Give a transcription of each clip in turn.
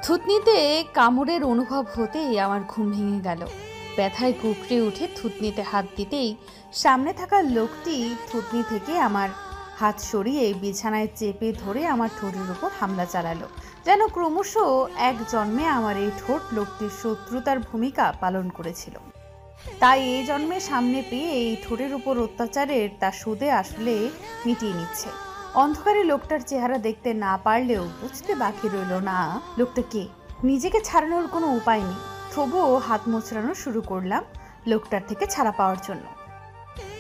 থুতনিতে কামড়ের অনুভব হতেই আমার ঘুম ভেঙে গেল। ব্যথায় কুঁকড়ে উঠে থুতনিতে হাত দিতেই সামনে থাকা লোকটি থুতনি থেকে আমার হাত সরিয়ে বিছানায় চেপে ধরে আমার ঠোঁটের উপর হামলা চালালো। যেন ক্রমশ এক জন্মে আমার এই ঠোঁট লোকটির শত্রুতার ভূমিকা পালন করেছিল। তাই এই জন্মে সামনে পেয়ে এই ঠোঁটের উপর অত্যাচারের তার সুদে আসলে মিটিয়ে নিচ্ছে। অন্ধকারে লোকটার চেহারা দেখতে না পারলেও বুঝতে বাকি রইল না লোকটা কে। নিজেকে ছাড়ানোর কোনো উপায় নেই, তবুও হাত মোচড়ানো শুরু করলাম লোকটার থেকে ছাড়া পাওয়ার জন্য।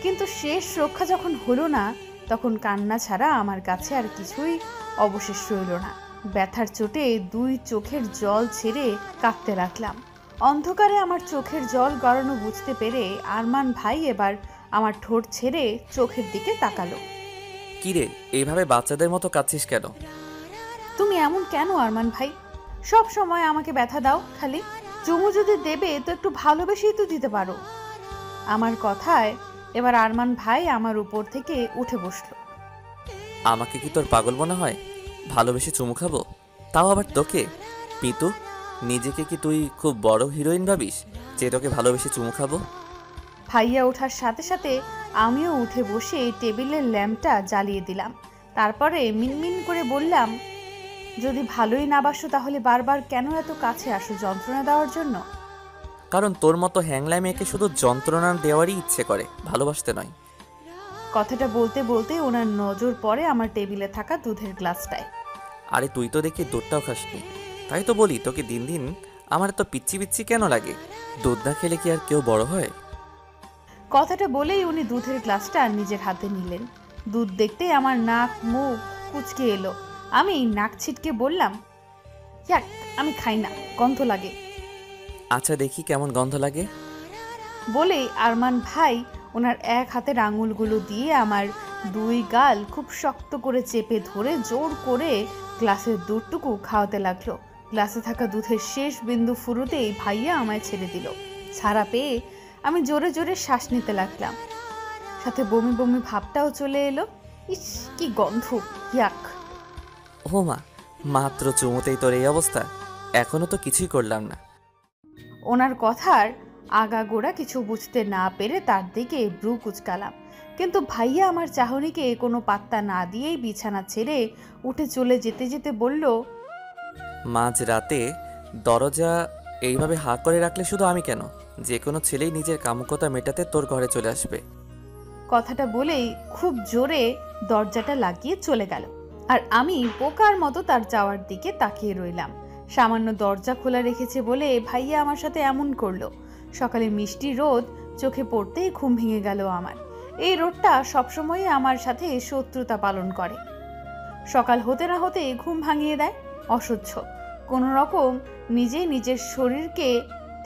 কিন্তু শেষ রক্ষা যখন হলো না, তখন কান্না ছাড়া আমার কাছে আর কিছুই অবশেষ রইল না। ব্যথার চোটে দুই চোখের জল ছেড়ে কাঁদতে লাগলাম। অন্ধকারে আমার চোখের জল গড়ানো বুঝতে পেরে আরমান ভাই এবার আমার ঠোঁট ছেড়ে চোখের দিকে তাকালো। কিরে, এইভাবে বাচ্চাদের মতো কাঁদছিস কেন? তুমি এমন কেন আরমান ভাই? সব সময় আমাকে ব্যথা দাও খালি। চুমু যদি দেবে তো একটু ভালোবেসেই তো দিতে পারো। আমার কথায় এবার আরমান ভাই আমার উপর থেকে উঠে বসলো। আমাকে কি তোর পাগল মনে হয়? ভালোবেসে চুমু খাবো, তাও আবার তোকে? পিতু, নিজেকে কি তুই খুব বড় হিরোইন ভাবিস যে তোকে ভালোবেসে চুমু খাবো? ভাইয়া ওঠার সাথে সাথে আমিও উঠে বসে টেবিলের ল্যাম্পটা জ্বালিয়ে দিলাম। তারপরে মিনমিন করে বললাম, যদি ভালোই না বাসো তাহলে বারবার কেন এত কাছে আসো যন্ত্রণা দেওয়ার জন্য? কারণ তোর মতো হ্যাংলা মেয়েকে শুধু যন্ত্রণা দেওয়ারই ইচ্ছে করে, ভালোবাসতে নয়। কথাটা বলতে বলতে ওনার নজর পড়ে আমার টেবিলে থাকা দুধের গ্লাসটায়। আরে তুই তো দেখি দুধটাও খাসনি, তাই তো বলি তোকে দিন দিন আমার তো পিচ্ছি পিচ্ছি কেন লাগে। দুধ না খেলে কি আর কেউ বড় হয়? কথাটা বলেই উনি দুধের গ্লাসটা নিজের হাতে নিলেন। দুধ দেখতে আমার নাক মুখ কুচকে এলো। আমি নাক ছিটকে বললাম, ইয়াক, আমি খাই না, গন্ধ লাগে। আচ্ছা দেখি কেমন গন্ধ লাগে। বলেই আরমান ভাই ওনার এক হাতের আঙুলগুলো দিয়ে আমার দুই গাল খুব শক্ত করে চেপে ধরে জোর করে গ্লাসের দুধটুকু খাওয়াতে লাগলো। গ্লাসে থাকা দুধের শেষ বিন্দু ফুরুতেই ভাইয়া আমায় ছেড়ে দিল। ছাড়া পেয়ে আমি জোরে জোরে শ্বাস নিতে লাগলাম, সাথে বমি বমি ভাবটাও চলে এলো। ইস, কি গন্ধ, ইয়াক। ও মা, মাত্র চুমুতেই তোর এই অবস্থা? এখনো তো কিছুই করলাম না। ওনার কথার আগাগোড়া কিছু বুঝতে না পেরে তার দিকে ব্রু কুচকালাম, কিন্তু ভাইয়া আমার চাহনিকে কোনো পাত্তা না দিয়েই বিছানা ছেড়ে উঠে চলে যেতে যেতে বলল, মাঝ রাতে দরজা এইভাবে হাঁ করে রাখলে শুধু আমি কেন, যে কোনো ছেলেই নিজের কামুকতা মেটাতে তোর ঘরে চলে আসবে। কথাটা বলেই খুব জোরে দরজাটা লাগিয়ে চলে গেল। আর আমি বোকার মতো তার যাওয়ার দিকে তাকিয়ে রইলাম। সামান্য দরজা খোলা রেখেছে বলে ভাইয়া আমার সাথে এমন করলো। সকালে মিষ্টি রোদ চোখে পড়তেই ঘুম ভেঙে গেল আমার। এই রোদটা সবসময় আমার সাথে শত্রুতা পালন করে। সকাল হতে না হতে ঘুম ভাঙিয়ে দেয়। অসহ্য। কোনো রকম নিজেই নিজের শরীরকে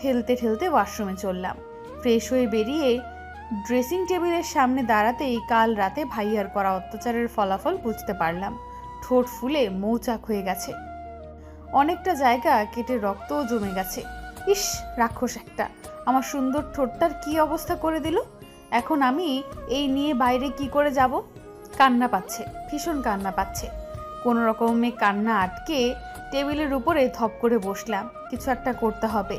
ঠেলতে ঠেলতে ওয়াশরুমে চললাম। ফ্রেশ হয়ে বেরিয়ে ড্রেসিং টেবিলের সামনে দাঁড়াতেই কাল রাতে ভাইয়ার করা অত্যাচারের ফলাফল বুঝতে পারলাম। ঠোঁট ফুলে মৌচাক হয়ে গেছে, অনেকটা জায়গা কেটে রক্তও জমে গেছে। ইস, রাক্ষস একটা আমার সুন্দর ঠোঁটটার কি অবস্থা করে দিল। এখন আমি এই নিয়ে বাইরে কি করে যাব? কান্না পাচ্ছে, ভীষণ কান্না পাচ্ছে। কোনো রকমে কান্না আটকে টেবিলের উপরে ধপ করে বসলাম। কিছু একটা করতে হবে।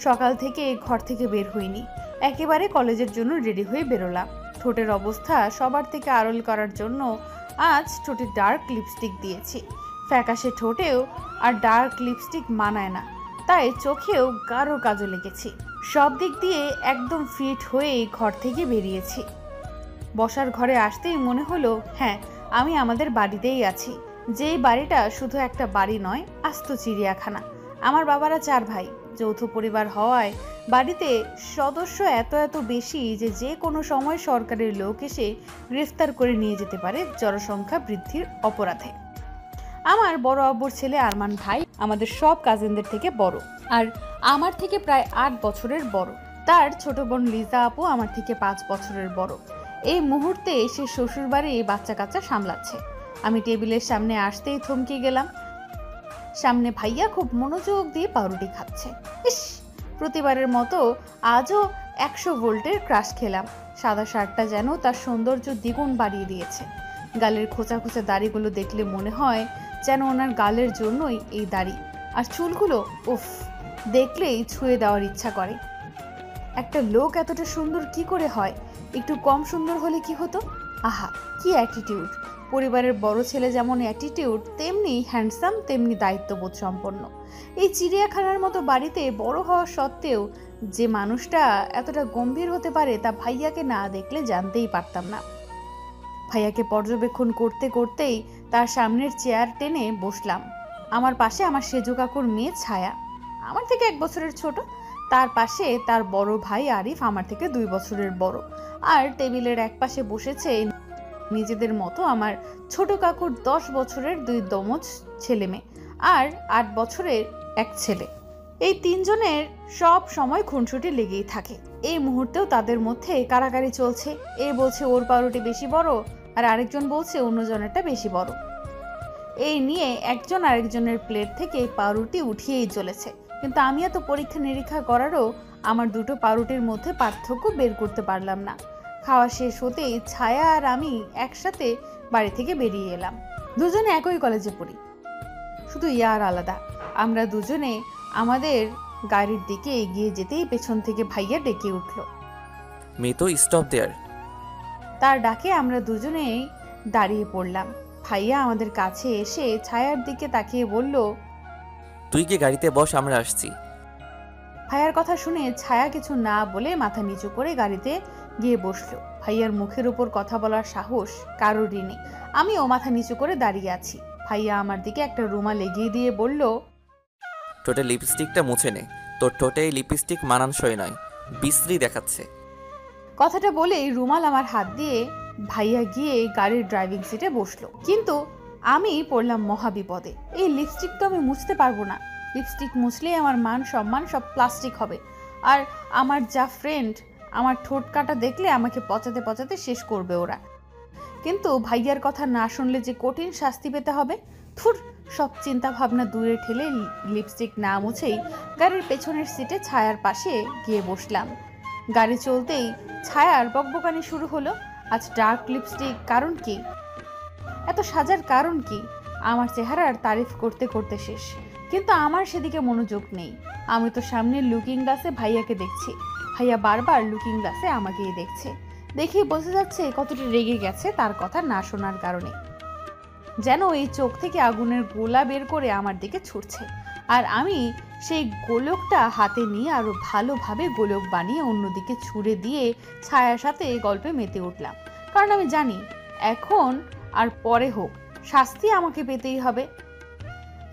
সকাল থেকে ঘর থেকে বের হইনি, একেবারে কলেজের জন্য রেডি হয়ে বেরোলাম। ঠোঁটের অবস্থা সবার থেকে আড়ল করার জন্য আজ ঠোঁটে ডার্ক লিপস্টিক দিয়েছি। ফ্যাকাশে ঠোঁটেও আর ডার্ক লিপস্টিক মানায় না, তাই চোখেও গাঢ় কাজল লেগেছি। সব দিক দিয়ে একদম ফিট হয়েই ঘর থেকে বেরিয়েছি। বসার ঘরে আসতেই মনে হলো, হ্যাঁ, আমি আমাদের বাড়িতেই আছি। যেই বাড়িটা শুধু একটা বাড়ি নয়, আস্ত চিড়িয়াখানা। আমার বাবারা 4 ভাই, যৌথ পরিবার হওয়ায় বাড়িতে সদস্য এত এত বেশি যে যে কোনো সময় সরকারের লোক এসে গ্রেফতার করে নিয়ে যেতে পারে জনসংখ্যা বৃদ্ধির অপরাধে। আমার বড় আব্বুর ছেলে আরমান ভাই আমাদের সব কাজিনদের থেকে বড়, আর আমার থেকে প্রায় 8 বছরের বড়। তার ছোট বোন লিজা আপু আমার থেকে 5 বছরের বড়। এই মুহূর্তে সে শ্বশুরবাড়ি বাচ্চা কাচ্চা সামলাচ্ছে। আমি টেবিলের সামনে আসতেই থমকে গেলাম। সামনে ভাইয়া খুব মনোযোগ দিয়ে পাউরুটি খাচ্ছে। ইস, প্রতিবারের মতো আজও 100 ভোল্টের ক্রাশ খেলাম। সাদা শার্টটা যেন তার সৌন্দর্য দ্বিগুণ বাড়িয়ে দিয়েছে। গালের খোঁচা খোঁচা দাড়িগুলো দেখলে মনে হয় যেন ওনার গালের জন্যই এই দাড়ি। আর চুলগুলো উফ, দেখলেই ছুঁয়ে দেওয়ার ইচ্ছা করে। একটা লোক এতটা সুন্দর কি করে হয়? একটু কম সুন্দর হলে কি হতো? আহা, কি অ্যাটিটিউড! পরিবারের বড় ছেলে যেমন অ্যাটিটিউড, তেমনি হ্যান্ডসাম, তেমনি দায়িত্ববোধ সম্পন্ন। এই চিড়িয়াখানার মতো বাড়িতে বড় হওয়া সত্ত্বেও যে মানুষটা এতটা গম্ভীর হতে পারে তা ভাইয়াকে না দেখলে জানতেই পারতাম না। ভাইয়াকে পর্যবেক্ষণ করতে করতেই তার সামনের চেয়ার টেনে বসলাম। আমার পাশে আমার সেজু কাকুর মেয়ে ছায়া, আমার থেকে 1 বছরের ছোট। তার পাশে তার বড় ভাই আরিফ, আমার থেকে 2 বছরের বড়। আর টেবিলের এক পাশে বসেছে নিজেদের মতো আমার ছোট কাকুর 10 বছরের 2 দমজ ছেলে মেয়ে আর 8 বছরের এক ছেলে। এই 3 জনের সব সময় খুনসুটি লেগেই থাকে। এই মুহূর্তেও তাদের মধ্যে কারাকারি চলছে। এ বলছে ওর পাউরুটি বেশি বড়, আর আরেকজন বলছে অন্যজনেরটা বেশি বড়। এই নিয়ে একজন আরেকজনের প্লেট থেকে পাউরুটি উঠিয়েই চলেছে। কিন্তু আমি এত পরীক্ষা নিরীক্ষা করারও আমার দুটো পাউরুটির মধ্যে পার্থক্য বের করতে পারলাম না। খাওয়া শেষ হতেই ছায়া আর আমি একসাথে বাড়ি থেকে বেরিয়ে এলাম। দুজনে একই কলেজে পড়ি, শুধু ইয়ার আলাদা। আমরা দুজনে আমাদের গাড়ির দিকে এগিয়ে যেতেই পেছন থেকে ভাইয়া ডেকে উঠল। মিতু, স্টপ দেয়ার। তার ডাকে আমরা দুজনেই দাঁড়িয়ে পড়লাম। ভাইয়া আমাদের কাছে এসে ছায়ার দিকে তাকিয়ে বলল, তুই কি গাড়িতে বস, আমরা আসছি। ভাইয়ার কথা শুনে ছায়া কিছু না বলে মাথা নিচু করে গাড়িতে গিয়ে বসলো। ভাইয়ার মুখের উপর কথা বলার সাহস কারোরই নেই। আমিও মাথা নিচু করে দাঁড়িয়ে আছি। ভাইয়া আমার দিকে একটা রুমাল এগিয়ে দিয়ে বলল, ঠোঁটে লিপস্টিকটা মুছে নে, তোর ঠোঁটে এই লিপস্টিক মানানসই নয়, বিশ্রী দেখাচ্ছে। কথাটা বলেই রুমাল আমার হাত দিয়ে ভাইয়া গিয়ে গাড়ির ড্রাইভিং সিটে বসলো। কিন্তু আমি পড়লাম মহা বিপদে। এই লিপস্টিক তো আমি মুছতে পারবো না। লিপস্টিক মুছলেই আমার মান সম্মান সব প্লাস্টিক হবে। আর আমার যা ফ্রেন্ড, আমার ঠোঁট কাটা দেখলে আমাকে পচাতে পচাতে শেষ করবে ওরা। কিন্তু ভাইয়ার কথা না শুনলে যে কঠিন শাস্তি পেতে হবে। থুর, সব চিন্তা ভাবনা দূরে ঠেলে লিপস্টিক না মুছেই গাড়ির পেছনের সিটে ছায়ার পাশে গিয়ে বসলাম। গাড়ি চলতেই ছায়ার বকবকানি শুরু হলো। আজ ডার্ক লিপস্টিক, কারণ কি? এত সাজার কারণ কি? আমার চেহারার তারিফ করতে করতে শেষ। কিন্তু আমার সেদিকে মনোযোগ নেই। আমি তো সামনের লুকিং গ্লাসে ভাইয়াকে দেখছি। ভাইয়া বারবার লুকিং গ্লাসে আমাকেই দেখছে। দেখেই বোঝা যাচ্ছে কতটা রেগে গেছে তার কথা না শোনার কারণে। যেন এই চোখ থেকে আগুনের গোলা বের করে আমার দিকে ছুটছে। আর আমি সেই গোলকটা হাতে নিয়ে আরো ভালোভাবে গোলক বানিয়ে অন্যদিকে ছুঁড়ে দিয়ে ছায়ার সাথে গল্পে মেতে উঠলাম। কারণ আমি জানি এখন আর পরে হোক, শাস্তি আমাকে পেতেই হবে।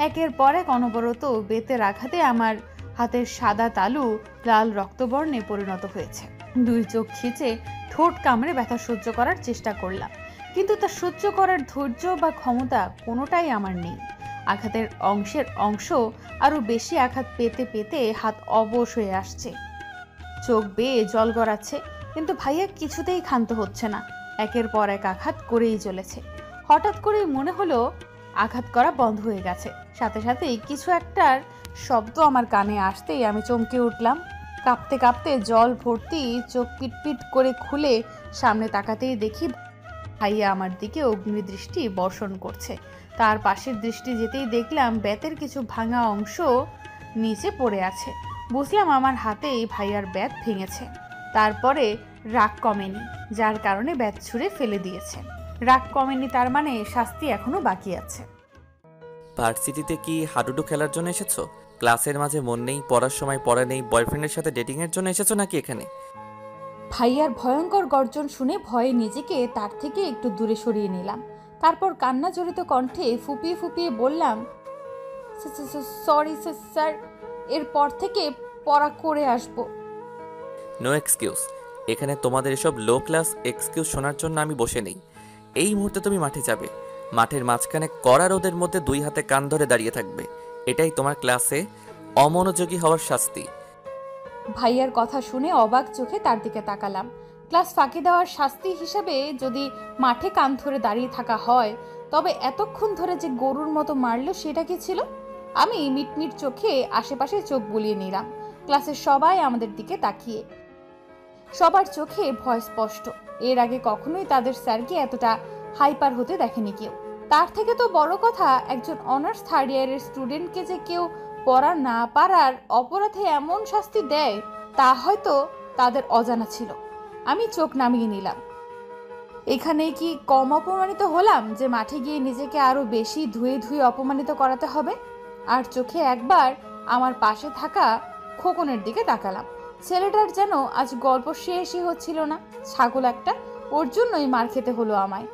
একের পর এক অনবরত বেতের আঘাতে আমার হাতের সাদা তালু লাল রক্তবর্ণে পরিণত হয়েছে। 2 চোখ খিচে ঠোঁট কামড়ে ব্যথা সহ্য করার চেষ্টা করলাম, কিন্তু তা সহ্য করার ধৈর্য বা ক্ষমতা কোনোটাই আমার নেই। আঘাতের অংশ আরো বেশি আঘাত পেতে পেতে হাত অবশ হয়ে আসছে, চোখ বেয়ে জল গড়াচ্ছে। কিন্তু ভাইয়া কিছুতেই ক্ষান্ত হচ্ছে না, একের পর এক আঘাত করেই চলেছে। হঠাৎ করেই মনে হলো আঘাত করা বন্ধ হয়ে গেছে। সাথে সাথেই কিছু একটার শব্দ আমার কানে আসতেই আমি চমকে উঠলাম। কাঁপতে কাঁপতে জল ভর্তি চোখ পিটপিট করে খুলে সামনে তাকাতেই দেখি ভাইয়া আমার দিকে অগ্নিদৃষ্টি বর্ষণ করছে। তার পাশের দৃষ্টি যেতেই দেখলাম বেতের কিছু ভাঙা অংশ নিচে পড়ে আছে। বুঝলাম আমার হাতেই ভাইয়ার বেত ভেঙেছে। তারপরে রাগ কমেনি, যার কারণে বেত ছুঁড়ে ফেলে দিয়েছে। রাগ কমেনি তার মানে শাস্তি এখনো বাকি আছে। ভার্সিটিতে কি হাডুডু খেলার জন্য এসেছো? ক্লাসের মাঝে মন নেই, পড়ার সময় পড়া নেই, বয়ফ্রেন্ডের সাথে ডেটিংয়ের জন্য এসেছো নাকি এখানে? ভাইয়ার ভয়ঙ্কর গর্জন শুনে ভয়ে নিজেকে তার থেকে একটু দূরে সরিয়ে নিলাম। তারপর কান্না জড়িত কণ্ঠে ফুপিয়ে ফুপিয়ে বললাম, সরি স্যার, এরপর থেকে পড়া করে আসবো। No excuse. এখানে তোমাদের এসব লো ক্লাস এক্সকিউজ শোনার জন্য আমি বসে নেই। এই মুহূর্তে তুমি মাঠে যাবে। মাঠের মাঝখানে কড়া রোদের মধ্যে 2 হাতে কান ধরে দাঁড়িয়ে থাকবে। এটাই তোমার ক্লাসে অমনোযোগী হওয়ার শাস্তি। ভাইয়ার কথা শুনে অবাক চোখে তার দিকে তাকালাম। ক্লাস ফাঁকি দেওয়ার শাস্তি হিসেবে যদি মাঠে কান ধরে দাঁড়িয়ে থাকা হয়, তবে এতক্ষণ ধরে যে গরুর মতো মারলো সেটা কি ছিল? আমি মিটমিট চোখে আশেপাশে চোখ বুলিয়ে নিলাম। ক্লাসের সবাই আমাদের দিকে তাকিয়ে, সবার চোখে ভয় স্পষ্ট। এর আগে কখনোই তাদের স্যারকে এতটা হাইপার হতে দেখেনি কেউ। তার থেকে তো বড় কথা, একজন অনার্স 3rd ইয়ারের স্টুডেন্টকে যে কেউ পড়া না পারার অপরাধে এমন শাস্তি দেয় তা হয়তো তাদের অজানা ছিল। আমি চোখ নামিয়ে নিলাম। এখানে কি কম অপমানিত হলাম যে মাঠে গিয়ে নিজেকে আরো বেশি ধুয়ে ধুয়ে অপমানিত করাতে হবে? আর চোখে একবার আমার পাশে থাকা খোকনের দিকে তাকালাম। ছেলেটার যেন আজ গল্প শেষই হচ্ছিল না। ছাগল একটা, ওর জন্যই মার খেতে হলো আমায়।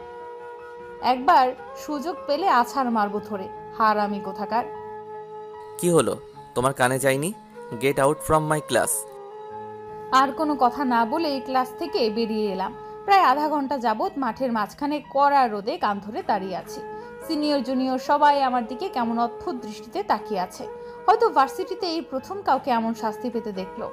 একবার সুযোগ পেলে আছাড় মারবো ধরে, হারামি কোথাকার। কি হলো, তোমার কানে যায়নি? Get out from my class. আর কোনো কথা না বলেই ক্লাস থেকে বেরিয়ে এলাম। প্রায় আধা ঘন্টা যাবৎ মাঠের মাঝখানে কড়া রোদে কান ধরে দাঁড়িয়ে আছি। সিনিয়র জুনিয়র সবাই আমার দিকে কেমন অদ্ভুত দৃষ্টিতে তাকিয়ে আছে। হয়তো ভার্সিটিতে এই প্রথম কাউকে এমন শাস্তি পেতে দেখলো।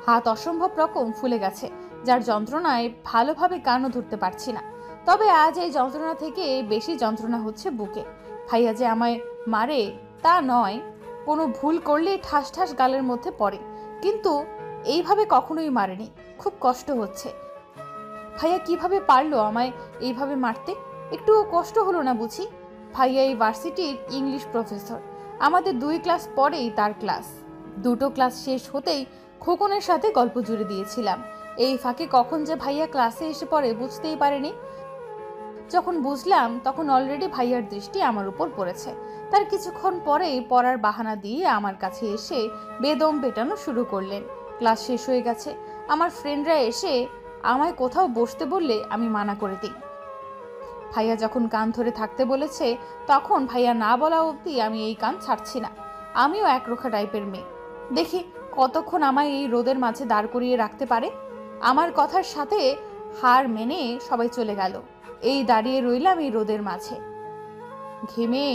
হাত অসম্ভব রকম ফুলে গেছে, যার যন্ত্রণায় ভালোভাবে কানও ধরতে পারছি না। তবে আজ এই যন্ত্রণা থেকে বেশি যন্ত্রণা হচ্ছে বুকে। ভাইয়া যে আমায় মারে তা নয়, কোনো ভুল করলেই ঠাস ঠাস গালের মধ্যে পড়ে, কিন্তু এইভাবে কখনোই মারেনি। খুব কষ্ট হচ্ছে। ভাইয়া কিভাবে পারলো আমায় এইভাবে মারতে? একটুও কষ্ট হলো না বুঝি? ভাইয়া এই ভার্সিটির ইংলিশ প্রফেসর। আমাদের 2 ক্লাস পরেই তার ক্লাস। দুটো ক্লাস শেষ হতেই খোকনের সাথে গল্প জুড়ে দিয়েছিলাম। এই ফাঁকে কখন যে ভাইয়া ক্লাসে এসে পড়ে বুঝতেই পারেনি। যখন বুঝলাম তখন অলরেডি ভাইয়ার দৃষ্টি আমার উপর পড়েছে। তার কিছুক্ষণ পরেই পড়ার বাহানা দিয়ে আমার কাছে এসে বেদম পেটানো শুরু করলেন। ক্লাস শেষ হয়ে গেছে। আমার ফ্রেন্ডরা এসে আমায় কোথাও বসতে বললে আমি মানা করে দিই। ভাইয়া যখন কান ধরে থাকতে বলেছে তখন ভাইয়া না বলা অবধি আমি এই কান ছাড়ছি না। আমিও একরোখা টাইপের মেয়ে। দেখি কতক্ষণ আমায় এই রোদের মাঝে দাঁড় করিয়ে রাখতে পারে। আমার কথার সাথে হার মেনে সবাই চলে গেল। এই দাঁড়িয়ে রইলাম এই রোদের মাঝে, ঘেমে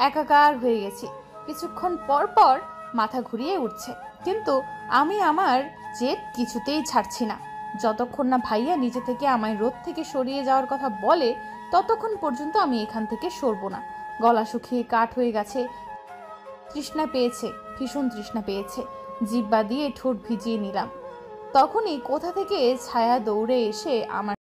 একাকার হয়ে গেছি। কিছুক্ষণ পর পর মাথা ঘুরিয়ে উঠছে, কিন্তু আমি আমার জেদ কিছুতেই ছাড়ছি না। যতক্ষণ না ভাইয়া নিজে থেকে আমায় রোদ থেকে সরিয়ে যাওয়ার কথা বলে ততক্ষণ পর্যন্ত আমি এখান থেকে সরবো না। গলা শুকিয়ে কাঠ হয়ে গেছে। তৃষ্ণা পেয়েছে, ভীষণ তৃষ্ণা পেয়েছে। জিহ্বা দিয়ে ঠোঁট ভিজিয়ে নিলাম। তখনই কোথা থেকে ছায়া দৌড়ে এসে আমার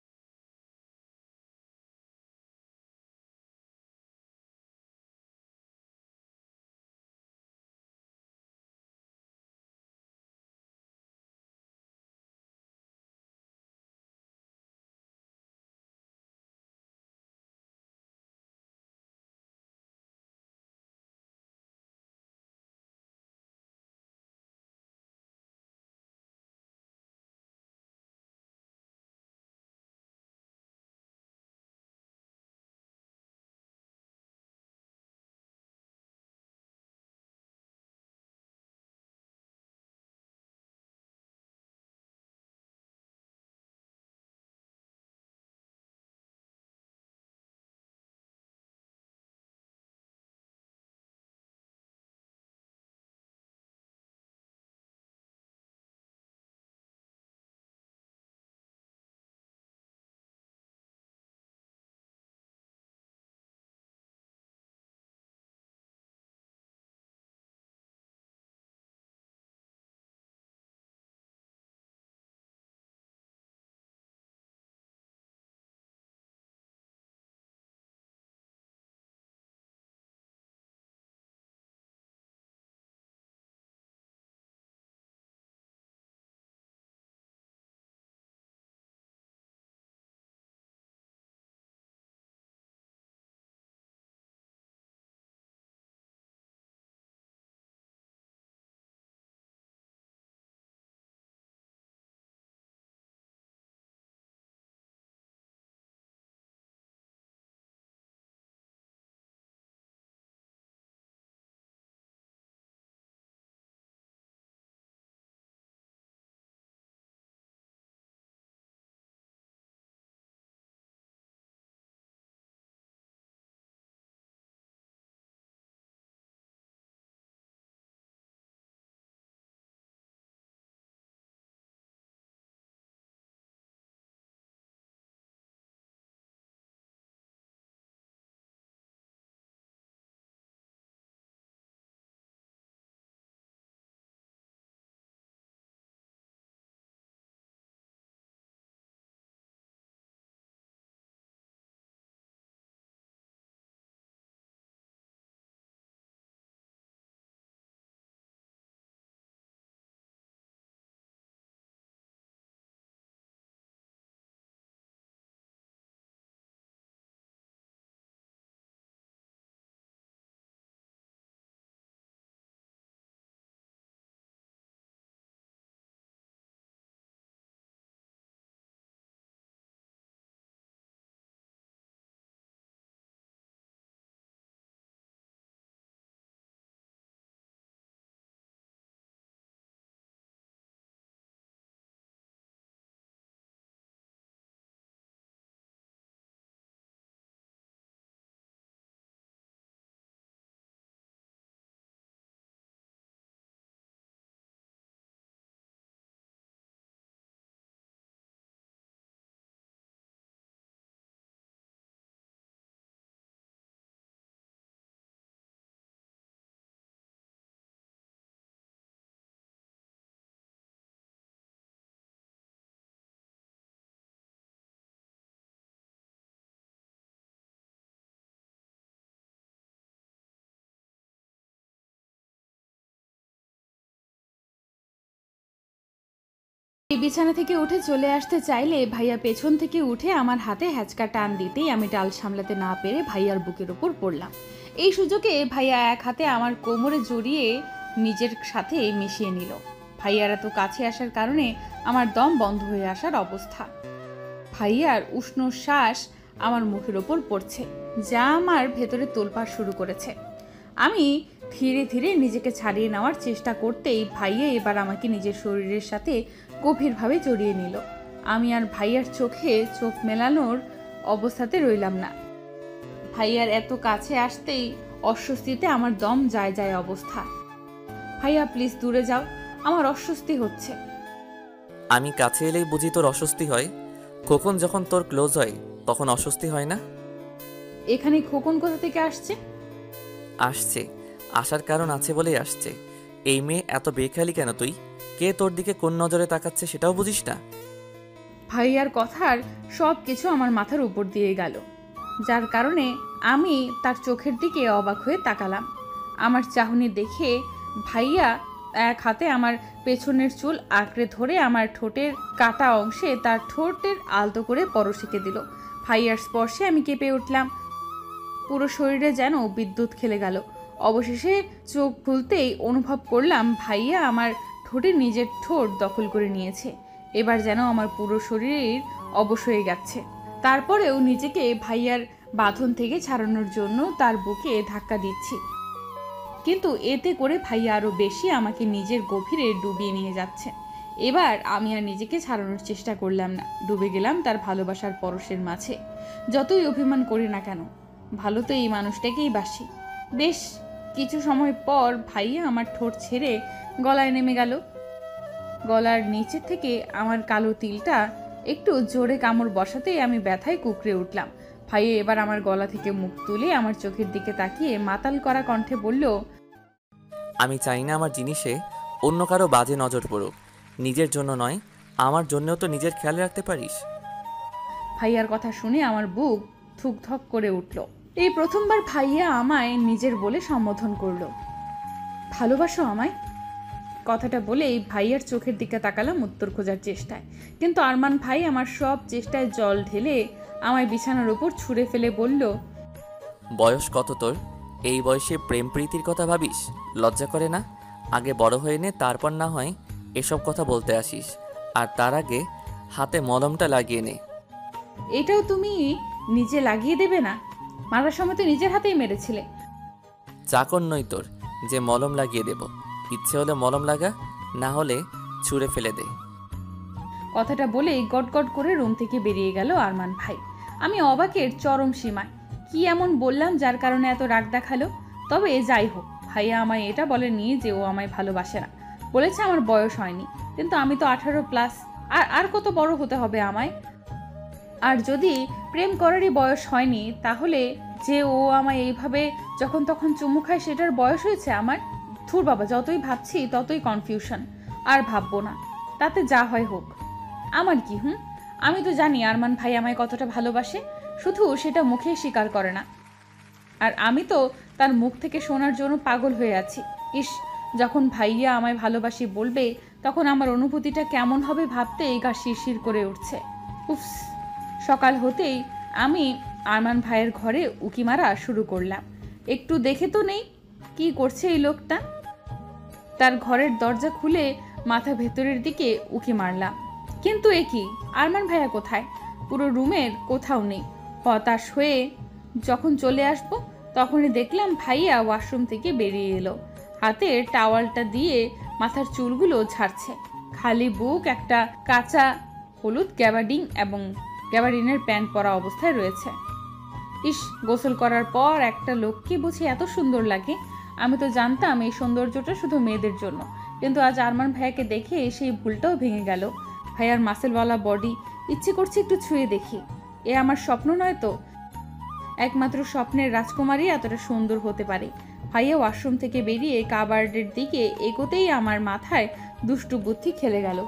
এই বিছানা থেকে উঠে চলে আসতে চাইলে ভাইয়া পেছন থেকে উঠে আমার হাতে হ্যাচকা টান দিতেই আমি ডাল সামলাতে না পেরে ভাইয়ার বুকের ওপর পড়লাম। এই সুযোগে ভাইয়া এক হাতে আমার কোমরে জড়িয়ে নিজের সাথে মিশিয়ে নিল। ভাইয়ার এত কাছে আসার কারণে আমার দম বন্ধ হয়ে আসার অবস্থা। ভাইয়ার উষ্ণ শ্বাস আমার মুখের ওপর পড়ছে, যা আমার ভেতরে তোলপাড় শুরু করেছে। আমি ধীরে ধীরে নিজেকে ছাড়িয়ে নেওয়ার চেষ্টা করতেই ভাইয়া এবার আমাকে নিজের শরীরের সাথে গভীরভাবে জড়িয়ে নিল। আমি আর ভাইয়ার চোখে চোখ মেলানোর অবস্থাতে রইলাম না। ভাইয়ার এত কাছে আসতেই অস্বস্তিতে আমার দম যায় যায় অবস্থা। ভাইয়া প্লিজ দূরে যাও, আমার অস্বস্তি হচ্ছে। আমি কাছে এলেই বুঝি তোর অস্বস্তি হয়? খোকন যখন তোর ক্লোজ হয় তখন অস্বস্তি হয় না? এখানে খোকন কোথা থেকে আসছে? আসছে, আসার কারণ আছে বলেই আসছে। এই মেয়ে এত বেখেয়ালি কেন তুই? কে তোর দিকে কোন নজরে তাকাচ্ছে সেটাও বুঝিস না? ভাইয়ার কথার সব কিছু আমার মাথার উপর দিয়ে গেল, যার কারণে আমি তার চোখের দিকে অবাক হয়ে তাকালাম। আমার চাহনি দেখে ভাইয়া এক হাতে আমার পেছনের চুল আঁকড়ে ধরে আমার ঠোঁটের কাটা অংশে তার ঠোঁটের আলতো করে পরশিকে দিল। ভাইয়ার স্পর্শে আমি কেঁপে উঠলাম, পুরো শরীরে যেন বিদ্যুৎ খেলে গেল। অবশেষে চোখ খুলতেই অনুভব করলাম ভাইয়া আমার ঠোঁটে নিজের ঠোঁট দখল করে নিয়েছে। এবার যেন আমার পুরো শরীর অবশ হয়ে যাচ্ছে। তারপরেও নিজেকে ভাইয়ার বাঁধন থেকে ছাড়ানোর জন্য তার বুকে ধাক্কা দিচ্ছি, কিন্তু এতে করে ভাইয়া আরো বেশি আমাকে নিজের গভীরে ডুবিয়ে নিয়ে যাচ্ছে। এবার আমি আর নিজেকে ছাড়ানোর চেষ্টা করলাম না, ডুবে গেলাম তার ভালোবাসার পরশের মাঝে। যতই অভিমান করি না কেন, ভালো তো এই মানুষটাকেই বাসি। বেশ কিছু সময় পর ভাইয়া আমার ঠোঁট ছেড়ে গলায় নেমে গেল। গলার নিচে থেকে আমার কালো তিলটা একটু জোরে কামড় বসাতেই আমি ব্যথায় কুঁকড়ে উঠলাম। ভাইয়া এবার আমার গলা থেকে মুখ তুলে আমার চোখের দিকে তাকিয়ে মাতাল করা কণ্ঠে বলল, আমি চাই না আমার জিনিসে অন্য কারো বাজে নজর পড়ুক। নিজের জন্য নয়, আমার জন্যও তো নিজের খেয়াল রাখতে পারিস। ভাইয়ার কথা শুনে আমার বুক ধুকধক করে উঠল। এই প্রথমবার ভাইয়া আমায় নিজের বলে সম্বোধন করলো। ভালোবাসো আমায়? কথাটা বলেই ভাইয়ার চোখের দিকে তাকালাম উত্তর খোঁজার চেষ্টায়, কিন্তু আরমান ভাই আমার সব চেষ্টায় জল ঢেলে আমায় বিছানার উপর ছুঁড়ে ফেলে বলল, বয়স কত তোর? এই বয়সে প্রেম প্রীতির কথা ভাবিস? লজ্জা করে না? আগে বড় হয়ে নে, তারপর না হয় এসব কথা বলতে আসিস। আর তার আগে হাতে মলমটা লাগিয়ে নে। এটাও তুমি নিজে লাগিয়ে দেবে না? মারার সময় তো নিজের হাতেই মেরেছিলে। চাকর নই তোর যে মলম লাগিয়ে দেব। ইচ্ছে হলে মলম লাগা, না হলে ছুঁড়ে ফেলে দে। কথাটা বলেই গটগট করে রুম থেকে বেরিয়ে গেল আরমান ভাই। আমি অবাকের চরম সীমায়। কি এমন বললাম যার কারণে এত রাগ দেখালো? তবে যাই হোক, ভাইয়া আমায় এটা বলেনি যে ও আমায় ভালোবাসে না। বলেছে আমার বয়স হয়নি, কিন্তু আমি তো 18+। আর কত বড় হতে হবে আমায়? আর যদি প্রেম করারই বয়স হয়নি, তাহলে যে ও আমায় এইভাবে যখন তখন চুমু খায় সেটার বয়স হয়েছে আমার? ধুর বাবা, যতই ভাবছি ততই কনফিউশন। আর ভাববো না, তাতে যা হয় হোক। আমার কি? আমি তো জানি আরমান ভাই আমায় কতটা ভালোবাসে, শুধু সেটা মুখে স্বীকার করে না। আর আমি তো তার মুখ থেকে শোনার জন্য পাগল হয়ে আছি। ইস, যখন ভাইয়া আমায় ভালোবাসি বলবে তখন আমার অনুভূতিটা কেমন হবে ভাবতেই গা শিরশির করে উঠছে। উফস। সকাল হতেই আমি আরমান ভাইয়ের ঘরে উকি মারা শুরু করলাম। একটু দেখে তো নেই কি করছে এই লোকটা। তার ঘরের দরজা খুলে মাথা ভেতরের দিকে উকি মারলাম, কিন্তু এ কি, আরমান ভাইয়া কোথায়? পুরো রুমের কোথাও নেই। হতাশ হয়ে যখন চলে আসব, তখনই দেখলাম ভাইয়া ওয়াশরুম থেকে বেরিয়ে এলো। হাতের টাওয়ালটা দিয়ে মাথার চুলগুলো ঝাড়ছে। খালি বুক, একটা কাঁচা হলুদ গ্যাবার্ডিন এবং গ্যাবার্ডিনের প্যান্ট পরা অবস্থায় রয়েছে। ইস, গোসল করার পর একটা লোককে বুঝি এত সুন্দর লাগে। আমি তো জানতাম এই সৌন্দর্যটা শুধু মেয়েদের জন্য, কিন্তু আজ আরমান ভাইয়াকে দেখে সেই ভুলটাও ভেঙে গেল। ভাইয়ার মাসেলওয়ালা বডি, ইচ্ছে করছে একটু ছুঁয়ে দেখি। এ আমার স্বপ্ন নয় তো? একমাত্র স্বপ্নের রাজকুমারী এতটা সুন্দর হতে পারে। ভাইয়া ওয়াশরুম থেকে বেরিয়ে কাবার্ডের দিকে এগোতেই আমার মাথায় দুষ্টু বুদ্ধি খেলে গেল।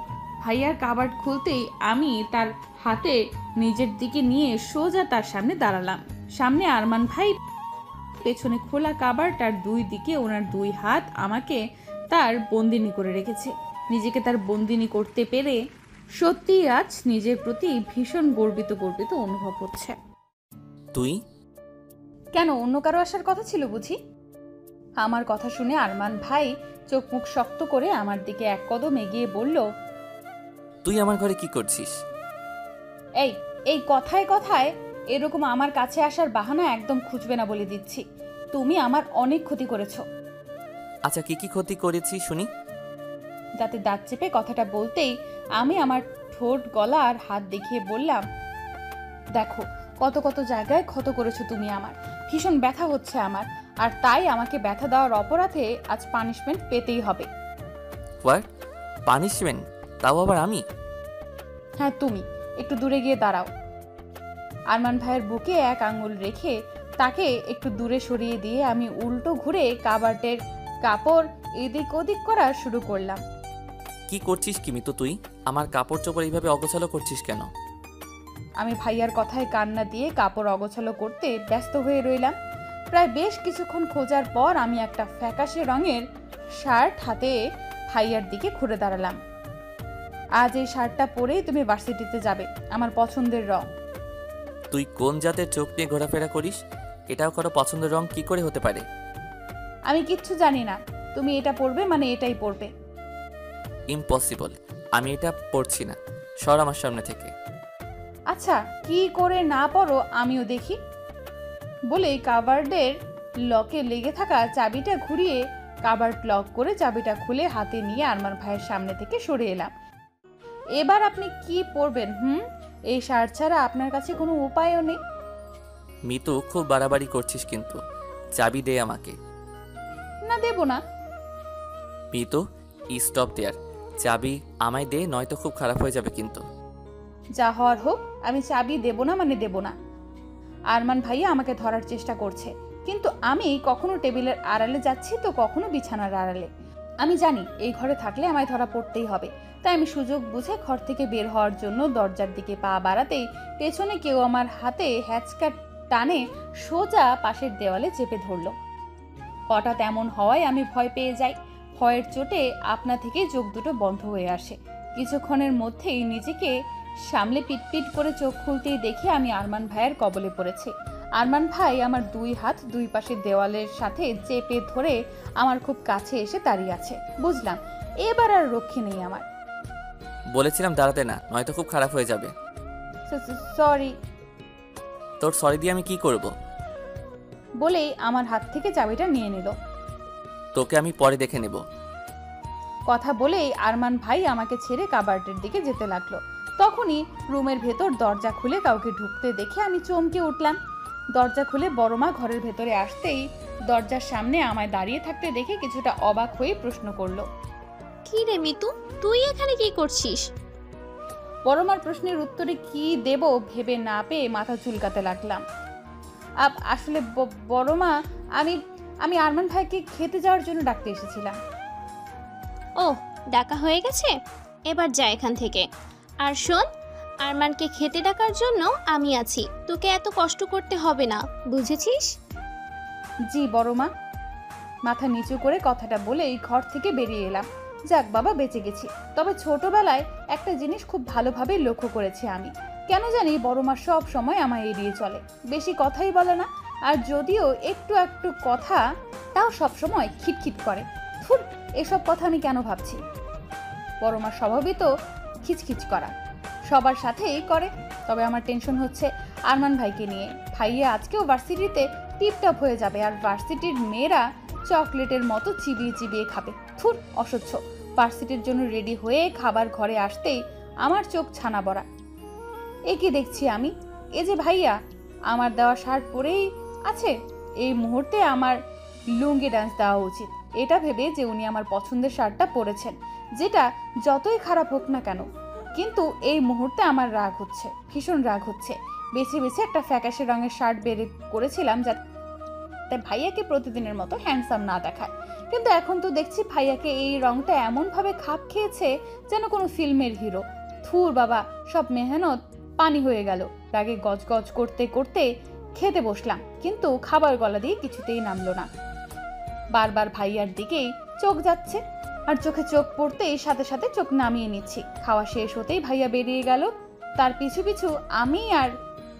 ভাইয়ার কাবার্ড খুলতেই আমি তার হাতে নিজের দিকে নিয়ে সোজা তার সামনে দাঁড়ালাম। সামনে আরমান ভাই, পেছনে খোলা কাবার্ড, আর দুই দিকে ওনার দুই হাত আমাকে তার বন্দিনী করে রেখেছে। নিজেকে তার বন্দিনী করতে পেরে সত্যিই আজ নিজের প্রতি ভীষণ গর্বিত গর্বিত অনুভব হচ্ছে। তুই? কেন, অন্য কারো আসার কথা ছিল বুঝি? আমার কথা শুনে আরমান ভাই চোখ মুখ শক্ত করে আমার দিকে এক কদম এগিয়ে বলল, তুই আমার ঘরে কি করছিস? এই এই কথায় কথায় এরকম আমার কাছে আসার বাহানা একদম খুঁজবে না বলে দিচ্ছি। তুমি আমার অনেক ক্ষতি করেছো। আচ্ছা, কি কি ক্ষতি করেছি শুনি। যাতে দাঁত চেপে কথাটা বলতেই আমি আমার ঠোঁট গলা আর হাত দেখিয়ে বললাম, দেখো কত কত জায়গায় ক্ষত করেছো তুমি আমার, ভীষণ ব্যথা হচ্ছে আমার, আর তাই আমাকে ব্যথা দেওয়ার অপরাধে আজ পানিশমেন্ট পেতেই হবে। হোয়াট? পানিশমেন্ট? তাও আবার আমি? হ্যাঁ তুমি, একটু দূরে গিয়ে দাঁড়াও। আরমান ভাইয়ের বুকে এক আঙ্গুল রেখে তাকে একটু দূরে সরিয়ে দিয়ে আমি উল্টো ঘুরে কাবার্টের কাপড় এদিক ওদিক করা শুরু করলাম। কি করছিস কি মিতু তুই? আমার কাপড় চোপড় এইভাবে অগোছালো করছিস কেন? আমি ভাইয়ার কথায় কান্না দিয়ে কাপড় অগোছালো করতে ব্যস্ত হয়ে রইলাম। প্রায় বেশ কিছুক্ষণ খোঁজার পর আমি একটা ফ্যাকাশে রঙের শার্ট হাতে ভাইয়ার দিকে ঘুরে দাঁড়ালাম। আজ এই শার্টটা পরেই তুমি ভার্সিটিতে যাবে, আমার পছন্দের রং। তুই কোন জাতের চোখ নিয়ে ঘোরাফেরা করিস? এটাও কারো পছন্দের রং কি করে হতে পারে? আমি কিচ্ছু জানি না, তুমি এটা পরবে মানে এটাই পরবে। ইম্পসিবল, আমি এটা পড়ছি না, সর আমার সামনে থেকে। আচ্ছা কি করে না পরো আমিও দেখি। বলে কাবার্ডের লকে লেগে থাকা চাবিটা ঘুরিয়ে কাবার্ড লক করে চাবিটা খুলে হাতে নিয়ে আরমান ভাইয়ের সামনে থেকে সরে এলাম। এবার আপনি কি পরবেন? এই শার্ট ছাড়া আপনার কাছে কোনো উপায়ও নেই। মিতু, খুব বাড়াবাড়ি করছিস কিন্তু। চাবি দে আমাকে। না দেব না। মিতু, স্টপ দেয়ার। চাবি আমায় দে, নয়তো খুব খারাপ হয়ে যাবে কিন্তু। যা হওয়ার হোক, আমি চাবি দেব না মানে দেব না। আরমান ভাইয়া আমাকে ধরার চেষ্টা করছে, কিন্তু আমি কখনো টেবিলের আড়ালে যাচ্ছি তো কখনো বিছানার আড়ালে। আমি জানি এই ঘরে থাকলে আমায় ধরা পড়তেই হবে, তাই আমি সুযোগ বুঝে ঘর থেকে বের হওয়ার জন্য দরজার দিকে পা বাড়াতেই পেছনে কেউ আমার হাতে হ্যাচকা টানে সোজা পাশের দেওয়ালে চেপে ধরলো। হঠাৎ এমন হওয়ায় আমি ভয় পেয়ে যাই। ভয়ের চোটে আপনা থেকেই চোখ দুটো বন্ধ হয়ে আসে। কিছুক্ষণের মধ্যেই নিজেকে সামলে পিটপিট করে চোখ খুলতেই দেখি আমি আরমান ভাইয়ের কবলে পড়েছি। আরমান ভাই আমার দুই হাত দুই পাশের দেওয়ালের সাথে চেপে ধরে আমার খুব কাছে এসে দাঁড়িয়ে আছে। বুঝলাম এবার আর রক্ষী নেই আমার। বলেছিলাম দাঁড়াতে না, নয়তো খুব খারাপ হয়ে যাবে। সরি। তোর সরি দিয়ে আমি কি করব? বলেই আমার হাত থেকে চাবিটা নিয়ে নিল। তোকে আমি পরে দেখে নেব। কথা বলেই আরমান ভাই আমাকে ছেড়ে কাবার্ডের দিকে যেতে লাগলো। তখনই রুমের ভেতর দরজা খুলে কাউকে ঢুকতে দেখে আমি চমকে উঠলাম। দরজা খুলে বড়মা ঘরের ভেতরে আসতেই দরজার সামনে আমায় দাঁড়িয়ে থাকতে দেখে কিছুটা অবাক হয়ে প্রশ্ন করলো, কি রে মিতু, তুই এখানে কি করছিস? বড়মার প্রশ্নের উত্তরে কি দেব ভেবে না পেয়ে মাথা চুলকাতে লাগলাম। আসলে বড়মা, আমি আরমান ভাইকে খেতে যাওয়ার জন্য ডাকতে এসেছিলাম। ও, ডাকা হয়ে গেছে, এবার যা এখান থেকে। আর শোন, আরমানকে খেতে ডাকার জন্য আমি আছি, তোকে এত কষ্ট করতে হবে না, বুঝেছিস? জি বড়মা। মাথা নিচু করে কথাটা বলেই ঘর থেকে বেরিয়ে এলাম। যাক বাবা, বেঁচে গেছি। তবে ছোটবেলায় একটা জিনিস খুব ভালোভাবে লক্ষ্য করেছি আমি, কেন জানি বড়মা সব সময় আমায় এড়িয়ে চলে, বেশি কথাই বলে না, আর যদিও একটু একটু কথা তাও সব সময় খিটখিট করে। ধুর, এসব কথা আমি কেন ভাবছি। বড়মার স্বভাবই তো খিচখিচ করা, সবার সাথেই করে। তবে আমার টেনশন হচ্ছে আরমান ভাইকে নিয়ে। ভাইয়া আজকেও ভার্সিটিতে টিপটপ হয়ে যাবে, আর ভার্সিটির মেয়েরা চকলেটের মতো চিবিয়ে চিবিয়ে খাবে। থুর, অসহ্য। ভার্সিটির জন্য রেডি হয়ে খাবার ঘরে আসতেই আমার চোখ ছানা বড়া। এ কি দেখছি আমি? এ যে ভাইয়া, আমার দেওয়া শার্ট পরেই আছে। এই মুহূর্তে আমার লুঙ্গি ডান্স দেওয়া উচিত, এটা ভেবে যে উনি আমার পছন্দের শার্টটা পরেছেন, যেটা যতই খারাপ হোক না কেন। কিন্তু এই মুহূর্তে আমার রাগ হচ্ছে, ভীষণ রাগ হচ্ছে। বেছে বেছে একটা ফ্যাকাশে রঙের শার্ট বের করেছিলাম যাতে ভাইয়াকে প্রতিদিনের মতো হ্যান্ডসাম না দেখায়, কিন্তু এখন তো দেখছি ভাইয়াকে এই রংটা এমনভাবে খাপ খেয়েছে যেন কোনো ফিল্মের হিরো। থুর বাবা, সব মেহনত পানি হয়ে গেল। রাগে গজগজ করতে করতে খেতে বসলাম, কিন্তু খাবার গলা দিয়ে কিছুতেই নামলো না। বারবার ভাইয়ার দিকেই চোখ যাচ্ছে। আর চোখে চোখ পড়তেই সাথে সাথে চোখ নামিয়ে নিচ্ছি। খাওয়া শেষ হতেই ভাইয়া বেরিয়ে গেল, তার পিছু পিছু আমি আর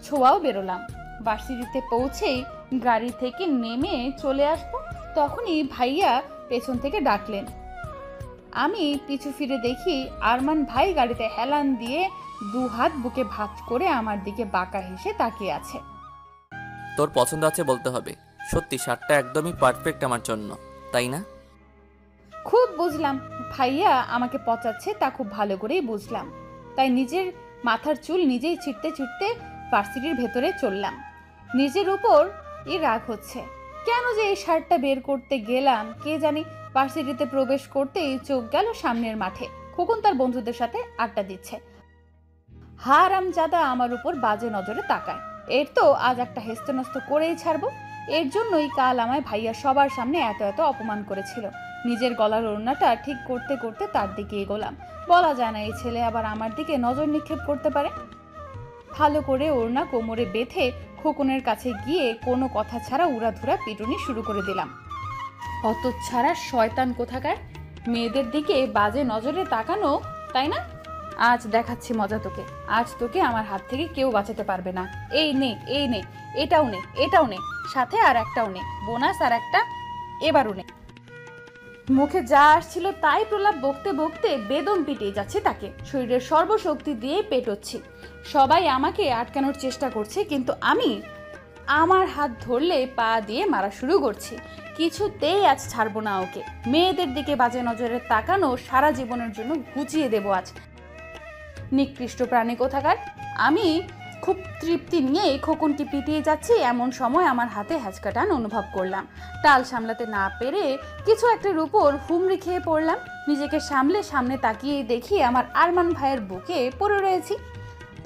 ছোঁয়াও বেরোলাম। ভার্সিটিতে পৌঁছেই গাড়ি থেকে নেমে চলে আসবো, তখনই ভাইয়া পেছন থেকে ডাকলেন। আমি পিছু ফিরে দেখি আরমান ভাই গাড়িতে হেলান দিয়ে 2 হাত বুকে ভাঁজ করে আমার দিকে বাঁকা হেসে তাকিয়ে আছে। তোর পছন্দ আছে বলতে হবে। সত্যি শার্টটা একদমই পারফেক্ট আমার জন্য, তাই না? খুব বুঝলাম ভাইয়া আমাকে পচাচ্ছে, তা খুব ভালো করেই বুঝলাম। তাই নিজের মাথার চুল নিজেই ছিঁড়তে ছিঁড়তে ভার্সিটির ভেতরে চললাম। নিজের উপর রাগ হচ্ছে, কেন যে এই শার্টটা বের করতে গেলাম কে জানি। ভার্সিটিতে প্রবেশ করতেই চোখ গেল সামনের মাঠে, খোকন তার বন্ধুদের সাথে আড্ডা দিচ্ছে। হারামজাদা আমার উপর বাজে নজরে তাকায়। এর তো আজ একটা হেস্তনস্ত করেই ছাড়বো। এর জন্যই কাল আমায় ভাইয়া সবার সামনে এত এত অপমান করেছিল। নিজের গলার ওড়নাটা ঠিক করতে করতে তার দিকে এগোলাম। বলা যায় না এই ছেলে আবার আমার দিকে নজর নিক্ষেপ করতে পারে। ভালো করে ওড়না কোমরে বেঁধে খোকনের কাছে গিয়ে কোনো কথা ছাড়া উড়াধুরা পিটুনি শুরু করে দিলাম। অত ছাড়া শয়তান কোথাকার, মেয়েদের দিকে বাজে নজরে তাকানো, তাই না? আজ দেখাচ্ছি মজা তোকে। আজ তোকে আমার হাত থেকে কেউ বাঁচাতে পারবে না। এই নে, এই নে, এটাও নে, এটাও নে, সাথে আর একটাও নে, বোনাস আর একটা, এবারও নে। মুখে যা আসছিল তাই প্রলাপ বকতে বকতে বেদম পিটিয়ে যাচ্ছে তাকে। শরীরের সর্বশক্তি দিয়ে পেটোচ্ছি। সবাই আমাকে আটকানোর চেষ্টা করছে, কিন্তু আমি আমার হাত ধরলে পা দিয়ে মারা শুরু করছি। কিছুতেই আজ ছাড়বো না ওকে। মেয়েদের দিকে বাজে নজরে তাকানো সারা জীবনের জন্য ঘুচিয়ে দেবো আজ। নিকৃষ্ট প্রাণী কোথাকার। আমি খুব তৃপ্তি নিয়ে খোকনকে পিটিয়ে যাচ্ছি, এমন সময় আমার হাতে হ্যাচকা টান অনুভব করলাম। টাল সামলাতে না পেরে কিছু একটার উপর হুমড়ি খেয়ে পড়লাম। নিজেকে সামলে সামনে তাকিয়ে দেখি আমার আরমান ভাইয়ের বুকে পড়ে রয়েছি।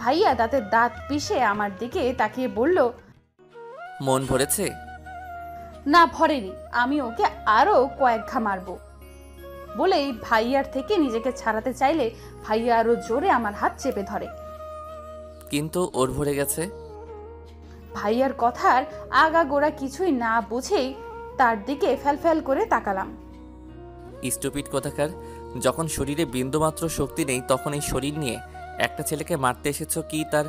ভাইয়া দাঁতের দাঁত পিষে আমার দিকে তাকিয়ে বলল, মন ভরেছে? না ভরেনি, আমি ওকে আরো কয়েক ঘা মারবো। বলেই ভাইয়ার থেকে নিজেকে ছাড়াতে চাইলে ভাইয়া আরো জোরে আমার হাত চেপে ধরে। কিন্তু ওর ভরে গেছে। ভাইয়ার কথার আগাগোড়া কিছুই না বুঝেই তার দিকে ফ্যালফ্যাল করে তাকালাম। স্টুপিড কোথাকার, যখন শরীরে বিন্দুমাত্র শক্তি নেই তখন এই শরীর নিয়ে একটা ছেলেকে মারতে এসেছো কি তার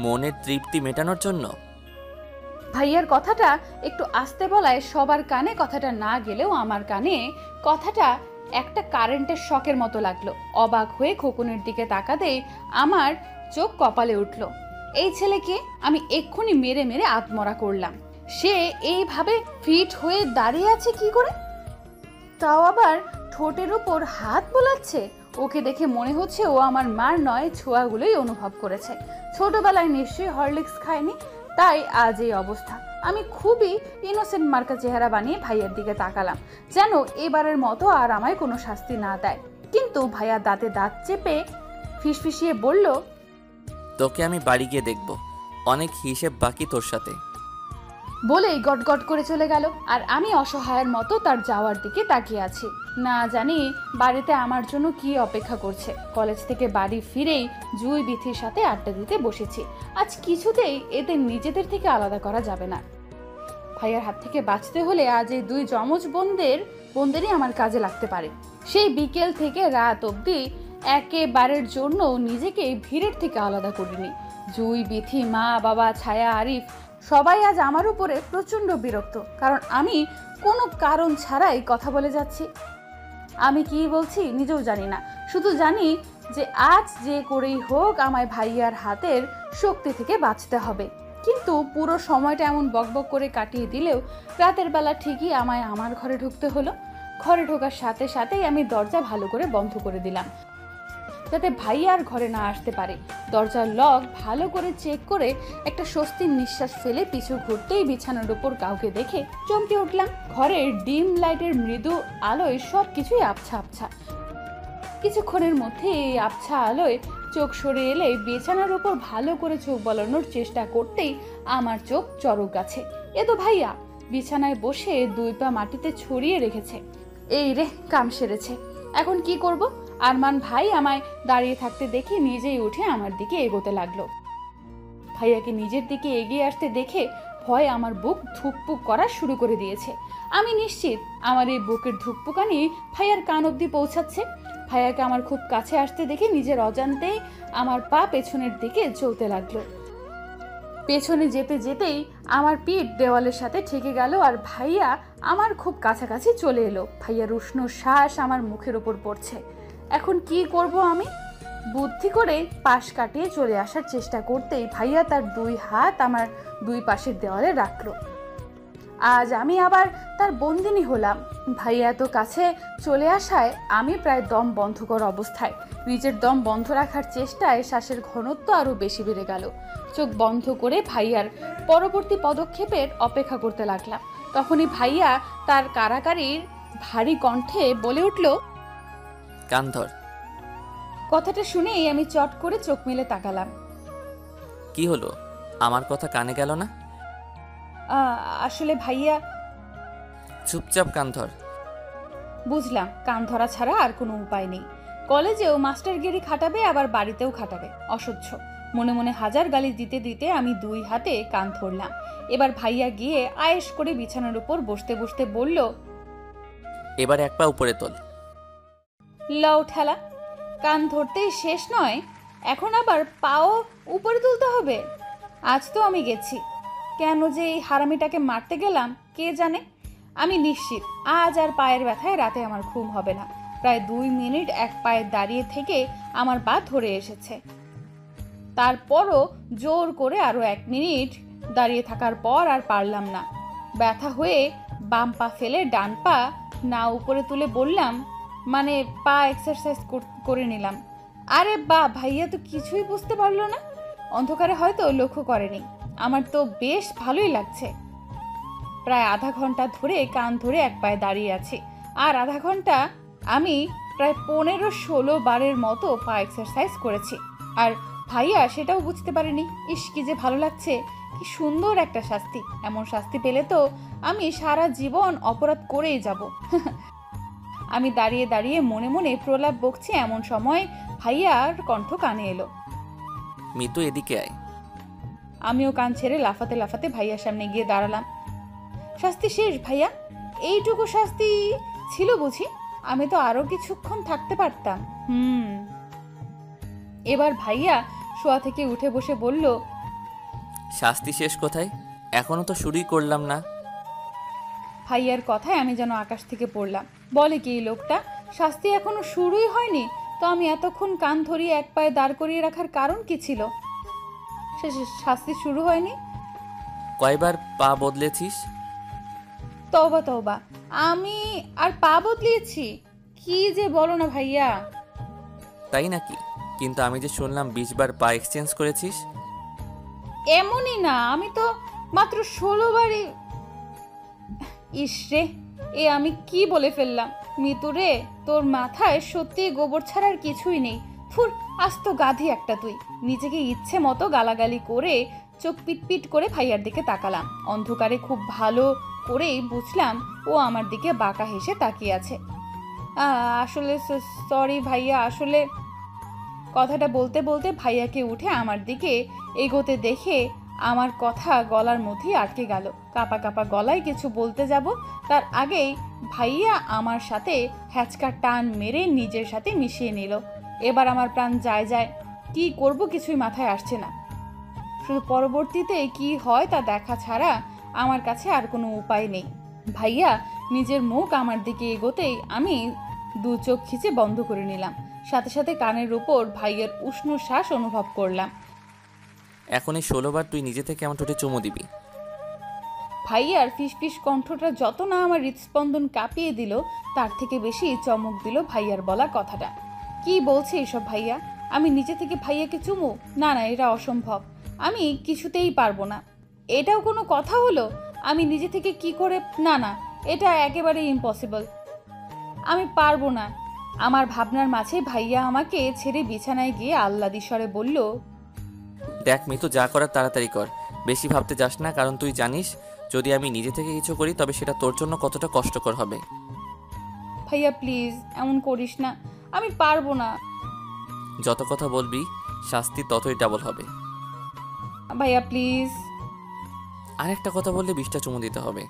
মনের তৃপ্তি মেটানোর জন্য? ভাইয়ার কথাটা একটু আস্তে বলায় সবার কানে কথাটা না গেলেও আমার কানে কথাটা একটা কারেন্টের শকের মতো লাগলো। অবাক হয়ে খোকনের দিকে তাকাতেই আমার চোখ কপালে উঠল। এই ছেলেকে আমি এক্ষুনি মেরে মেরে আত্মরা করলাম, সে এইভাবে ফিট হয়ে দাঁড়িয়ে আছে কি করে? তাও আবার ঠোঁটের উপর হাত বোলাচ্ছে। ওকে দেখে মনে হচ্ছে ও আমার মার নয়, ছোঁয়াগুলোই অনুভব করেছে। ছোটবেলায় নিশ্চয়ই হরলিক্স খায়নি, তাই আজ এই অবস্থা। আমি খুবই ইনোসেন্ট মার্কা চেহারা বানিয়ে ভাইয়ের দিকে তাকালাম, যেন এবারের মতো আর আমায় কোনো শাস্তি না দেয়। কিন্তু ভাইয়া দাঁতে দাঁত চেপে ফিসফিসিয়ে বলল, তোকে আমি বাড়ি গিয়ে দেখব, অনেক হিসেব বাকি তোর সাথে। বলেই গটগট করে চলে গেল। আর আমি অসহায়ের মতো তার যাওয়ার দিকে তাকিয়ে আছি। না জানি বাড়িতে আমার জন্য কি অপেক্ষা করছে। কলেজ থেকে বাড়ি ফিরেই জুই বিথির সাথে আড্ডা দিতে বসেছি। আজ কিছুতেই এদের নিজেদের থেকে আলাদা করা যাবে না। ভাইয়ার হাত থেকে বাঁচতে হলে আজ এই 2 যমজ বোনদেরই আমার কাজে লাগতে পারে। সেই বিকেল থেকে রাত অবধি একেবারের জন্য নিজেকে ভিড়ের থেকে আলাদা করিনি। জুই, বিথি, মা, বাবা, ছায়া, আরিফ সবাই আজ আমার উপরে প্রচণ্ড বিরক্ত, কারণ আমি কোনো কারণ ছাড়াই কথা বলে যাচ্ছি। আমি কি বলছি নিজেও জানি না, শুধু জানি যে আজ যে করেই হোক আমায় ভাইয়ার হাতের শক্তি থেকে বাঁচতে হবে। কিন্তু পুরো সময়টা এমন বকবক করে কাটিয়ে দিলেও রাতের বেলা ঠিকই আমায় আমার ঘরে ঢুকতে হলো। ঘরে ঢোকার সাথে সাথেই আমি দরজা ভালো করে বন্ধ করে দিলাম, যাতে ভাইয়া আর ঘরে না আসতে পারে। দরজার লক ভালো করে চেক করে একটা স্বস্তির নিঃশ্বাস ফেলে পিছু ঘুরতেই বিছানার উপর কাউকে দেখে চমকে উঠলাম। ঘরের ডিম লাইটের মৃদু আলোয় সব কিছুই আবছা আবছা। কিছুক্ষণের মধ্যে এই আবছা আলোয় চোখ সরে এলে বিছানার উপর ভালো করে চোখ বলানোর চেষ্টা করতেই আমার চোখ চড়ক গাছে। এ তো ভাইয়া বিছানায় বসে 2 পা মাটিতে ছড়িয়ে রেখেছে। এই রে, কাম সেরেছে। এখন কি করব? আরমান ভাই আমায় দাঁড়িয়ে থাকতে দেখে নিজেই উঠে আমার দিকে এগোতে লাগলো। ভাইয়াকে নিজের দিকে এগিয়ে আসতে দেখে ভয় আমার বুক ধুকপুক করা শুরু করে দিয়েছে। আমি নিশ্চিত আমার এই বুকের ধুকপুকানি ভাইয়ার কান অবধি পৌঁছাচ্ছে। ভাইয়াকে আমার খুব কাছে আসতে দেখে নিজের অজান্তেই আমার পা পেছনের দিকে চলতে লাগলো। পেছনে যেতে যেতেই আমার পিঠ দেওয়ালের সাথে ঠেকে গেল, আর ভাইয়া আমার খুব কাছাকাছি চলে এলো। ভাইয়ার উষ্ণ শ্বাস আমার মুখের ওপর পড়ছে। এখন কি করব আমি? বুদ্ধি করে পাশ কাটিয়ে চলে আসার চেষ্টা করতেই ভাইয়া তার দুই হাত আমার দুই পাশের দেওয়ালে রাখলো। আজ আমি আবার তার বন্দিনী হলাম। ভাইয়া এত কাছে চলে আসায় আমি প্রায় দম বন্ধ করা অবস্থায়। নিজের দম বন্ধ রাখার চেষ্টায় শ্বাসের ঘনত্ব আরও বেশি বেড়ে গেল। চোখ বন্ধ করে ভাইয়ার পরবর্তী পদক্ষেপের অপেক্ষা করতে লাগলাম। তখনই ভাইয়া তার কারাকারির ভারী কণ্ঠে বলে উঠল, কান ধর। কথাটা শুনেই আমি চট করে চোখ মেলে তাকালাম। কি হলো? আমার কথা কানে গেল না? আসলে ভাইয়া। চুপচাপ কান ধর। বুঝলাম, কান ধরা ছাড়া আর কোনো উপায় নেই। কলেজেও মাস্টারগিরি খাটাবে, আবার বাড়িতেও খাটাবে, অসহ্য। মনে মনে হাজার গালি দিতে দিতে আমি দুই হাতে কান ধরলাম। এবার ভাইয়া গিয়ে আয়েশ করে বিছানার উপর বসতে বসতে বলল, এবার এক পা উপরে তোল। লও ঠেলা, কান ধরতেই শেষ নয়, এখন আবার পাও উপরে তুলতে হবে। আজ তো আমি গেছি, কেন যে এই হারামিটাকে মারতে গেলাম কে জানে। আমি নিশ্চিত আজ আর পায়ের ব্যথায় রাতে আমার ঘুম হবে না। প্রায় 2 মিনিট এক পায়ে দাঁড়িয়ে থেকে আমার পা ধরে এসেছে। তারপরও জোর করে আরও 1 মিনিট দাঁড়িয়ে থাকার পর আর পারলাম না। ব্যথা হয়ে বাম পা ফেলে ডান পা না উপরে তুলে বললাম, মানে পা এক্সারসাইজ করে নিলাম। আরে বা, ভাইয়া তো কিছুই বুঝতে পারলো না, অন্ধকারে হয়তো লক্ষ্য করেনি। আমার তো বেশ ভালোই লাগছে। প্রায় আধা ঘন্টা ধরে কান ধরে এক পায়ে দাঁড়িয়ে আছি, আর আধা ঘন্টা আমি প্রায় 15-16 বারের মতো পা এক্সারসাইজ করেছি। আর ভাইয়া সেটাও বুঝতে পারেনি। ইস, কি যে ভালো লাগছে, কি সুন্দর একটা শাস্তি। এমন শাস্তি পেলে তো আমি সারা জীবন অপরাধ করেই যাব। আমি দাঁড়িয়ে দাঁড়িয়ে মনে মনে প্রলাপ বকছি, এমন সময় ভাইয়ার কণ্ঠ কানে এলো, মিতু এদিকে আয়। আমিও কান ছেড়ে লাফাতে লাফাতে ভাইয়ার সামনে গিয়ে দাঁড়ালাম। শাস্তি শেষ ভাইয়া? এইটুকু শাস্তি ছিল বুঝি? আমি তো আরো কিছুক্ষণ থাকতে পারতাম। এবার ভাইয়া শোয়া থেকে উঠে বসে বলল, শাস্তি শেষ কোথায়? এখনো তো শুরুই করলাম না। ভাইয়ার কথায় আমি যেন আকাশ থেকে পড়লাম। বলে কি এই লোকটা, শাস্তি এখনো শুরুই হয়নি? তো আমি এতক্ষণ কান ধরিয়ে এক পায়ে দাঁড় করিয়ে রাখার কারণ কি ছিল? শাস্তি শুরু হয়নি? কয়বার পা বদলেছিস? তওবা তওবা, আমি আর পা বদলিয়েছি? কি যে বলো না ভাইয়া। তাই নাকি? কিন্তু আমি যে শুনলাম 20 বার পা এক্সচেঞ্জ করেছিস। এমনই না, আমি তো মাত্র 16 বারই। ইসরে, এ আমি কি বলে ফেললাম। মিতুরে, তোর মাথায় সত্যি গোবর ছাড়ার কিছুই নেই। ফুর, আস্ত গাধি একটা তুই। নিজেকে ইচ্ছে মতো গালাগালি করে চোখ পিটপিট করে ভাইয়ার দিকে তাকালাম। অন্ধকারে খুব ভালো করেই বুঝলাম ও আমার দিকে বাঁকা হেসে তাকিয়ে আছে। আসলে সরি ভাইয়া, আসলে। কথাটা বলতে বলতে ভাইয়াকে উঠে আমার দিকে এগোতে দেখে আমার কথা গলার মধ্যেই আটকে গেল। কাপা কাপা গলায় কিছু বলতে যাব, তার আগেই ভাইয়া আমার সাথে হ্যাচকা টান মেরে নিজের সাথে মিশিয়ে নিল। এবার আমার প্রাণ যায় যায়, কি করব কিছুই মাথায় আসছে না। শুধু পরবর্তীতে কি হয় তা দেখা ছাড়া আমার কাছে আর কোনো উপায় নেই। ভাইয়া নিজের মুখ আমার দিকে এগোতেই আমি 2 চোখ খিচে বন্ধ করে নিলাম। সাথে সাথে কানের উপর ভাইয়ের উষ্ণ শ্বাস অনুভব করলাম। এখন এই 16 বার তুই নিজে থেকে আমার ঠোঁটে চুমু দিবি। ভাইয়ার ফিসফিস কণ্ঠটা যত না আমার হৃদস্পন্দন কাঁপিয়ে দিল, তার থেকে বেশি চমক দিল ভাইয়ার বলা কথাটা। কি বলছে এসব ভাইয়া? আমি নিজে থেকে ভাইয়াকে চুমু? না না, এটা অসম্ভব। আমি কিছুতেই পারবো না। এটাও কোনো কথা হলো? আমি নিজে থেকে কি করে? না না, এটা একেবারে ইম্পসিবল। আমি পারবো না। আমার ভাবনার মাঝে ভাইয়া আমাকে ছেড়ে বিছানায় গিয়ে আহ্লাদি স্বরে বলল, দেখ মিতু, যা করার তাড়াতাড়ি কর। বেশি ভাবতে যাস না, কারণ তুই জানিস যদি আমি নিজে থেকে কিছু করি তবে সেটা তোর জন্য কতটা কষ্টকর হবে। ভাইয়া প্লিজ এমন করিস না, আমি পারবো না। যত কথা বলবি শাস্তি ততই ডাবল হবে। ভাইয়া প্লিজ। আরেকটা কথা বললে 20টা চুমু দিতে হবে।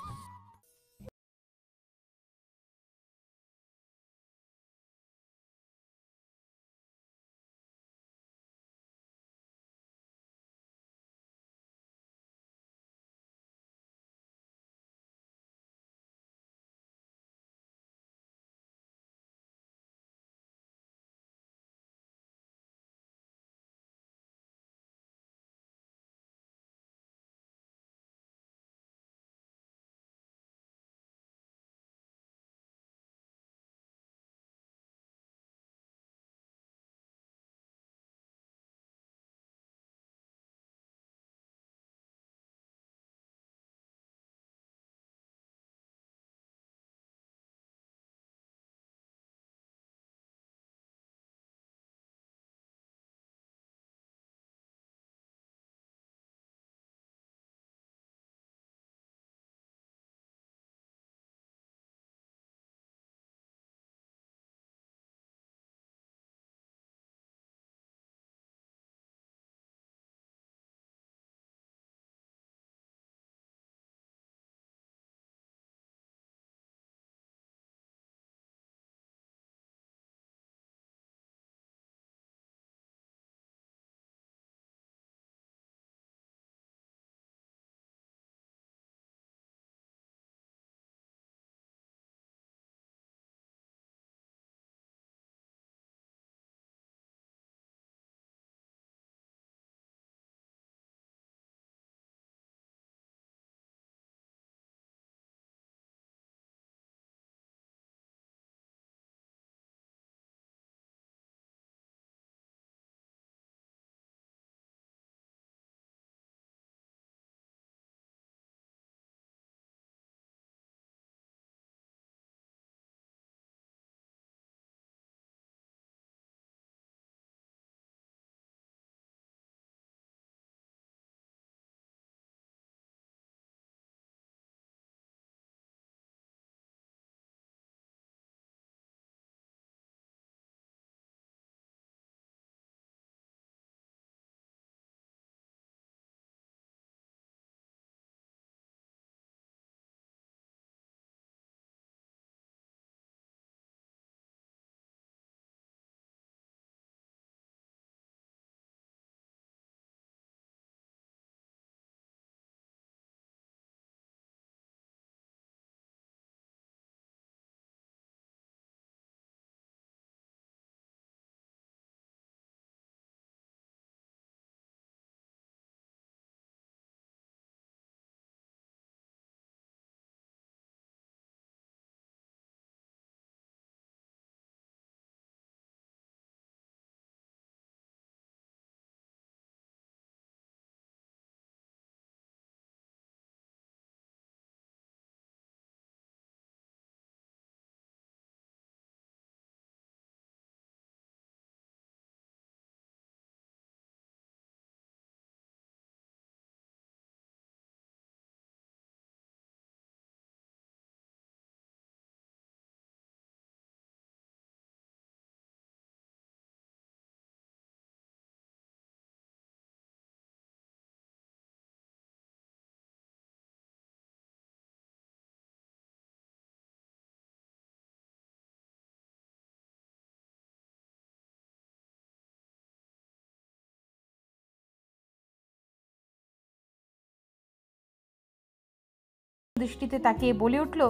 দৃষ্টিতে তাকিয়ে বলে উঠল,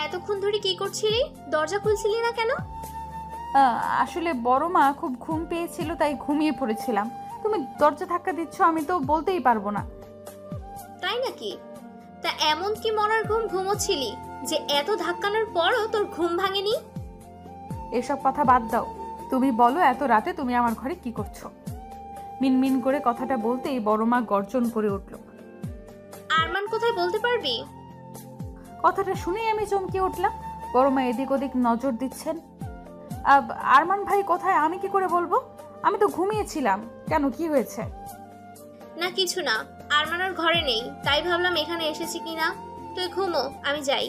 এতক্ষণ ধরে কি করছিলি? দরজা খুলছিলি না কেন? আসলে বড় মা খুব ঘুম পেয়েছিল, তাই ঘুমিয়ে পড়েছিলাম। তুমি দরজা ধাক্কা দিচ্ছ, আমি তো বলতেই পারবো না। তাই নাকি? তা এমন কি মরার ঘুম ঘুমোচ্ছিলি যে এত ধাক্কানোর পরও তোর ঘুম ভাঙেনি? এসব কথা বাদ দাও, তুমি বলো এত রাতে তুমি আমার ঘরে কি করছো? মিনমিন করে কথাটা বলতেই বড় মা গর্জন করে উঠল। আরমান কোথায় বলতে পারবি? কথাটা শুনেই আমি চমকে উঠলাম। বড় মা এদিক ওদিক নজর দিচ্ছেন। আরমান ভাই কোথায় আমি কি করে বলবো? আমি তো ঘুমিয়েছিলাম। কেন, কি হয়েছে? না কিছু না, আরমান আর ঘরে নেই, তাই ভাবলাম এখানে এসেছি কিনা। তুই ঘুমো, আমি যাই।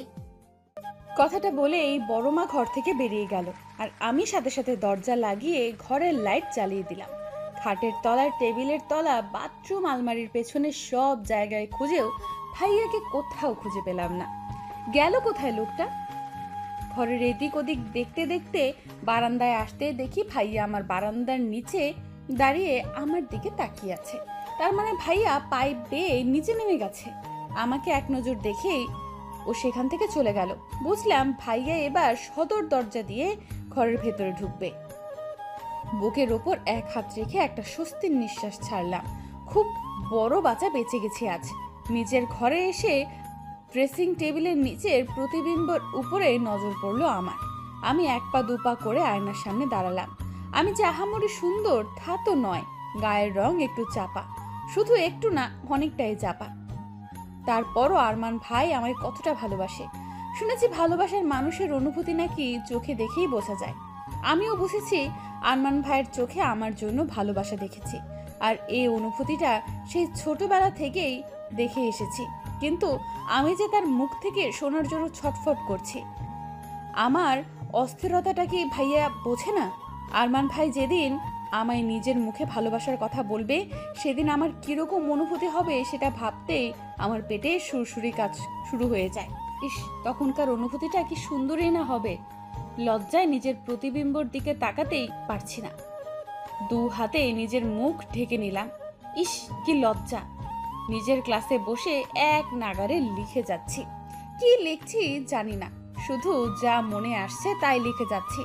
কথাটা বলেই বড় মা ঘর থেকে বেরিয়ে গেল, আর আমি সাথে সাথে দরজা লাগিয়ে ঘরের লাইট জ্বালিয়ে দিলাম। খাটের তলার, টেবিলের তলা, বাথরুম, আলমারির পেছনে সব জায়গায় খুঁজেও ভাইয়াকে কোথাও খুঁজে পেলাম না। গেল কোথায় লোকটা? ঘরের এদিক ওদিক দেখতে দেখতে বারান্দায় আসতে দেখি ভাইয়া আমার বারান্দার নিচে দাঁড়িয়ে আমার দিকে তাকিয়ে আছে। তার মানে ভাইয়া পাইপ বেয়ে নিচে নেমে গেছে। আমাকে এক নজর দেখেই ও সেখান থেকে চলে গেল। বুঝলাম ভাইয়া এবার সদর দরজা দিয়ে ঘরের ভেতরে ঢুকবে। বুকের ওপর এক হাত রেখে একটা স্বস্তির নিঃশ্বাস ছাড়লাম। খুব বড় বাঁচা বেঁচে গেছি আজ। নিজের ঘরে এসে ড্রেসিং টেবিলের নিচের প্রতিবিম্বর উপরে নজর পড়লো আমার। আমি এক পা দুপা করে আয়নার সামনে দাঁড়ালাম। আমি যে আহামরি সুন্দর তা তো নয়, গায়ের রং একটু চাপা, শুধু একটু না অনেকটাই চাপা। তারপরও আরমান ভাই আমায় কতটা ভালোবাসে। শুনেছি ভালোবাসার মানুষের অনুভূতি নাকি চোখে দেখেই বোঝা যায়। আমিও বুঝেছি আরমান ভাইয়ের চোখে আমার জন্য ভালোবাসা দেখেছি। আর এই অনুভূতিটা সেই ছোটবেলা থেকেই দেখে এসেছি। কিন্তু আমি যে তার মুখ থেকে শোনার জন্য ছটফট করছি। আমার অস্থিরতাটা কি ভাইয়া বোঝে না? আরমান ভাই যেদিন আমায় নিজের মুখে ভালোবাসার কথা বলবে, সেদিন আমার কিরকম অনুভূতি হবে সেটা ভাবতেই আমার পেটে সুরসুরি কাজ শুরু হয়ে যায়। ইস, তখনকার অনুভূতিটা কি সুন্দরই না হবে। লজ্জায় নিজের প্রতিবিম্বর দিকে তাকাতেই পারছি না। দু হাতে নিজের মুখ ঢেকে নিলাম। ইস, কি লজ্জা। নিজের ক্লাসে বসে এক নাগারে লিখে যাচ্ছি। কি লিখছি জানি না, শুধু যা মনে আসছে তাই লিখে যাচ্ছি।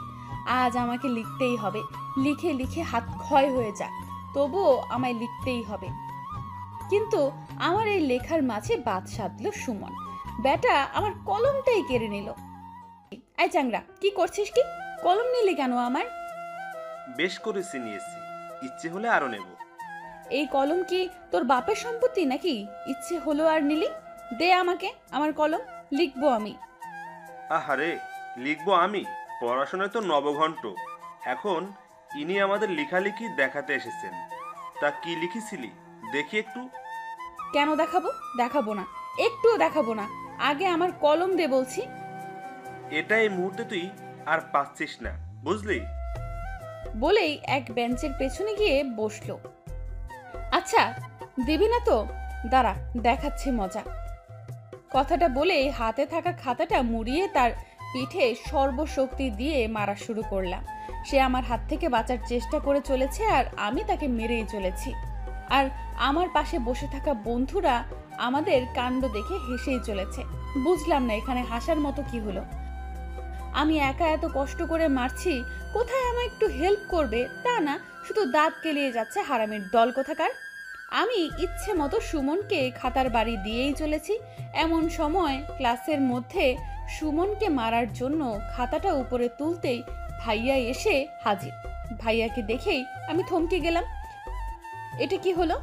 আজ আমাকে লিখতেই হবে। লিখে লিখে হাত ক্ষয় হয়ে যাক, তবুও আমায় লিখতেই হবে। কিন্তু আমার এই লেখার মাঝে বাদ সাধলো সুমন। বেটা আমার কলমটাই কেড়ে নিল। আই চাংরা, কি করছিস? কি কলম নিলি কেন আমার? বেশ করেছি, নিয়েছি, ইচ্ছে হলে আরো নেব। এই কলম কি তোর বাপের সম্পত্তি নাকি? ইচ্ছে হলো আর নিলি? দে আমাকে আমার কলম, লিখবো আমি। আহারে, লিখবো আমি? পড়াশোনায় তো নবঘণ্ট। এখন ইনি আমাদের লেখালেখি দেখাতে এসেছেন। তা কি লিখেছিলি দেখি একটু। কেন দেখাবো? দেখাবো না, একটুও দেখাবো না। আগে আমার কলম দে বলছি। এটা এই মুহূর্তে তুই আর পাচ্ছিস না, বুঝলি? বলেই এক বেঞ্চের পেছনে গিয়ে বসলো। আচ্ছা, দিবি না তো? দাঁড়া, দেখাচ্ছি মজা। কথাটা বলেই হাতে থাকা খাতাটা মুড়িয়ে তার পিঠে সর্বশক্তি দিয়ে মারা শুরু করলাম। সে আমার হাত থেকে বাঁচার চেষ্টা করে চলেছে আর আমি তাকে মেরেই চলেছি। আর আমার পাশে বসে থাকা বন্ধুরা আমাদের কাণ্ড দেখে হেসেই চলেছে। বুঝলাম না এখানে হাসার মতো কি হলো। আমি একা এত কষ্ট করে মারছি, কোথায় আমায় একটু হেল্প করবে তা না, শুধু দাঁত কেলিয়ে যাচ্ছে হারামির দল কোথাকার। আমি ইচ্ছে মতো সুমনকে খাতার বাড়ি দিয়েই চলেছি। এমন সময় ক্লাসের মধ্যে সুমনকে মারার জন্য খাতাটা উপরে তুলতেই ভাইয়া এসে হাজির। ভাইয়াকে দেখেই আমি থমকে গেলাম। এটা কি হলো?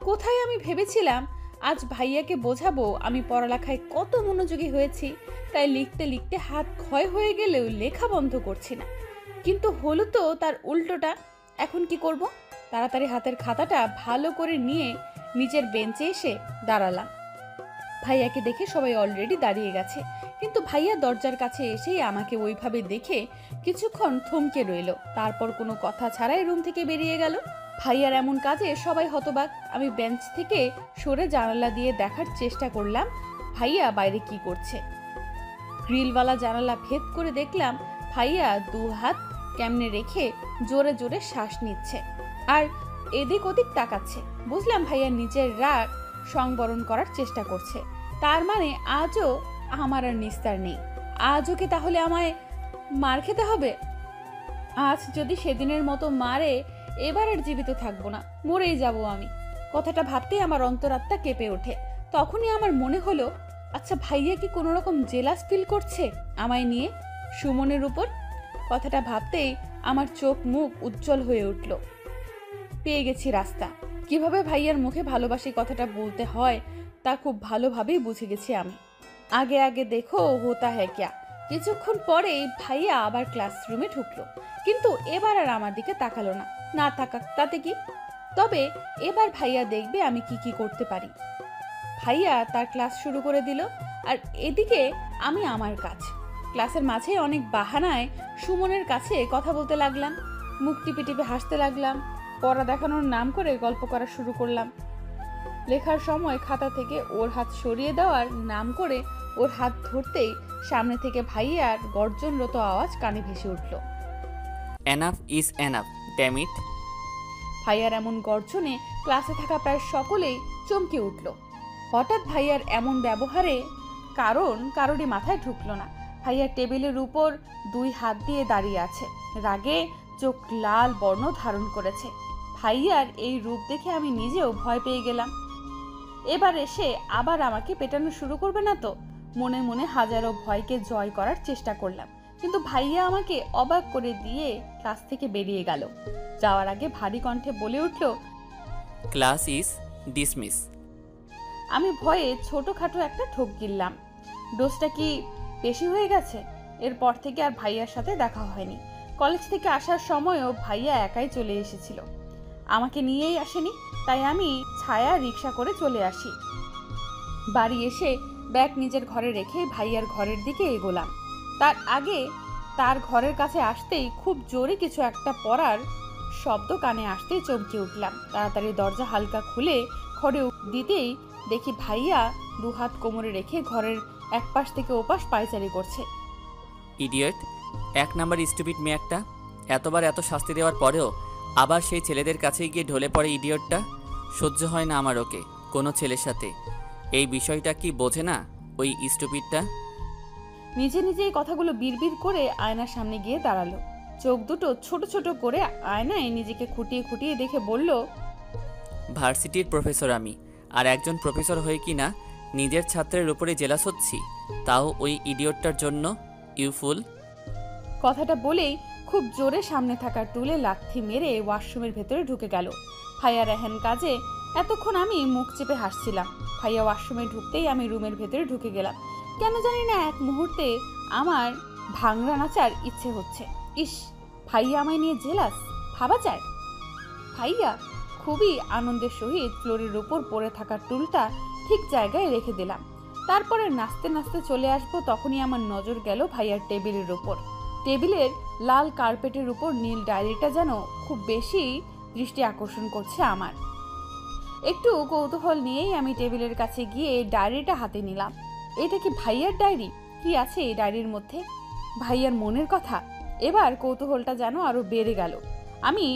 কোথায় আমি ভেবেছিলাম আজ ভাইয়াকে বোঝাবো আমি পড়ালেখায় কত মনোযোগী হয়েছি, তাই লিখতে লিখতে হাত ক্ষয় হয়ে গেলেও লেখা বন্ধ করছি না। কিন্তু হলো তো তার উল্টোটা। এখন কি করব? তাড়াতাড়ি হাতের খাতাটা ভালো করে নিয়ে নিজের বেঞ্চে এসে দাঁড়ালাম। ভাইয়াকে দেখে সবাই অলরেডি দাঁড়িয়ে গেছে, কিন্তু ভাইয়া দরজার কাছে এসেই আমাকে ওইভাবে দেখে কিছুক্ষণ থমকে রইল। তারপর কোনো কথা ছাড়াই রুম থেকে বেরিয়ে গেল। ভাইয়ার এমন কাজে সবাই হতবাক। আমি বেঞ্চ থেকে সরে জানালা দিয়ে দেখার চেষ্টা করলাম ভাইয়া বাইরে কি করছে। গ্রিলওয়ালা জানালা ভেদ করে দেখলাম ভাইয়া দু হাত কেমনে রেখে জোরে জোরে শ্বাস নিচ্ছে আর এদিক ওদিক তাকাচ্ছে। বুঝলাম ভাইয়া নিজের রাগ সংবরণ করার চেষ্টা করছে। তার মানে আজও আমার আর নিস্তার নেই। আজও কি তাহলে আমায় মার খেতে হবে? আজ যদি সেদিনের মতো মারে, এবার আর জীবিত থাকবো না, মরেই যাব আমি। কথাটা ভাবতেই আমার অন্তরাত্মা কেঁপে ওঠে। তখনই আমার মনে হলো, আচ্ছা ভাইয়া কি কোনো রকম জেলাস ফিল করছে আমায় নিয়ে, সুমনের উপর? কথাটা ভাবতেই আমার চোখ মুখ উজ্জ্বল হয়ে উঠল। পেয়ে গেছি রাস্তা। কিভাবে ভাইয়ার মুখে ভালোবাসি কথাটা বলতে হয় তা খুব ভালোভাবেই বুঝে গেছি আমি। আগে আগে দেখো হোতা হ্যাঁ ক্যা। কিছুক্ষণ পরেই ভাইয়া আবার ক্লাসরুমে ঢুকলো, কিন্তু এবার আর আমার দিকে তাকালো না। না তাকাক, তাতে কি? তবে এবার ভাইয়া দেখবে আমি কি কি করতে পারি। ভাইয়া তার ক্লাস শুরু করে দিল আর এদিকে আমি আমার কাজ। ক্লাসের মাঝে অনেক বাহানায় সুমনের কাছে কথা বলতে লাগলাম, মুখ টিপে টিপে হাসতে লাগলাম। পড়া দেখানোর নাম করে গল্প করা শুরু করলাম। লেখার সময় খাতা থেকে ওর হাত সরিয়ে দেওয়ার নাম করে ওর হাত ধরতেই সামনে থেকে ভাইয়ার গর্জনরত আওয়াজ কানে ভেসে উঠল। Enough is enough, damn it. ভাইয়ার এমন গর্জনে ক্লাসে থাকা প্রায় সকলেই চমকে উঠল। হঠাৎ ভাইয়ার এমন ব্যবহারে কারোরই মাথায় ঢুকলো না। ভাইয়ার টেবিলের উপর 2 হাত দিয়ে দাঁড়িয়ে আছে, রাগে চোখ লাল বর্ণ ধারণ করেছে। ভাইয়ার এই রূপ দেখে আমি নিজেও ভয় পেয়ে গেলাম। এবার এসে আবার আমাকে পেটানো শুরু করবে না তো? মনে মনে হাজারো ভয়কে জয় করার চেষ্টা করলাম, কিন্তু ভাইয়া আমাকে অবাক করে দিয়ে ক্লাস থেকে বেরিয়ে গেল। যাওয়ার আগে ভারী কণ্ঠে বলে উঠল, ক্লাস ইজ ডিসমিস। আমি ভয়ে ছোটখাটো একটা ঠোক গিললাম। ডোজটা কি বেশি হয়ে গেছে? এরপর থেকে আর ভাইয়ার সাথে দেখা হয়নি। কলেজ থেকে আসার সময়ও ভাইয়া একাই চলে এসেছিল, আমাকে নিয়েই আসেনি। তাই আমি ছায়া রিক্সা করে চলে আসি। বাড়ি এসে ব্যাগ নিজের ঘরে রেখে ভাইয়ার ঘরের দিকে এগোলাম। তার আগে তার ঘরের কাছে আসতেই খুব জোরে কিছু একটা পড়ার শব্দ কানে আসতেই চমকে উঠলাম। তাড়াতাড়ি দরজা হালকা খুলে ঘরে দিতেই দেখি ভাইয়া 2 হাত কোমরে রেখে ঘরের এক পাশ থেকে ওপাশ পায়চারি করছে। ইডিয়েট, 1 নাম্বার স্টুপিড মেয়ে একটা। এতবার এত শাস্তি দেওয়ার পরেও আবার সেই ছেলেদের কাছেই গিয়ে ঢলে পড়ে ইডিয়েটটা। সহ্য হয় না আমার ওকে কোনো ছেলের সাথে। এই বিষয়টা কি বোঝে না ওই স্টুপিডটা? নিজে নিজেই কথাগুলো বিড়বিড় করে আয়নার সামনে গিয়ে দাঁড়ালো। চোখ দুটো ছোট ছোট করে আয়নায় নিজেকে খুঁটিয়ে খুঁটিয়ে দেখে বলল, ভার্সিটির প্রফেসর আমি, আর একজন প্রফেসর হয়ে কি না নিজের ছাত্রের উপরে জেলাস হচ্ছি, তাও ওই ইডিয়েটটার জন্য। ইউ ফুল। কথাটা বলেই খুব জোরে সামনে থাকা টুলে লাথি মেরে ওয়াশরুমের ভেতরে ঢুকে গেল। ভাইয়া রেহেন কাজে এতক্ষণ আমি মুখ চেপে হাসছিলাম। ভাইয়া ওয়াশরুমে ঢুকতেই আমি রুমের ভেতরে ঢুকে গেলাম। কেন জানি না এক মুহূর্তে আমার ভাংরা নাচার ইচ্ছে হচ্ছে। ইস, ভাইয়া আমায় নিয়ে জেলাস, ভাবা যায়? ভাইয়া খুবই আনন্দের সহিত ফ্লোরের উপর পড়ে থাকা টুলটা ঠিক জায়গায় রেখে দিলাম। তারপরে নাচতে নাচতে চলে আসবো, তখনই আমার নজর গেল ভাইয়ার টেবিলের উপর। টেবিলের লাল কার্পেটের উপর নীল ডায়েরিটা যেন খুব বেশি দৃষ্টি আকর্ষণ করছে আমার। একটু কৌতূহল নিয়েই আমি টেবিলের কাছে গিয়ে ডায়েরিটা হাতে নিলাম। এটা কি ভাইয়ার ডায়েরি? কি আছে এই ডায়েরির মধ্যে? ভাইয়ার মনের কথা। এবার কৌতূহলটা যেন আরো বেড়ে গেল। আমি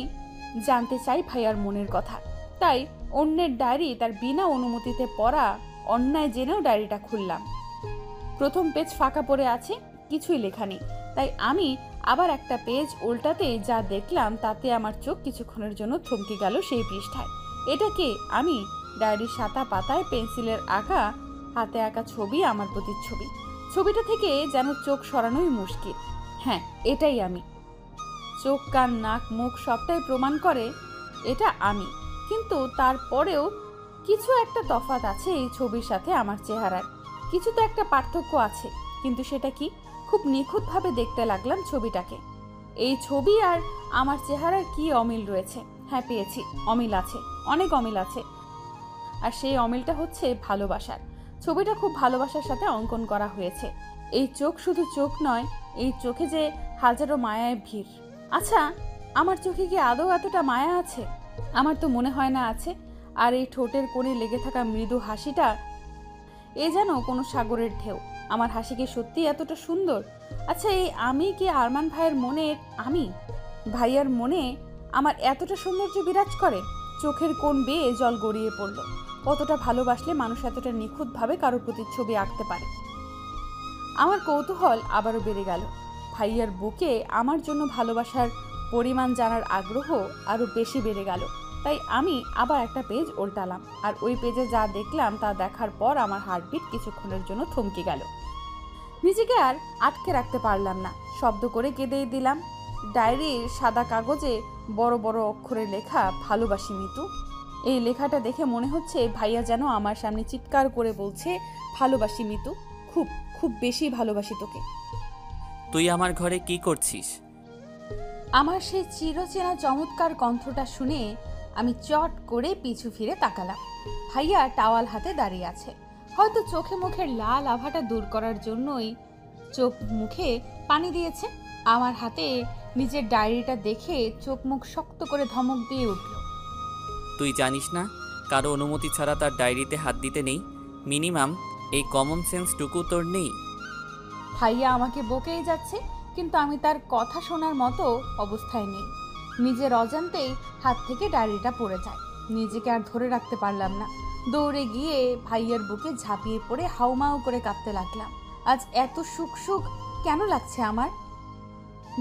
জানতে চাই ভাইয়ার মনের কথা। তাই অন্যের ডায়েরি তার বিনা অনুমতিতে পড়া অন্যায় জেনেও ডায়েরিটা খুললাম। প্রথম পেজ ফাঁকা পড়ে আছে, কিছুই লেখা নেই। তাই আমি আবার একটা পেজ উল্টাতে যা দেখলাম তাতে আমার চোখ কিছুক্ষণের জন্য থমকে গেল সেই পৃষ্ঠায়। এটা কে? আমি। ডায়েরির সাদা পাতায় পেন্সিলের আঁকা, হাতে আঁকা ছবি, আমার প্রতিচ্ছবি। ছবিটা থেকে যেন চোখ সরানোই মুশকিল। হ্যাঁ, এটাই আমি। চোখ, কান, নাক, মুখ সবটাই প্রমাণ করে এটা আমি। কিন্তু তারপরেও কিছু একটা তফাৎ আছে এই ছবির সাথে আমার চেহারার। কিছু তো একটা পার্থক্য আছে, কিন্তু সেটা কি? খুব নিখুঁতভাবে দেখতে লাগলাম ছবিটাকে। এই ছবি আর আমার চেহারার কি অমিল রয়েছে? হ্যাঁ, পেয়েছি, অমিল আছে, অনেক অমিল আছে। আর সেই অমিলটা হচ্ছে ভালোবাসার। ছবিটা খুব ভালোবাসার সাথে অঙ্কন করা হয়েছে। এই চোখ শুধু চোখ নয়, এই চোখে যে হাজারো মায়ায় ভিড়। আচ্ছা, আমার চোখে কি আদৌ এতটা মায়া আছে? আমার তো মনে হয় না আছে। আর এই ঠোঁটের কোণে লেগে থাকা মৃদু হাসিটা, এ যেন কোনো সাগরের ঢেউ। আমার হাসি কি সত্যি এতটা সুন্দর? আচ্ছা, এই আমি কি আরমান ভাইয়ের মনের আমি? ভাইয়ার মনে আমার এতটা সৌন্দর্য বিরাজ করে? চোখের কোণ বেয়ে জল গড়িয়ে পড়ল। কতটা ভালোবাসলে মানুষ এতটা নিখুঁতভাবে কারো প্রতিচ্ছবি আঁকতে পারে? আমার কৌতূহল আবারও বেড়ে গেল। ভাইয়ার বুকে আমার জন্য ভালোবাসার পরিমাণ জানার আগ্রহ আরো বেশি বেড়ে গেল। তাই আমি আবার একটা পেজ উল্টালাম। আর ওই পেজে যা দেখলাম তা দেখার পর আমার হার্টবিট কিছুক্ষণের জন্য থমকে গেল। নিজেকে আর আটকে রাখতে পারলাম না, শব্দ করে কেঁদেই দিলাম। ডায়েরির সাদা কাগজে বড় বড় অক্ষরে লেখা, ভালোবাসি মিতু। এই লেখাটা দেখে মনে হচ্ছে ভাইয়া যেন আমার সামনে চিৎকার করে বলছে, ভালোবাসি মিতু, খুব খুব বেশি ভালোবাসি তোকে। তুই আমার ঘরে কি করছিস? আমার সেই চিরচেনা চমৎকার কণ্ঠটা শুনে আমি চট করে পিছু ফিরে তাকালাম। ভাইয়া টাওয়াল হাতে দাঁড়িয়ে আছে। হয়তো চোখে মুখের লাল আভাটা দূর করার জন্যই চোখ মুখে পানি দিয়েছে। আমার হাতে নিজের ডায়েরিটা দেখে চোখ মুখ শক্ত করে ধমক দিয়ে উঠল। তুই জানিস না কারো অনুমতি ছাড়া তার ডায়েরিতে হাত দিতে নেই? মিনিমাম এই কমন সেন্সটুকু তোর নেই? ভাইয়া আমাকে বকেই যাচ্ছে, কিন্তু আমি তার কথা শোনার মতো অবস্থায় নেই। নিজের অজান্তেই হাত থেকে ডায়েরিটা পড়ে যায়। নিজেকে আর ধরে রাখতে পারলাম না। দৌড়ে গিয়ে ভাইয়ার বুকে ঝাঁপিয়ে পড়ে হাউমাউ করে কাঁদতে লাগলাম। আজ এত সুখ সুখ কেন লাগছে আমার?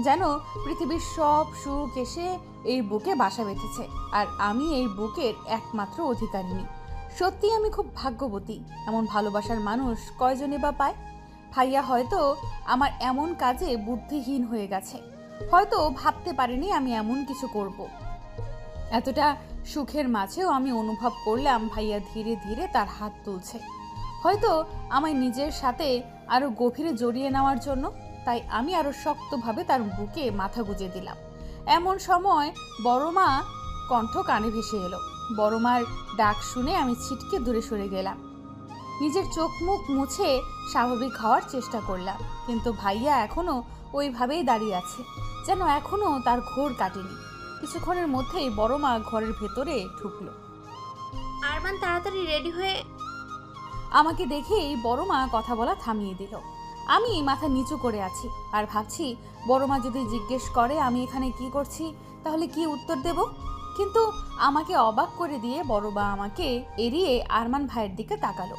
যেন পৃথিবীর সব সুখ এসে এই বুকে বাসা বেঁধেছে, আর আমি এই বুকের একমাত্র অধিকারিণী। সত্যি আমি খুব ভাগ্যবতী। এমন ভালোবাসার মানুষ কয়জনে বা পায়? ভাইয়া হয়তো আমার এমন কাজে বুদ্ধিহীন হয়ে গেছে, হয়তো ভাবতে পারিনি আমি এমন কিছু করব। এতটা সুখের মাঝেও আমি অনুভব করলাম ভাইয়া ধীরে ধীরে তার হাত তুলছে, হয়তো আমায় নিজের সাথে আরো গভীরে জড়িয়ে নেওয়ার জন্য। তাই আমি আরো শক্তভাবে তার বুকে মাথা গুজে দিলাম। এমন সময় বড় মা কণ্ঠ কানে ভেসে এলো। বড় মার ডাক শুনে আমি ছিটকে দূরে সরে গেলাম। নিজের চোখ মুখ মুছে স্বাভাবিক হওয়ার চেষ্টা করলাম, কিন্তু ভাইয়া এখনো ওইভাবেই দাঁড়িয়ে আছে, যেন এখনো তার ঘোর কাটেনি। কিছুক্ষণের মধ্যেই বড় মা ঘরের ভেতরে ঢুকলো। আরমান তাড়াতাড়ি রেডি হয়ে। আমাকে দেখেই বড় মা কথা বলা থামিয়ে দিল। আমি মাথা নিচু করে আছি আর ভাবছি, বড় মা যদি জিজ্ঞেস করে আমি এখানে কি করছি, তাহলে কি উত্তর দেব। কিন্তু আমাকে অবাক করে দিয়ে বড় মা আমাকে এড়িয়ে আরমান ভাইয়ের দিকে তাকালো।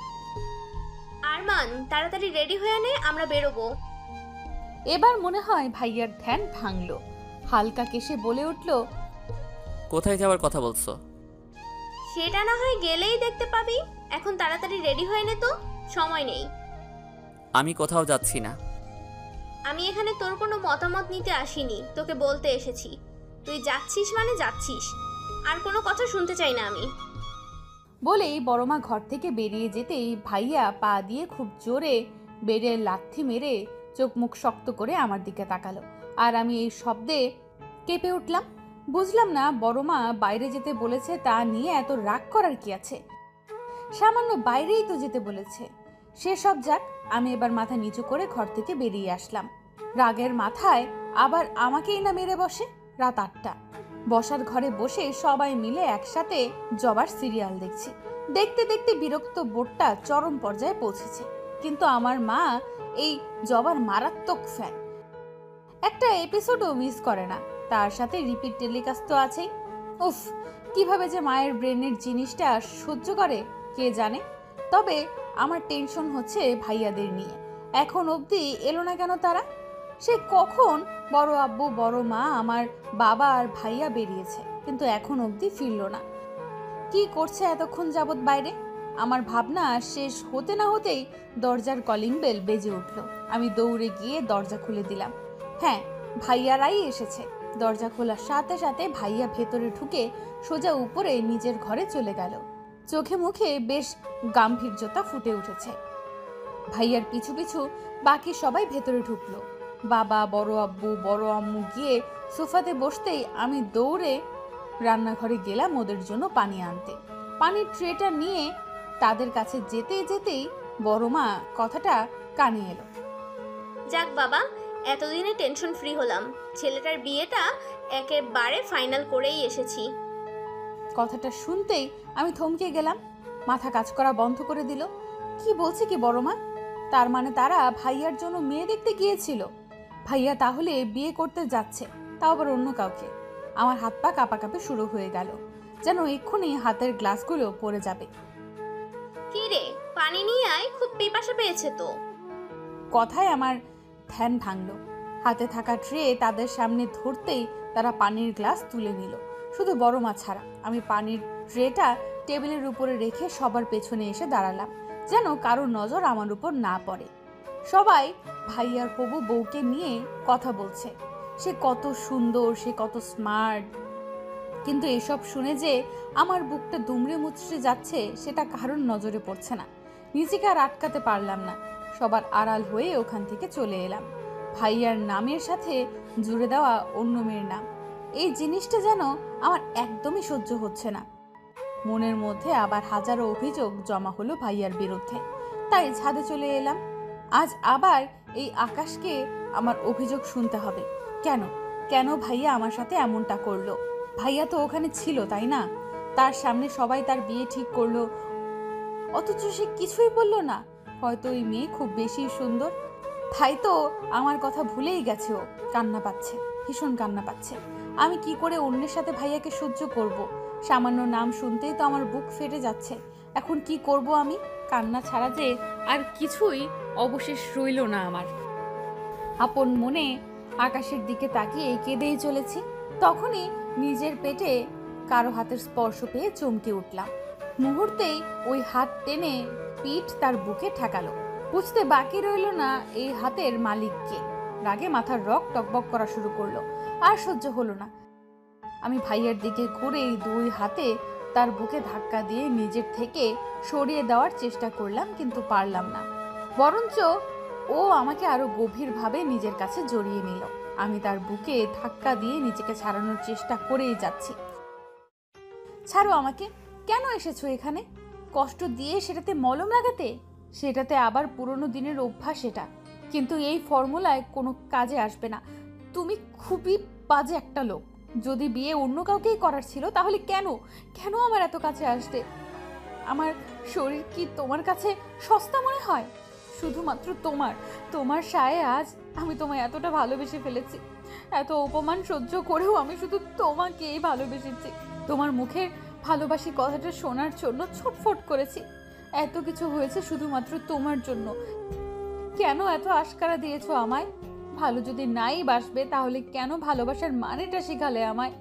আরমান তাড়াতাড়ি রেডি হয়ে নে, আমরা বেরোবো। এবার মনে হয় ভাইয়ার ধ্যান ভাঙলো। হালকা কেশে বলে উঠল, কোথায় যাওয়ার কথা বলছো? সেটা না হয় গেলেই দেখতে পাবি। এখন তাড়াতাড়ি রেডি হয়ে নে, তো সময় নেই। আমি কোথাও যাচ্ছি না। আমি এখানে তোর কোনো মতামত নিতে আসিনি, তোকে বলতে এসেছি। তুই যাচ্ছিস মানে যাচ্ছিস, আর কোনো কথা শুনতে চাই না আমি। বলেই বড়মা ঘর থেকে বেরিয়ে যেতেই ভাইয়া পা দিয়ে খুব জোরে বেডের লাথি মেরে চোখ মুখ শক্ত করে আমার দিকে তাকালো। আর আমি এই শব্দে কেঁপে উঠলাম। বুঝলাম না বড়মা বাইরে যেতে বলেছে, তা নিয়ে এত রাগ করার কি আছে? সামান্য বাইরেই তো যেতে বলেছে। সেসব যাক, আমি এবার মাথা নিচু করে ঘর থেকে বেরিয়ে আসলাম। রাগের মাথায় আবার আমাকেই না মেরে বসে। রাত 8টা। বসার ঘরে বসে সবাই মিলে একসাথে জবার সিরিয়াল দেখছি। দেখতে দেখতে বিরক্ত বোর্ডটা চরম পর্যায়ে পৌঁছেছে। কিন্তু আমার মা এই জবার মারাত্মক ফ্যান, একটা এপিসোডও মিস করে না। তার সাথে রিপিট টেলিকাস্ট তো আছেই। উফ, কিভাবে যে মায়ের ব্রেনের জিনিসটা সহ্য করে কে জানে। তবে আমার টেনশন হচ্ছে ভাইয়াদের নিয়ে। এখন অবধি এলো না কেন তারা? সে কখন বড় আব্বু বড় মা আমার বাবা আর ভাইয়া বেরিয়েছে, কিন্তু এখন অবধি ফিরল না। কি করছে এতক্ষণ যাবৎ বাইরে? আমার ভাবনা শেষ হতে না হতেই দরজার কলিং বেল বেজে উঠল। আমি দৌড়ে গিয়ে দরজা খুলে দিলাম। হ্যাঁ, ভাইয়ারাই এসেছে। দরজা খোলার সাথে সাথে ভাইয়া ভেতরে ঢুকে সোজা উপরে নিজের ঘরে চলে গেল। চোখে মুখে বেশ গাম্ভীর্যতা ফুটে উঠেছে। ভাইয়ার পিছু পিছু বাকি সবাই ভেতরে ঢুকলো। বাবা, বড় আব্বু, বড় আম্মু গিয়ে সোফাতে বসতেই আমি দৌড়ে রান্নাঘরে গেলাম ওদের জন্য পানি আনতে। পানির ট্রেটা নিয়ে তাদের কাছে যেতে যেতেই বড় মা কথাটা কানে এলো। যাক বাবা, এতদিনে টেনশন ফ্রি হলাম। ছেলেটার বিয়েটা একেবারে ফাইনাল করেই এসেছি। কথাটা শুনতেই আমি থমকে গেলাম। মাথা কাজ করা বন্ধ করে দিল। কি বলছে কি বড় মা? তার মানে তারা ভাইয়ার জন্য মেয়ে দেখতে গিয়েছিল। ভাইয়া তাহলে বিয়ে করতে যাচ্ছে, তাও আবার অন্য কাউকে। আমার হাত পা কাঁপাকাঁপি শুরু হয়ে গেল, যেন এক্ষুনি হাতের গ্লাসগুলো পড়ে যাবে। কি রে, পানি নিয়ে আয়, খুব পিপাসা পেয়েছে তো। কথায় আমার ধ্যান ভাঙলো। হাতে থাকা ট্রে তাদের সামনে ধরতেই তারা পানির গ্লাস তুলে নিল, শুধু বড় মা ছাড়া। আমি পানির ট্রেটা টেবিলের উপরে রেখে সবার পেছনে এসে দাঁড়ালাম, যেন কারোর নজর আমার উপর না পড়ে। সবাই ভাইয়ার হবু বউকে নিয়ে কথা বলছে। সে কত সুন্দর, সে কত স্মার্ট। কিন্তু এসব শুনে যে আমার বুকটা দুমড়ে মুচড়ে যাচ্ছে, সেটা কারোর নজরে পড়ছে না। নিজেকে আর আটকাতে পারলাম না। সবার আড়াল হয়ে ওখান থেকে চলে এলাম। ভাইয়ার নামের সাথে জুড়ে দেওয়া অন্য মেয়ের নাম, এই জিনিসটা যেন আমার একদমই সহ্য হচ্ছে না। মনের মধ্যে আবার হাজারো অভিযোগ জমা হলো ভাইয়ার বিরুদ্ধে। তাই ছাদে চলে এলাম। আজ আবার এই আকাশকে আমার অভিযোগ শুনতে হবে। কেন কেন ভাইয়া আমার সাথে এমনটা করলো? ভাইয়া তো ওখানে ছিল, তাই না? তার সামনে সবাই তার বিয়ে ঠিক করলো, অথচ সে কিছুই বলল না। হয়তো ওই মেয়ে খুব বেশি সুন্দর, তাই তো আমার কথা ভুলেই গেছে। ও কান্না পাচ্ছে, ভীষণ কান্না পাচ্ছে। আমি কি করে অন্যের সাথে ভাইয়াকে সহ্য করব? সামান্য নাম শুনতেই তো আমার বুক ফেটে যাচ্ছে। এখন কি করব আমি? কান্না ছাড়া যে আর কিছুই অবশেষ রইল না আমার। আপন মনে আকাশের দিকে তাকিয়ে কেঁদেই চলেছি। তখনই নিজের পেটে কারো হাতের স্পর্শ পেয়ে চমকে উঠলাম। মুহূর্তেই ওই হাত টেনে পিঠ তার বুকে ঠেকালো। বুঝতে বাকি রইল না এই হাতের মালিককে। রাগে মাথার রক টকবক করা শুরু করলো। আর সহ্য হলো না। আমি ভাইয়ের দিকে ঘুরেই দুই হাতে তার বুকে ধাক্কা দিয়ে নিজের থেকে সরিয়ে দেওয়ার চেষ্টা করলাম, কিন্তু পারলাম না। বরঞ্চ ও আমাকে আরো গভীরভাবে নিজের কাছে জড়িয়ে নিল। আমি তার বুকে ধাক্কা দিয়ে নিজেকে ছাড়ানোর চেষ্টা করেই যাচ্ছি। ছাড়ো আমাকে। কেন এসেছো এখানে? কষ্ট দিয়ে সেটাতে মলম লাগাতে? সেটাতে আবার পুরনো দিনের অভ্যাস এটা। কিন্তু এই ফর্মুলায় কোনো কাজে আসবে না। তুমি খুবই বাজে একটা লোক। যদি বিয়ে অন্য কাউকেই করার ছিল তাহলে কেন কেন আমার এত কাছে আসতে? আমার শরীর কি তোমার কাছে সস্তা মনে হয়? শুধুমাত্র তোমার সায়ে আজ আমি তোমায় এতটা ভালোবেসে ফেলেছি। এত অপমান সহ্য করেও আমি শুধু তোমাকেই ভালোবেসেছি। তোমার মুখের ভালোবাসি কথাটা শোনার জন্য ছটফট করেছি। এত কিছু হয়েছে শুধুমাত্র তোমার জন্য। কেন এত আশকারা দিয়েছো আমায়? ভালো যদি নাই বাসবে তাহলে কেন ভালোবাসার মানেটা শেখালে আমায়?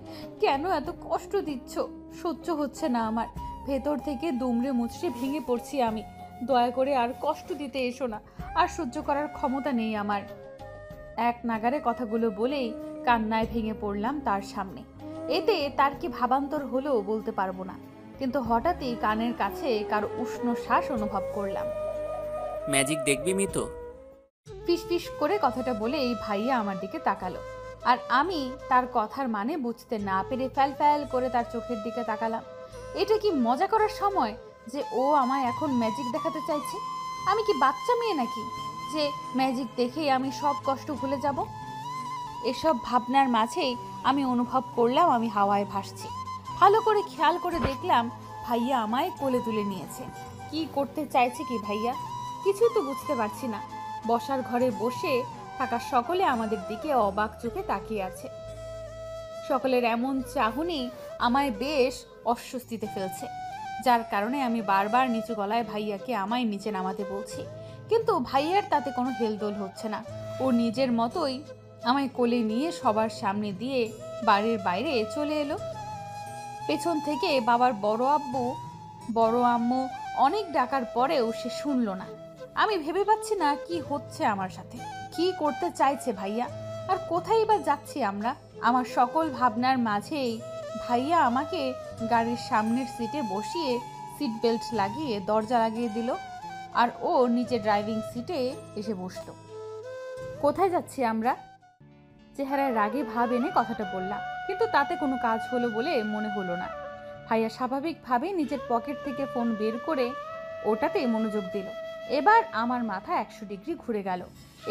কেন এত কষ্ট দিচ্ছ? সহ্য হচ্ছে না আমার। ভেতর থেকে দুমড়ে মুচড়ে ভেঙে পড়ছি আমি। দয়া করে আর কষ্ট দিতে এসো না। আর সহ্য করার ক্ষমতা নেই আমার। এক নাগারে কথাগুলো বলেই কান্নায় ভেঙে পড়লাম তার সামনে। এতে তার কি ভাবান্তর হলো বলতে পারবো না, কিন্তু হঠাৎই কানের কাছে কারো উষ্ণ শ্বাস অনুভব করলাম। ম্যাজিক দেখবি মিতো? ফিস ফিস করে কথাটা বলে এই ভাইয়া আমার দিকে তাকালো। আর আমি তার কথার মানে বুঝতে না পেরে ফ্যাল ফ্যাল করে তার চোখের দিকে তাকালাম। এটা কি মজা করার সময় যে ও আমায় এখন ম্যাজিক দেখাতে চাইছে? আমি কি বাচ্চা মেয়ে নাকি যে ম্যাজিক দেখেই আমি সব কষ্ট ভুলে যাব? এসব ভাবনার মাঝেই আমি অনুভব করলাম আমি হাওয়ায় ভাসছি। ভালো করে খেয়াল করে দেখলাম ভাইয়া আমায় কোলে তুলে নিয়েছে। কি করতে চাইছে কি ভাইয়া? কিছুই তো বুঝতে পারছি না। বসার ঘরে বসে থাকা সকলে আমাদের দিকে অবাক চোখে তাকিয়ে আছে। সকলের এমন চাহনি আমায় বেশ অস্বস্তিতে ফেলছে, যার কারণে আমি বারবার নিচু গলায় ভাইয়াকে আমায় নিচে নামাতে বলছি। কিন্তু ভাইয়ার তাতে কোনো হেলদোল হচ্ছে না। ও নিজের মতোই আমায় কোলে নিয়ে সবার সামনে দিয়ে বাড়ির বাইরে চলে এলো। পেছন থেকে বাবার বড় আব্বু বড় আম্মু অনেক ডাকার পরেও সে শুনলো না। আমি ভেবে পাচ্ছি না কি হচ্ছে আমার সাথে। কি করতে চাইছে ভাইয়া? আর কোথায় বা যাচ্ছি আমরা? আমার সকল ভাবনার মাঝেই ভাইয়া আমাকে গাড়ির সামনের সিটে বসিয়ে সিট বেল্ট লাগিয়ে দরজা লাগিয়ে দিল। আর ও নিচে ড্রাইভিং সিটে এসে বসলো। কোথায় যাচ্ছি আমরা? চেহারায় রাগে ভাব এনে কথাটা বললাম, কিন্তু তাতে কোনো কাজ হলো বলে মনে হলো না। ভাইয়া স্বাভাবিকভাবে নিজের পকেট থেকে ফোন বের করে ওটাতেই মনোযোগ দিল। এবার আমার মাথা 100 ডিগ্রি ঘুরে গেল।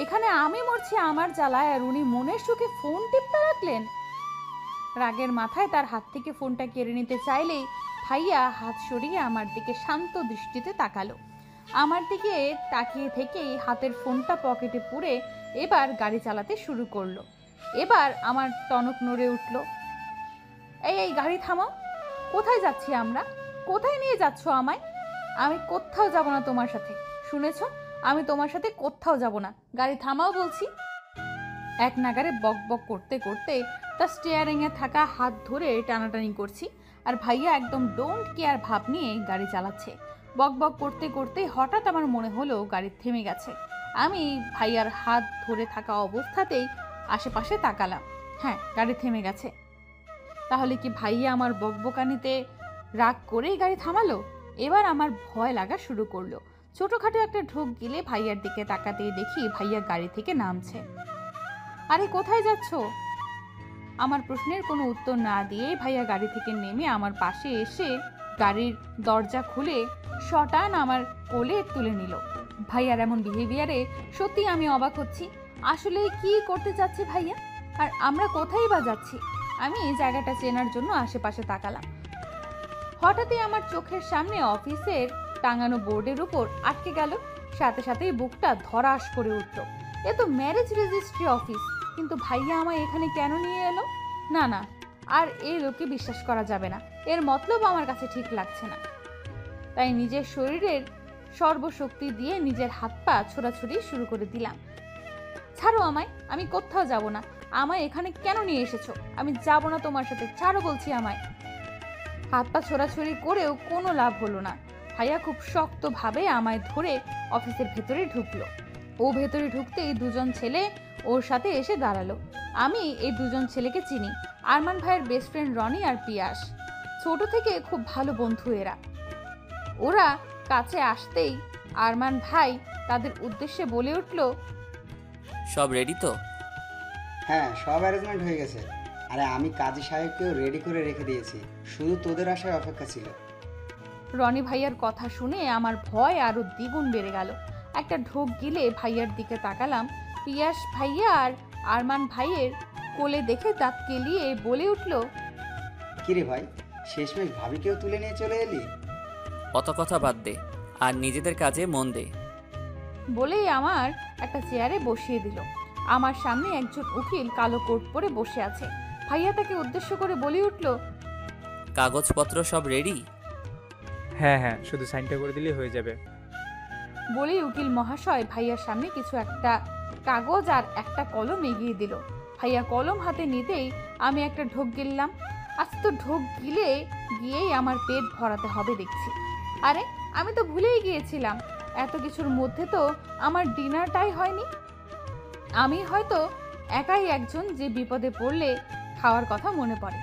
এখানে আমি মরছি আমার জ্বালায়, আর উনি মনের সুখে ফোন টিপতে রাখলেন। রাগের মাথায় তার হাত থেকে ফোনটা কেড়ে নিতে চাইলেই ভাইয়া হাত সরিয়ে আমার দিকে শান্ত দৃষ্টিতে তাকালো। আমার দিকে তাকিয়ে থেকেই হাতের ফোনটা পকেটে পুরে এবার গাড়ি চালাতে শুরু করলো। এবার আমার টনক নড়ে উঠল। এই গাড়ি থামাও। কোথায় যাচ্ছি আমরা? কোথায় নিয়ে যাচ্ছ আমায়? আমি কোথাও যাব না তোমার সাথে, শুনেছ? আমি তোমার সাথে কোথাও যাব না। গাড়ি থামাও বলছি। এক নাগারে বক বক করতে করতে তার স্টিয়ারিংয়ে থাকা হাত ধরে টানাটানি করছি, আর ভাইয়া একদম ডোন্ট কেয়ার ভাব নিয়ে গাড়ি চালাচ্ছে। বক বক করতে করতে হঠাৎ আমার মনে হলো গাড়ি থেমে গেছে। আমি ভাইয়ার হাত ধরে থাকা অবস্থাতেই আশেপাশে তাকালাম। হ্যাঁ, গাড়ি থেমে গেছে। তাহলে কি ভাইয়া আমার বকবকানিতে রাগ করেই গাড়ি থামালো? এবার আমার ভয় লাগা শুরু করলো। ছোটখাটো একটা ঢোক গিলে ভাইয়ার দিকে তাকাতেই দেখি ভাইয়া গাড়ি থেকে নামছে। আরে কোথায় যাচ্ছ? আমার প্রশ্নের কোনো উত্তর না দিয়ে ভাইয়া গাড়ি থেকে নেমে আমার পাশে এসে গাড়ির দরজা খুলে শটান আমার কোলে তুলে নিল। ভাইয়ার এমন বিহেভিয়ারে সত্যি আমি অবাক হচ্ছি। আসলে কি করতে চাচ্ছে ভাইয়া? আর আমরা কোথায় বা যাচ্ছি? আমি এই জায়গাটা চেনার জন্য আশেপাশে তাকালাম। হঠাৎই আমার চোখের সামনে অফিসের টাঙানো বোর্ডের উপর আটকে গেল। সাথে সাথেই বুকটা ধরাস করে উঠল। এ তো ম্যারেজ রেজিস্ট্রি অফিস, কিন্তু ভাইয়া আমায় এখানে কেন নিয়ে এলো? না না, আর এই লোককে বিশ্বাস করা যাবে না। এর মতলব আমার কাছে ঠিক লাগছে না। তাই নিজের শরীরের সর্বশক্তি দিয়ে নিজের হাত পা ছোড়াছুড়ি শুরু করে দিলাম। ছাড়ো আমায়, আমি কোথাও যাব না। আমায় এখানে কেন নিয়ে এসেছো? আমি যাব না তোমার সাথে, ছাড়ো বলছি আমায়। হাত পা ছোড়াছুড়ি করেও কোনো লাভ হলো না। ভাইয়া খুব শক্তভাবে আমায় ধরে অফিসের ভেতরে ঢুকলো। ও ভেতরে ঢুকতেই দুজন ছেলে ওর সাথে এসে দাঁড়ালো। আমি এই দুজন ছেলেকে চিনি, আরমান ভাইয়ের বেস্ট ফ্রেন্ড রনি আর পিয়াস। ছোট থেকে খুব ভালো বন্ধু এরা। ওরা কাছে আসতেই আরমান ভাই তাদের উদ্দেশ্যে বলে উঠল, সব রেডি তো? হ্যাঁ, সব অ্যারেঞ্জমেন্ট হয়ে গেছে। আরে আমি কাজী সাহেবকেও রেডি করে রেখে দিয়েছি, শুধু তোদের আসার অপেক্ষা ছিল। রনি ভাইয়ার কথা শুনে আমার ভয় আরো দ্বিগুণ বেড়ে গেল। একটা ঢোক গিলে ভাইয়ার দিকে তাকালাম। পিয়াস ভাইয়া আর আরমান ভাইয়ের কোলে দেখে দাঁত কেলিয়ে বলে উঠল, কিরে ভাই, শেষমেশ ভাবিকেও তুলে নিয়ে চলে এলি? অত কথা বাদ দে, আর নিজেদের কাজে মন দে। বলেই আমার একটা চেয়ারে বসিয়ে দিল। আমার সামনে একজন উকিল কালো কোট পরে বসে আছে। ভাইয়া তাকে উদ্দেশ্য করে বলে উঠল, কাগজপত্র সব রেডি? হ্যাঁ হ্যাঁ, শুধু সাইনটা করে দিলেই হয়ে যাবে। বলেই উকিল মহাশয় ভাইয়ার সামনে কিছু একটা কাগজ আর একটা কলম এগিয়ে দিল। ভাইয়া কলম হাতে নিতেই আমি একটা ঢোক গিললাম। আজ তো ঢোক গিলে গিয়েই আমার পেট ভরাতে হবে দেখছি। আরে আমি তো ভুলেই গিয়েছিলাম, এত কিছুর মধ্যে তো আমার ডিনারটাই হয়নি। আমি হয়তো একাই একজন যে বিপদে পড়লে খাওয়ার কথা মনে পড়ে।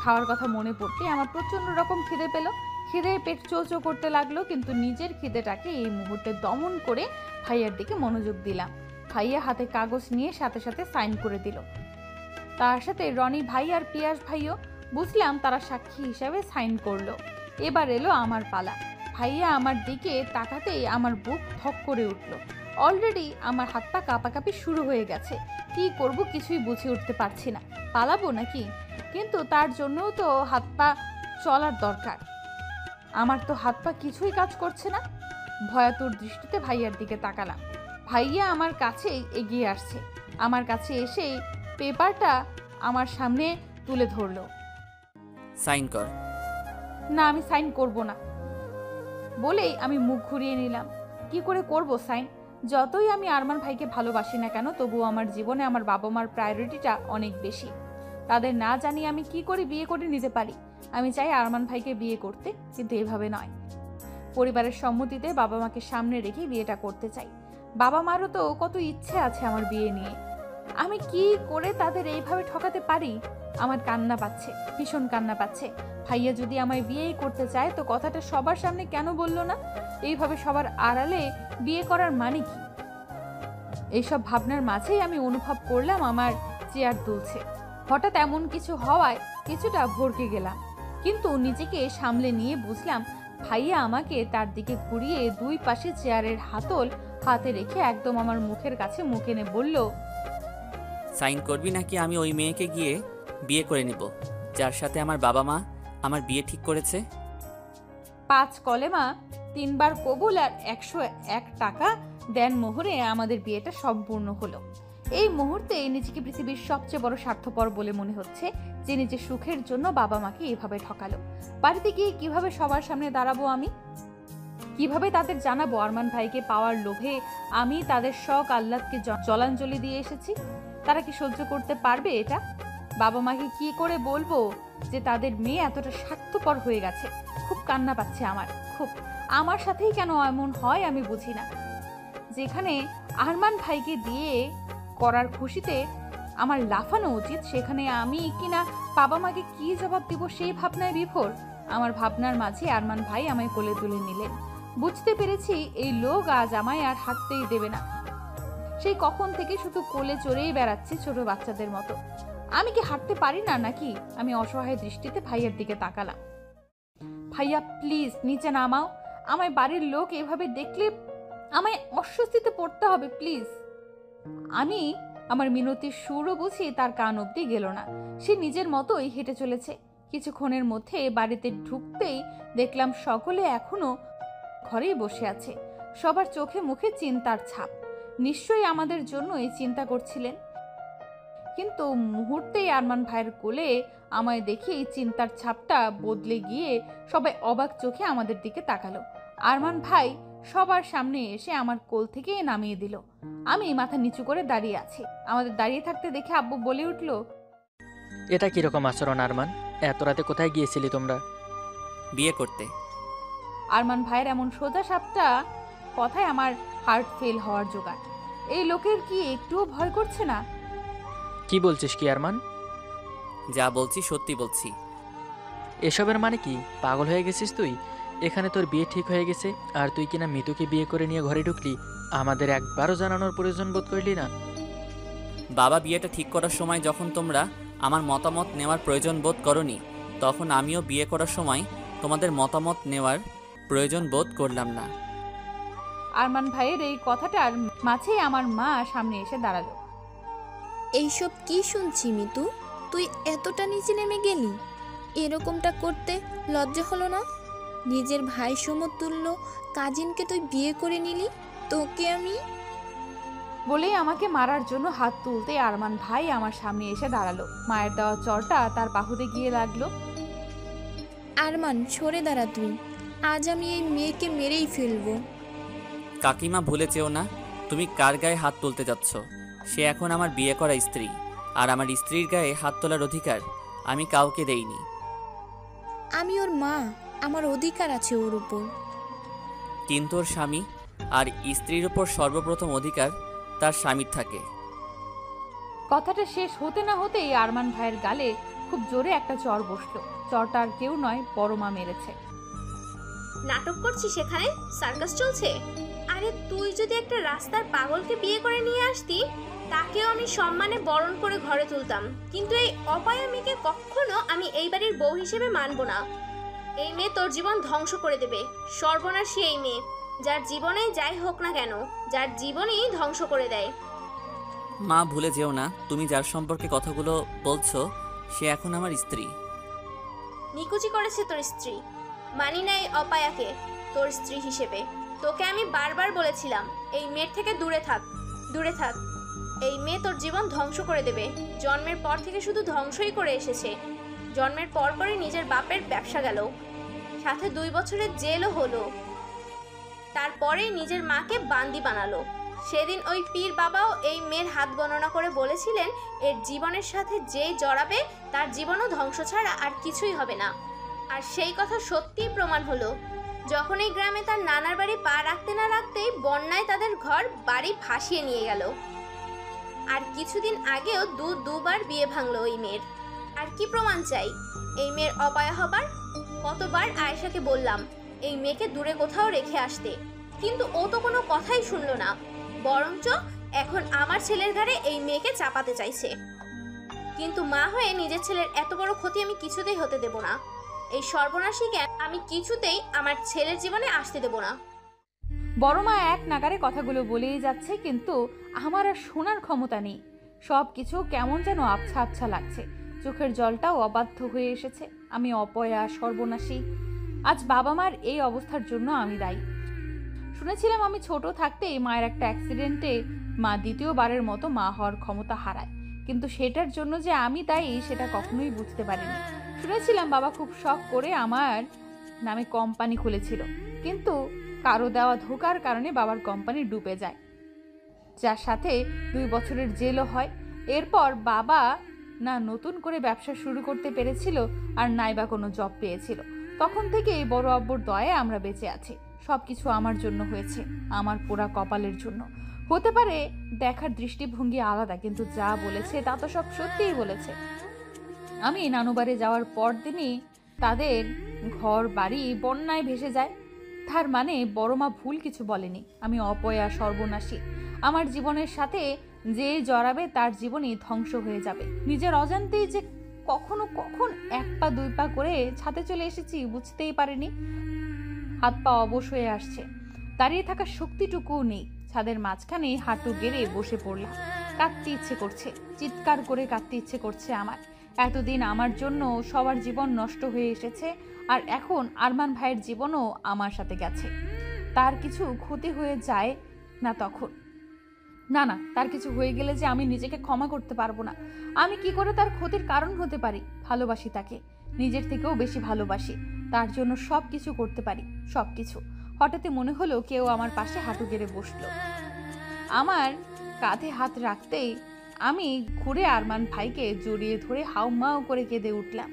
খাওয়ার কথা মনে পড়তে আমার প্রচণ্ড রকম খিদে পেল। খিদে পেট চোচো করতে লাগলো, কিন্তু নিজের খিদেটাকে এই মুহূর্তে দমন করে ভাইয়ার দিকে মনোযোগ দিলাম। ভাইয়া হাতে কাগজ নিয়ে সাথে সাথে সাইন করে দিল। তার সাথে রনি ভাই আর পিয়াস ভাইও, বুঝলাম তারা সাক্ষী হিসাবে সাইন করলো। এবার এলো আমার পালা। ভাইয়া আমার দিকে তাকাতেই আমার বুক ধক করে উঠল। অলরেডি আমার হাত পা কাঁপাকাঁপি শুরু হয়ে গেছে। কি করব কিছুই বুঝে উঠতে পারছি না। পালাবো নাকি? কিন্তু তার জন্যও তো হাত পা চলার দরকার। আমার তো হাত পা কিছুই কাজ করছে না। ভয়াতুর দৃষ্টিতে ভাইয়ার দিকে তাকালাম। ভাইয়া আমার কাছেই এগিয়ে আসছে। আমার কাছে এসেই পেপারটা আমার সামনে তুলে ধরলো। সাইন কর। না, আমি সাইন করব না বলেই আমি মুখ ঘুরিয়ে নিলাম। কি করে করব সাইন? যতই আমি আরমান ভাইকে ভালোবাসি না কেন, তবুও আমার জীবনে আমার বাবা মার প্রায়োরিটিটা অনেক বেশি। তাদের না জানি আমি কি করে বিয়ে করে নিতে পারি। আমি চাই আরমান ভাইকে বিয়ে করতে, কিন্তু এভাবে নয়। পরিবারের সম্মতিতে বাবা মাকে সামনে রেখে বিয়েটা করতে চাই। বাবা মারও তো কত ইচ্ছে আছে আমার বিয়ে নিয়ে। আমি কি করে তাদের এইভাবে ঠকাতে পারি? আমার কান্না পাচ্ছে, ভীষণ কান্না পাচ্ছে। ভাইয়া যদি আমায় বিয়েই করতে চায় তো কথাটা সবার সামনে কেন বলল না? এইভাবে সবার আড়ালে বিয়ে করার মানে কি? এইসব ভাবনার মাঝেই আমি অনুভব করলাম আমার চেয়ার দুলছে। হঠাৎ এমন কিছু হওয়ায় কিছুটা ভরকে গেলাম, কিন্তু নিজেকে সামলে নিয়ে বুঝলাম ভাইয়া আমাকে তার দিকে ঘুরিয়ে দুই পাশে চেয়ারের হাতল হাতে রেখে একদম আমার মুখের কাছে মুখ এনে বলল, সাইন করবি নাকি আমি ওই মেয়েকে গিয়ে বিয়ে করে নিব যার সাথে আমার বাবা মা আমার বিয়ে ঠিক করেছে? 5 কলেমা 3 বার কবুল আর 101 টাকা দেন মোহরে আমাদের বিয়েটা সম্পূর্ণ হলো। এই মুহূর্তে নিজেকে পৃথিবীর সবচেয়ে বড় স্বার্থপর বলে মনে হচ্ছে, যে নিজের সুখের জন্য বাবা মাকে এভাবে ঠকালো। বাড়িতে গিয়ে কিভাবে সবার সামনে দাঁড়াবো আমি? কিভাবে তাদের জানাবো আরমান ভাইকে পাওয়ার লোভে আমি তাদের শখ আহ্লাদকে জলাঞ্জলি দিয়ে এসেছি? তারা কি সহ্য করতে পারবে এটা? বাবা মাকে কি করে বলবো যে তাদের মেয়ে এতটা স্বার্থপর হয়ে গেছে? খুব কান্না পাচ্ছে আমার, খুব। আমার সাথেই কেন এমন হয় আমি বুঝি না। যেখানে আরমান ভাইকে দিয়ে করার খুশিতে আমার লাফানো উচিত, সেখানে আমি কিনা বাবা মাকে কি জবাব দিব সেই ভাবনায় বিভোর। আমার ভাবনার মাঝে আরমান ভাই আমায় কোলে তুলে নিলেন। বুঝতে পেরেছি এই লোক আজ আমায় আর হাঁটতেই দেবে না। সেই কখন থেকে শুধু কোলে চড়েই বেড়াচ্ছে ছোট বাচ্চাদের মতো। আমি কি হাঁটতে পারি না নাকি? আমি অসহায় দৃষ্টিতে ভাইয়ার দিকে তাকালাম। ভাইয়া প্লিজ নিচে নামাও। আমায় বাড়ির লোক এভাবে দেখলে আমায় অস্বস্তিতে পড়তে হবে, প্লিজ। আমি আমার মিনতির সুরও বুঝি তার কান অব্দি গেল না। সে নিজের মতোই হেঁটে চলেছে, কিছুক্ষণের মধ্যে বাড়িতে ঢুকতেই দেখলাম সকলে এখনো ঘরেই বসে আছে। সবার চোখে মুখে চিন্তার ছাপ। নিশ্চয়ই আমাদের জন্যই চিন্তা করছিলেন। কিন্তু মুহূর্তেই আরমান ভাইয়ের কোলে আমায় দেখেই চিন্তার ছাপটা বদলে গিয়ে সবাই অবাক চোখে আমাদের দিকে তাকালো। আরমান ভাই সবার সামনে এসে আমার কোল থেকে নামিয়ে দিল। আমি মাথা নিচু করে দাঁড়িয়ে আছি। আমাদের দাঁড়িয়ে থাকতে দেখে আব্বু বলে উঠল, এটা কিরকম আচরণ আরমান? এত রাতে কোথায় গিয়েছিলি তোমরা? বিয়ে করতে। আরমান ভাইয়ের এমন সোজা সাপটা কথায় আমার হার্ট ফেল হওয়ার জোগাড়। এই লোকের কি একটুও ভয় করছে না? কি বলছিস কি আরমান? যা বলছি সত্যি বলছি। এসবের মানে কি? পাগল হয়ে গেছিস তুই? এখানে তোর বিয়ে ঠিক হয়ে গেছে আর তুই কিনা মিতুকে বিয়ে করে নিয়ে ঘরে ঢুকলি। আমাদের একবারও জানানোর প্রয়োজন বোধ করলি না? বাবা বিয়েটা ঠিক করার সময় যখন তোমরা আমার মতামত নেওয়ার প্রয়োজন বোধ করনি, তখন আমিও বিয়ে করার সময় তোমাদের মতামত নেওয়ার প্রয়োজন বোধ করলাম না। আরমান ভাইয়ের এই কথাটার মাঝেই আমার মা সামনে এসে দাঁড়ালো। এইসব কি শুনছি মিতু? তুই এতটা নিচে নেমে গেলি? এরকমটা করতে লজ্জা হলো না? নিজের ভাই সমতুল্য কাজিনকে তুই বিয়ে করে নিলি। তোকে আমি বলেই আমাকে মারার জন্য হাত তুলতে আরমান ভাই আমার সামনে এসে দাঁড়ালো। মায়ের দেওয়া চরটা তার বাহুতে গিয়ে লাগলো। আরমান, সরে দাঁড়া তুই। আজ আমি এই মেয়েকে মেরেই ফেলবো। কাকিমা ভুলে যেও না, তুমি কার গায়ে হাত তুলতে যাচ্ছ। সে এখন আমার বিয়ে করা স্ত্রী, আর আমার স্ত্রীর গায়ে হাত তোলার অধিকার আমি কাউকে দেইনি। আমি ওর মা, আমার অধিকার আছে ওর উপর। কিন্তু ওর স্বামী আর স্ত্রীর উপর সর্বপ্রথম অধিকার তার স্বামীর থাকে। কথাটা শেষ হতে না হতেই আরমান ভাইয়ের গালে খুব জোরে একটা চর বসলো। চরটা আর কেউ নয়, বড় মা মেরেছে। নাটক করছিস সেখানে? সার্কাস চলছে? আরে তুই যদি একটা রাস্তার পাগলকে বিয়ে করে নিয়ে আসতি, তাকেও আমি সম্মানে বরণ করে ঘরে তুলতাম। কিন্তু এই অপায়া মেয়েকে কখনো আমি এই বাড়ির বউ হিসেবে মানব না। এই মেয়ে তোর জীবন ধ্বংস করে দেবে। সর্বনাশী এই মেয়ে, যার জীবনেই যাই হোক না কেন, যার জীবনেই ধ্বংস করে দেয়। মা ভুলে যেও না, তুমি যার সম্পর্কে কথাগুলো বলছো সে এখন আমার স্ত্রী। নিকুচি করেছে তোর স্ত্রী। মানি না এই অপায়াকে তোর স্ত্রী হিসেবে। তোকে আমি বারবার বলেছিলাম এই মেয়ের থেকে দূরে থাক, দূরে থাক। এই মেয়ে তোর জীবন ধ্বংস করে দেবে। জন্মের পর থেকে শুধু ধ্বংসই করে এসেছে। জন্মের পর পরই নিজের বাপের ব্যবসা গেল, সাথে 2 বছরের জেলও হলো। তারপরে নিজের মাকে বান্দি বানালো। সেদিন ওই পীর বাবাও এই মেয়ের হাত গণনা করে বলেছিলেন এর জীবনের সাথে যে জড়াবে তার জীবনও ধ্বংস ছাড়া আর কিছুই হবে না। আর সেই কথা সত্যিই প্রমাণ হলো যখন এই গ্রামে তার নানার বাড়ি পা রাখতে না রাখতেই বন্যায় তাদের ঘর বাড়ি ভাসিয়ে নিয়ে গেল। আর কিছুদিন আগেও দুবার বিয়ে ভাঙলো ওই মেয়ের। আর কি প্রমাণ চাই এই মেয়ের অপায়া হবার? কতবার আয়েশাকে বললাম এই মেয়েকে দূরে কোথাও রেখে আসতে, কিন্তু ও তো কোনো কথাই শুনলো না। বরঞ্চ এখন আমার ছেলের ঘাড়ে এই মেয়েকে চাপাতে চাইছে। কিন্তু মা হয়ে নিজের ছেলের এত বড় ক্ষতি আমি কিছুতেই হতে দেব না। এই সর্বনাশীকে আমি কিছুতেই আমার ছেলের জীবনে আসতে দেব না। বড় মা এক নাগারে কথাগুলো বলেই যাচ্ছে, কিন্তু আমার আর শোনার ক্ষমতা নেই। সব কিছু কেমন যেন আবছা আবছা লাগছে। চোখের জলটাও অবাধ্য হয়ে এসেছে। আমি অপয়া, সর্বনাশী। আজ বাবা মার এই অবস্থার জন্য আমি দায়ী। শুনেছিলাম আমি ছোট থাকতেই মায়ের একটা অ্যাক্সিডেন্টে মা দ্বিতীয়বারের মতো মা হওয়ার ক্ষমতা হারায়, কিন্তু সেটার জন্য যে আমি দায়ী সেটা কখনোই বুঝতে পারিনি। শুনেছিলাম বাবা খুব শখ করে আমার নামে কোম্পানি খুলেছিল, কিন্তু কারো দেওয়া ধোকার কারণে বাবার কোম্পানি ডুবে যায়, যার সাথে 2 বছরের জেলও হয়। এরপর বাবা না নতুন করে ব্যবসা শুরু করতে পেরেছিল আর নাইবা কোনো জব পেয়েছিল। তখন থেকে বড় আব্বুর দয়ায় আমরা বেঁচে আছি। সবকিছু আমার জন্য হয়েছে, আমার পোড়া কপালের জন্য। হতে পারে দেখার দৃষ্টিভঙ্গি আলাদা, কিন্তু যা বলেছে তা তো সব সত্যিই বলেছে। আমি নানুবাড়ি যাওয়ার পর দিনই তাদের ঘর বাড়ি বন্যায় ভেসে যায়। তার মানে বড় মা ভুল কিছু বলেনি। আমি অপয়া, সর্বনাশী। আমার জীবনের সাথে যে জড়াবে তার জীবনই ধ্বংস হয়ে যাবে। নিজের অজান্তেই যে কখন 1 পা 2 পা করে ছাদে চলে এসেছি বুঝতেই পারিনি। হাত পা অবশ হয়ে আসছে, দাঁড়িয়ে থাকার শক্তিটুকুও নেই। ছাদের মাঝখানে হাঁটু গেড়ে বসে পড়লাম। কাঁদতে ইচ্ছে করছে, চিৎকার করে কাঁদতে ইচ্ছে করছে আমার। এতদিন আমার জন্য সবার জীবন নষ্ট হয়ে এসেছে, আর এখন আরমান ভাইয়ের জীবনও আমার সাথে গেছে। তার কিছু ক্ষতি হয়ে যায় না তখন? না না, তার কিছু হয়ে গেলে যে আমি নিজেকে ক্ষমা করতে পারবো না। আমি কি করে তার ক্ষতির কারণ হতে পারি? ভালোবাসি তাকে, নিজের থেকেও বেশি ভালোবাসি। তার জন্য সব কিছু করতে পারি, সব কিছু। হঠাৎই মনে হলো কেউ আমার পাশে হাঁটু গেড়ে বসলো। আমার কাঁধে হাত রাখতেই আমি ঘুরে আরমান ভাইকে জড়িয়ে ধরে হাউমাউ করে কেঁদে উঠলাম।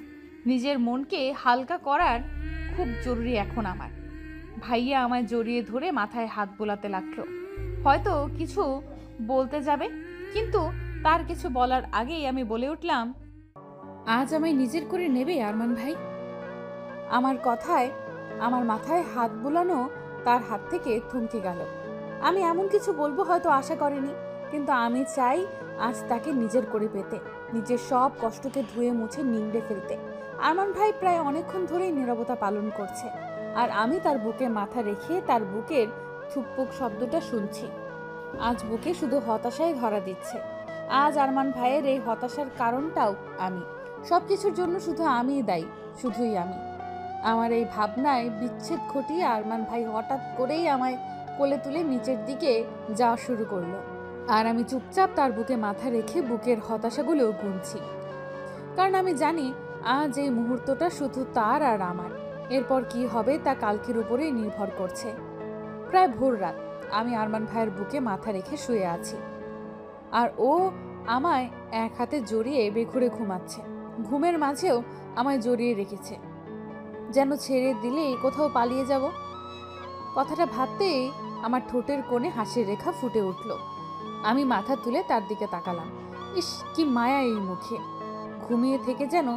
নিজের মনকে হালকা করার খুব জরুরি এখন আমার। ভাইয়া আমায় জড়িয়ে ধরে মাথায় হাত বোলাতে লাগলো, হয়তো কিছু বলতে যাবে, কিন্তু তার কিছু বলার আগেই আমি বলে উঠলাম, আজ আমায় নিজের করে নেবে আরমান ভাই? আমার কথায় আমার মাথায় হাত বোলানো তার হাত থেকে থমকে গেল। আমি এমন কিছু বলবো হয়তো আশা করেনি, কিন্তু আমি চাই আজ তাকে নিজের করে পেতে, নিজের সব কষ্টকে ধুয়ে মুছে নিংড়ে ফেলতে। আরমান ভাই প্রায় অনেকক্ষণ ধরেই নীরবতা পালন করছে, আর আমি তার বুকে মাথা রেখে তার বুকের থুকপুক শব্দটা শুনছি। আজ বুকে শুধু হতাশায় ধরা দিচ্ছে। আজ আরমান ভাইয়ের এই হতাশার কারণটাও আমি। সব কিছুর জন্য শুধু আমিই দায়ী, শুধুই আমি। আমার এই ভাবনায় বিচ্ছেদ ঘটিয়ে আরমান ভাই হঠাৎ করেই আমায় কোলে তুলে নিচের দিকে যাওয়া শুরু করলো, আর আমি চুপচাপ তার বুকে মাথা রেখে বুকের হতাশাগুলো গুনছি। কারণ আমি জানি আজ এই মুহূর্তটা শুধু তার আর আমার। এরপর কি হবে তা কালকের উপরেই নির্ভর করছে। প্রায় ভোর রাত, আমি আরমান ভাইয়ের বুকে মাথা রেখে শুয়ে আছি, আর ও আমায় এক হাতে জড়িয়ে বেঘুরে ঘুমাচ্ছে। ঘুমের মাঝেও আমায় জড়িয়ে রেখেছে, যেন ছেড়ে দিলেই কোথাও পালিয়ে যাব। কথাটা ভাবতেই আমার ঠোঁটের কোণে হাসির রেখা ফুটে উঠল। আমি মাথা তুলে তার দিকে তাকালাম। ইস, কি মায়া এই মুখে! ঘুমিয়ে থেকে যেন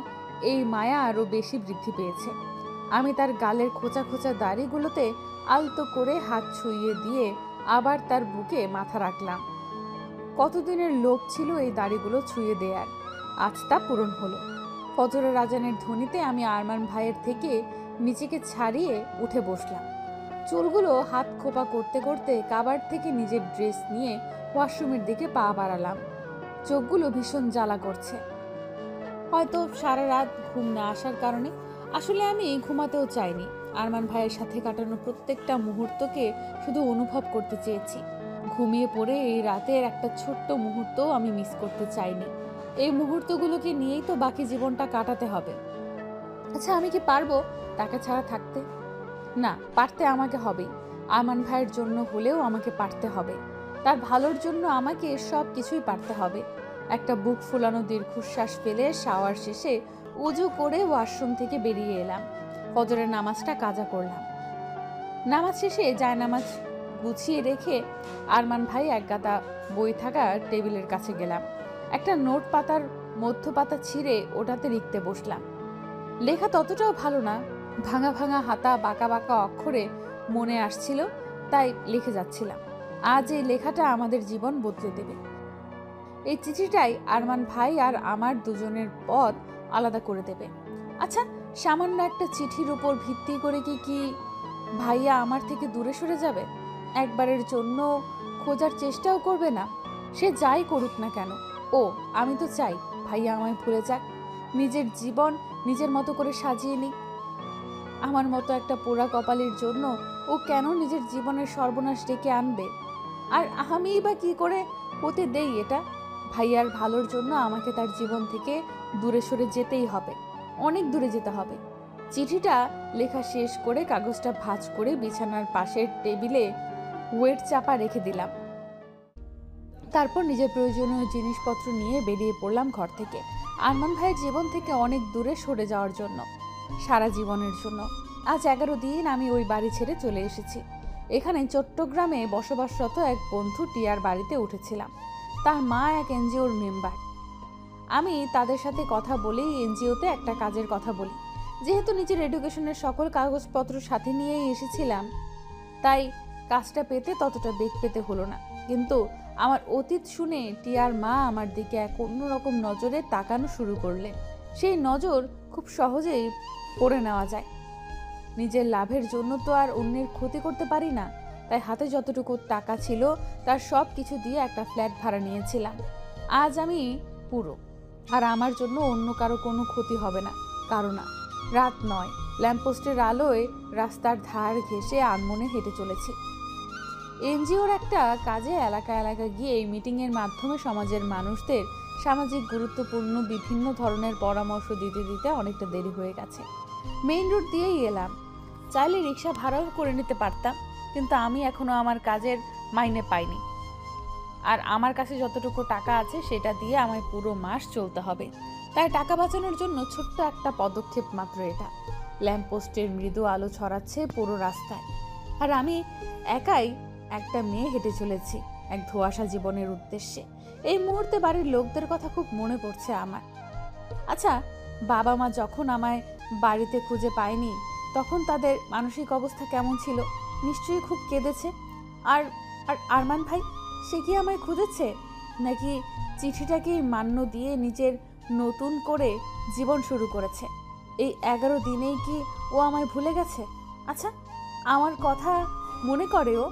এই মায়া আরো বেশি বৃদ্ধি পেয়েছে। আমি তার গালের খোঁচা খোঁচা দাড়িগুলোতে আলতো করে হাত ছুঁয়ে দিয়ে আবার তার বুকে মাথা রাখলাম। কতদিনের লোভ ছিল এই দাড়িগুলো ছুঁয়ে দেয়ার, আজ তা পূরণ হলো। ফজরের আজানের ধ্বনিতে আমি আরমান ভাইয়ের থেকে নিজেকে ছাড়িয়ে উঠে বসলাম। চুলগুলো হাত খোপা করতে করতে কাবার থেকে নিজের ড্রেস নিয়ে ওয়াশরুমের দিকে পা বাড়ালাম। চোখগুলো ভীষণ জ্বালা করছে, হয়তো সারা রাত ঘুম না আসার কারণে। আসলে আমি ঘুমাতেও চাইনি, আরমান ভাইয়ের সাথে কাটানো প্রত্যেকটা মুহূর্তকে শুধু অনুভব করতে চেয়েছি। ঘুমিয়ে পড়ে এই রাতের একটা ছোট্ট মুহূর্তও আমি মিস করতে চাইনি। এই মুহূর্তগুলোকে নিয়েই তো বাকি জীবনটা কাটাতে হবে। আচ্ছা, আমি কি পারবো তাকে ছাড়া থাকতে? না, পারতে আমাকে হবেই। আরমান ভাইয়ের জন্য হলেও আমাকে পারতে হবে। তার ভালোর জন্য আমাকে সব কিছুই পারতে হবে। একটা বুক ফুলানো দীর্ঘশ্বাস ফেলে শাওয়ার শেষে উজু করে ওয়াশরুম থেকে বেরিয়ে এলাম। ফজরের নামাজটা কাজা করলাম। নামাজ শেষে জায়নামাজ গুছিয়ে রেখে আরমান ভাই এক গাদা বই থাকা টেবিলের কাছে গেলাম। একটা নোট পাতার মধ্য পাতা ছিঁড়ে ওটাতে লিখতে বসলাম। লেখা ততটাও ভালো না, ভাঙা ভাঙা হাতা, বাঁকা বাঁকা অক্ষরে মনে আসছিল, তাই লিখে যাচ্ছিলাম। আজ এই লেখাটা আমাদের জীবন বদলে দেবে। এই চিঠিটাই আরমান ভাই আর আমার দুজনের পথ আলাদা করে দেবে। আচ্ছা, সামান্য একটা চিঠির উপর ভিত্তি করে কি ভাইয়া আমার থেকে দূরে সরে যাবে? একবারের জন্য খোঁজার চেষ্টাও করবে না? সে যাই করুক না কেন, আমি তো চাই ভাইয়া আমায় ভুলে যাক, নিজের জীবন নিজের মতো করে সাজিয়ে নিক। আমার মতো একটা পোড়া কপালের জন্য ও কেন নিজের জীবনের সর্বনাশ ডেকে আনবে? আর আমিই বা কি করে হতে দেই এটা? ভাইয়ার ভালোর জন্য আমাকে তার জীবন থেকে দূরে সরে যেতেই হবে, অনেক দূরে যেতে হবে। চিঠিটা লেখা শেষ করে কাগজটা ভাঁজ করে বিছানার পাশের টেবিলে ওয়েট চাপা রেখে দিলাম। তারপর নিজের প্রয়োজনীয় জিনিসপত্র নিয়ে বেরিয়ে পড়লাম ঘর থেকে, আরমান ভাইয়ের জীবন থেকে অনেক দূরে সরে যাওয়ার জন্য, সারা জীবনের জন্য। আজ 11 দিন আমি ওই বাড়ি ছেড়ে চলে এসেছি। এখানে চট্টগ্রামে বসবাসরত এক বন্ধু টিয়ার বাড়িতে উঠেছিলাম। তার মা এক এনজিওর মেম্বার। আমি তাদের সাথে কথা বলেই এনজিওতে একটা কাজের কথা বলি। যেহেতু নিজের এডুকেশনের সকল কাগজপত্র সাথে নিয়েই এসেছিলাম, তাই কাজটা পেতে ততটা বেগ পেতে হলো না। কিন্তু আমার অতীত শুনে টিয়ার মা আমার দিকে এক অন্যরকম নজরে তাকানো শুরু করলেন। সেই নজর খুব সহজেই পড়ে নেওয়া যায়। নিজের লাভের জন্য তো আর অন্যের ক্ষতি করতে পারি না, তাই হাতে যতটুকু টাকা ছিল তার সব কিছু দিয়ে একটা ফ্ল্যাট ভাড়া নিয়েছিলাম। আজ আমি পুরো আর আমার জন্য অন্য কারো কোনো ক্ষতি হবে না। কারো না। রাত 9, ল্যাম্পপোস্টের আলোয় রাস্তার ধার ঘেঁষে আনমনে হেঁটে চলেছি। এনজিওর একটা কাজে এলাকা এলাকা গিয়ে মিটিংয়ের মাধ্যমে সমাজের মানুষদের সামাজিক গুরুত্বপূর্ণ বিভিন্ন ধরনের পরামর্শ দিতে দিতে অনেকটা দেরি হয়ে গেছে। মেইন রোড দিয়েই এলাম। চাইলে রিক্সা ভাড়াও করে নিতে পারতাম, কিন্তু আমি এখনো আমার কাজের মাইনে পাইনি। আর আমার কাছে যতটুকু টাকা আছে সেটা দিয়ে আমায় পুরো মাস চলতে হবে। তাই টাকা বাঁচানোর জন্য ছোট্ট একটা পদক্ষেপ মাত্র এটা। ল্যাম্পপোস্টের মৃদু আলো ছড়াচ্ছে পুরো রাস্তায়, আর আমি একাই একটা মেয়ে হেঁটে চলেছি এক ধোঁয়াশা জীবনের উদ্দেশ্যে। এই মুহূর্তে বাড়ির লোকদের কথা খুব মনে পড়ছে আমার। আচ্ছা, বাবা মা যখন আমায় বাড়িতে খুঁজে পায়নি তখন তাদের মানসিক অবস্থা কেমন ছিল? নিশ্চয়ই খুব কেঁদেছে। আর আর আরমান ভাই, সে কি আমায় খুঁজেছে, নাকি চিঠিটাকেই মান্য দিয়ে নিজের নতুন করে জীবন শুরু করেছে? এই 11 দিনেই কি ও আমায় ভুলে গেছে? আচ্ছা, আমার কথা মনে করে ও,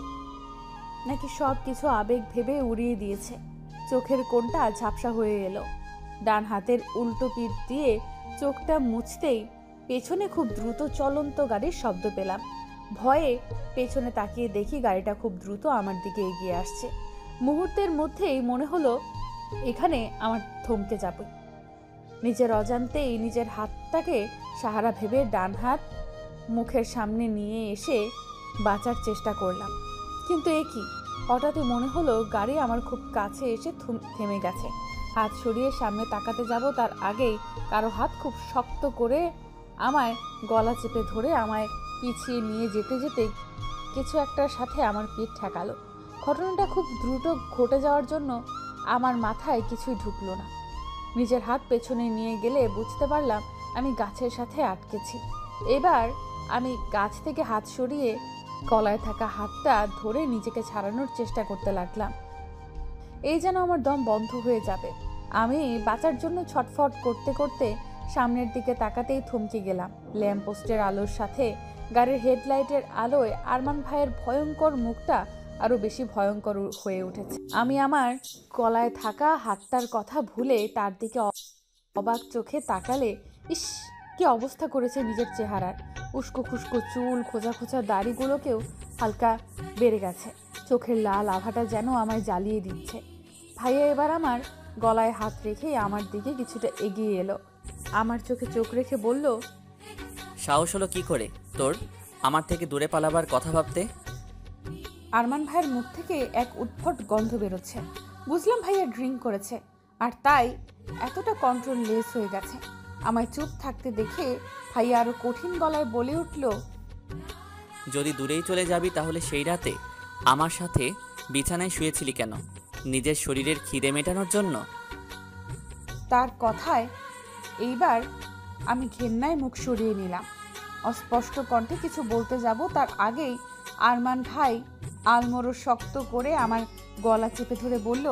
নাকি সব কিছু আবেগ ভেবে উড়িয়ে দিয়েছে? চোখের কোণটা ঝাপসা হয়ে এলো। ডান হাতের উল্টো পিঠ দিয়ে চোখটা মুছতেই পেছনে খুব দ্রুত চলন্ত গাড়ির শব্দ পেলাম। ভয়ে পেছনে তাকিয়ে দেখি গাড়িটা খুব দ্রুত আমার দিকে এগিয়ে আসছে। মুহূর্তের মধ্যেই মনে হলো এখানে আমার থমকে যাবে। নিজের অজান্তেই নিজের হাতটাকে সাহারা ভেবে ডান হাত মুখের সামনে নিয়ে এসে বাঁচার চেষ্টা করলাম, কিন্তু এ কি? হঠাৎই মনে হলো গাড়ি আমার খুব কাছে এসে থেমে গেছে। হাত সরিয়ে সামনে তাকাতে যাব তার আগেই কারো হাত খুব শক্ত করে আমায় গলা চেপে ধরে আমায় পিছিয়ে নিয়ে যেতে যেতে কিছু একটার সাথে আমার পিঠ ঠেকালো। ঘটনাটা খুব দ্রুত ঘটে যাওয়ার জন্য আমার মাথায় কিছুই ঢুকলো না। নিজের হাত পেছনে নিয়ে গেলে বুঝতে পারলাম আমি গাছের সাথে আটকেছি। এবার আমি গাছ থেকে হাত সরিয়ে গলায় থাকা হাতটা ধরে নিজেকে ছাড়ানোর চেষ্টা করতে লাগলাম। এই যেন আমার দম বন্ধ হয়ে যাবে। আমি বাঁচার জন্য ছটফট করতে করতে সামনের দিকে তাকাতেই থমকে গেলাম। ল্যাম্পপোস্টের আলোর সাথে গাড়ির হেডলাইটের আলোয় আরমান ভাইয়ের ভয়ঙ্কর মুখটা আরো বেশি ভয়ঙ্কর হয়ে উঠেছে। আমি আমার গলায় থাকা হাতটার কথা ভুলে তার দিকে অবাক চোখে তাকালে, ইস, কি অবস্থা করেছে নিজের চেহারার। উস্কো খুস্কো চুল, খোঁজা খোঁজা দাড়িগুলোকেও হালকা বেড়ে গেছে। চোখের লাল আভাটা যেন আমায় জ্বালিয়ে দিচ্ছে। ভাইয়া এবার আমার গলায় হাত রেখে আমার দিকে কিছুটা এগিয়ে এলো। আমার চোখে চোখ রেখে বলল, সাহস হলো কি করে তোর আমার থেকে দূরে পালাবার কথা ভাবতে? আরমান ভাইয়ের মুখ থেকে এক উদ্ভট গন্ধ বেরোচ্ছে। বুঝলাম ভাইয়া ড্রিঙ্ক করেছে, আর তাই এতটা কন্ট্রোল লেস হয়ে গেছে। আমায় চুপ থাকতে দেখে ভাইয়া আরো কঠিন গলায় বলে উঠল, যদি দূরেই চলে যাবি তাহলে সেই রাতে আমার সাথে বিছানায় শুয়েছিলি কেন? নিজের শরীরের খিদে মেটানোর জন্য? তার কথায় এইবার আমি ঘেন্নায় মুখ সরিয়ে নিলাম। অস্পষ্ট কণ্ঠে কিছু বলতে যাব তার আগেই আরমান ভাই আলমোড়ো শক্ত করে আমার গলা চেপে ধরে বলল,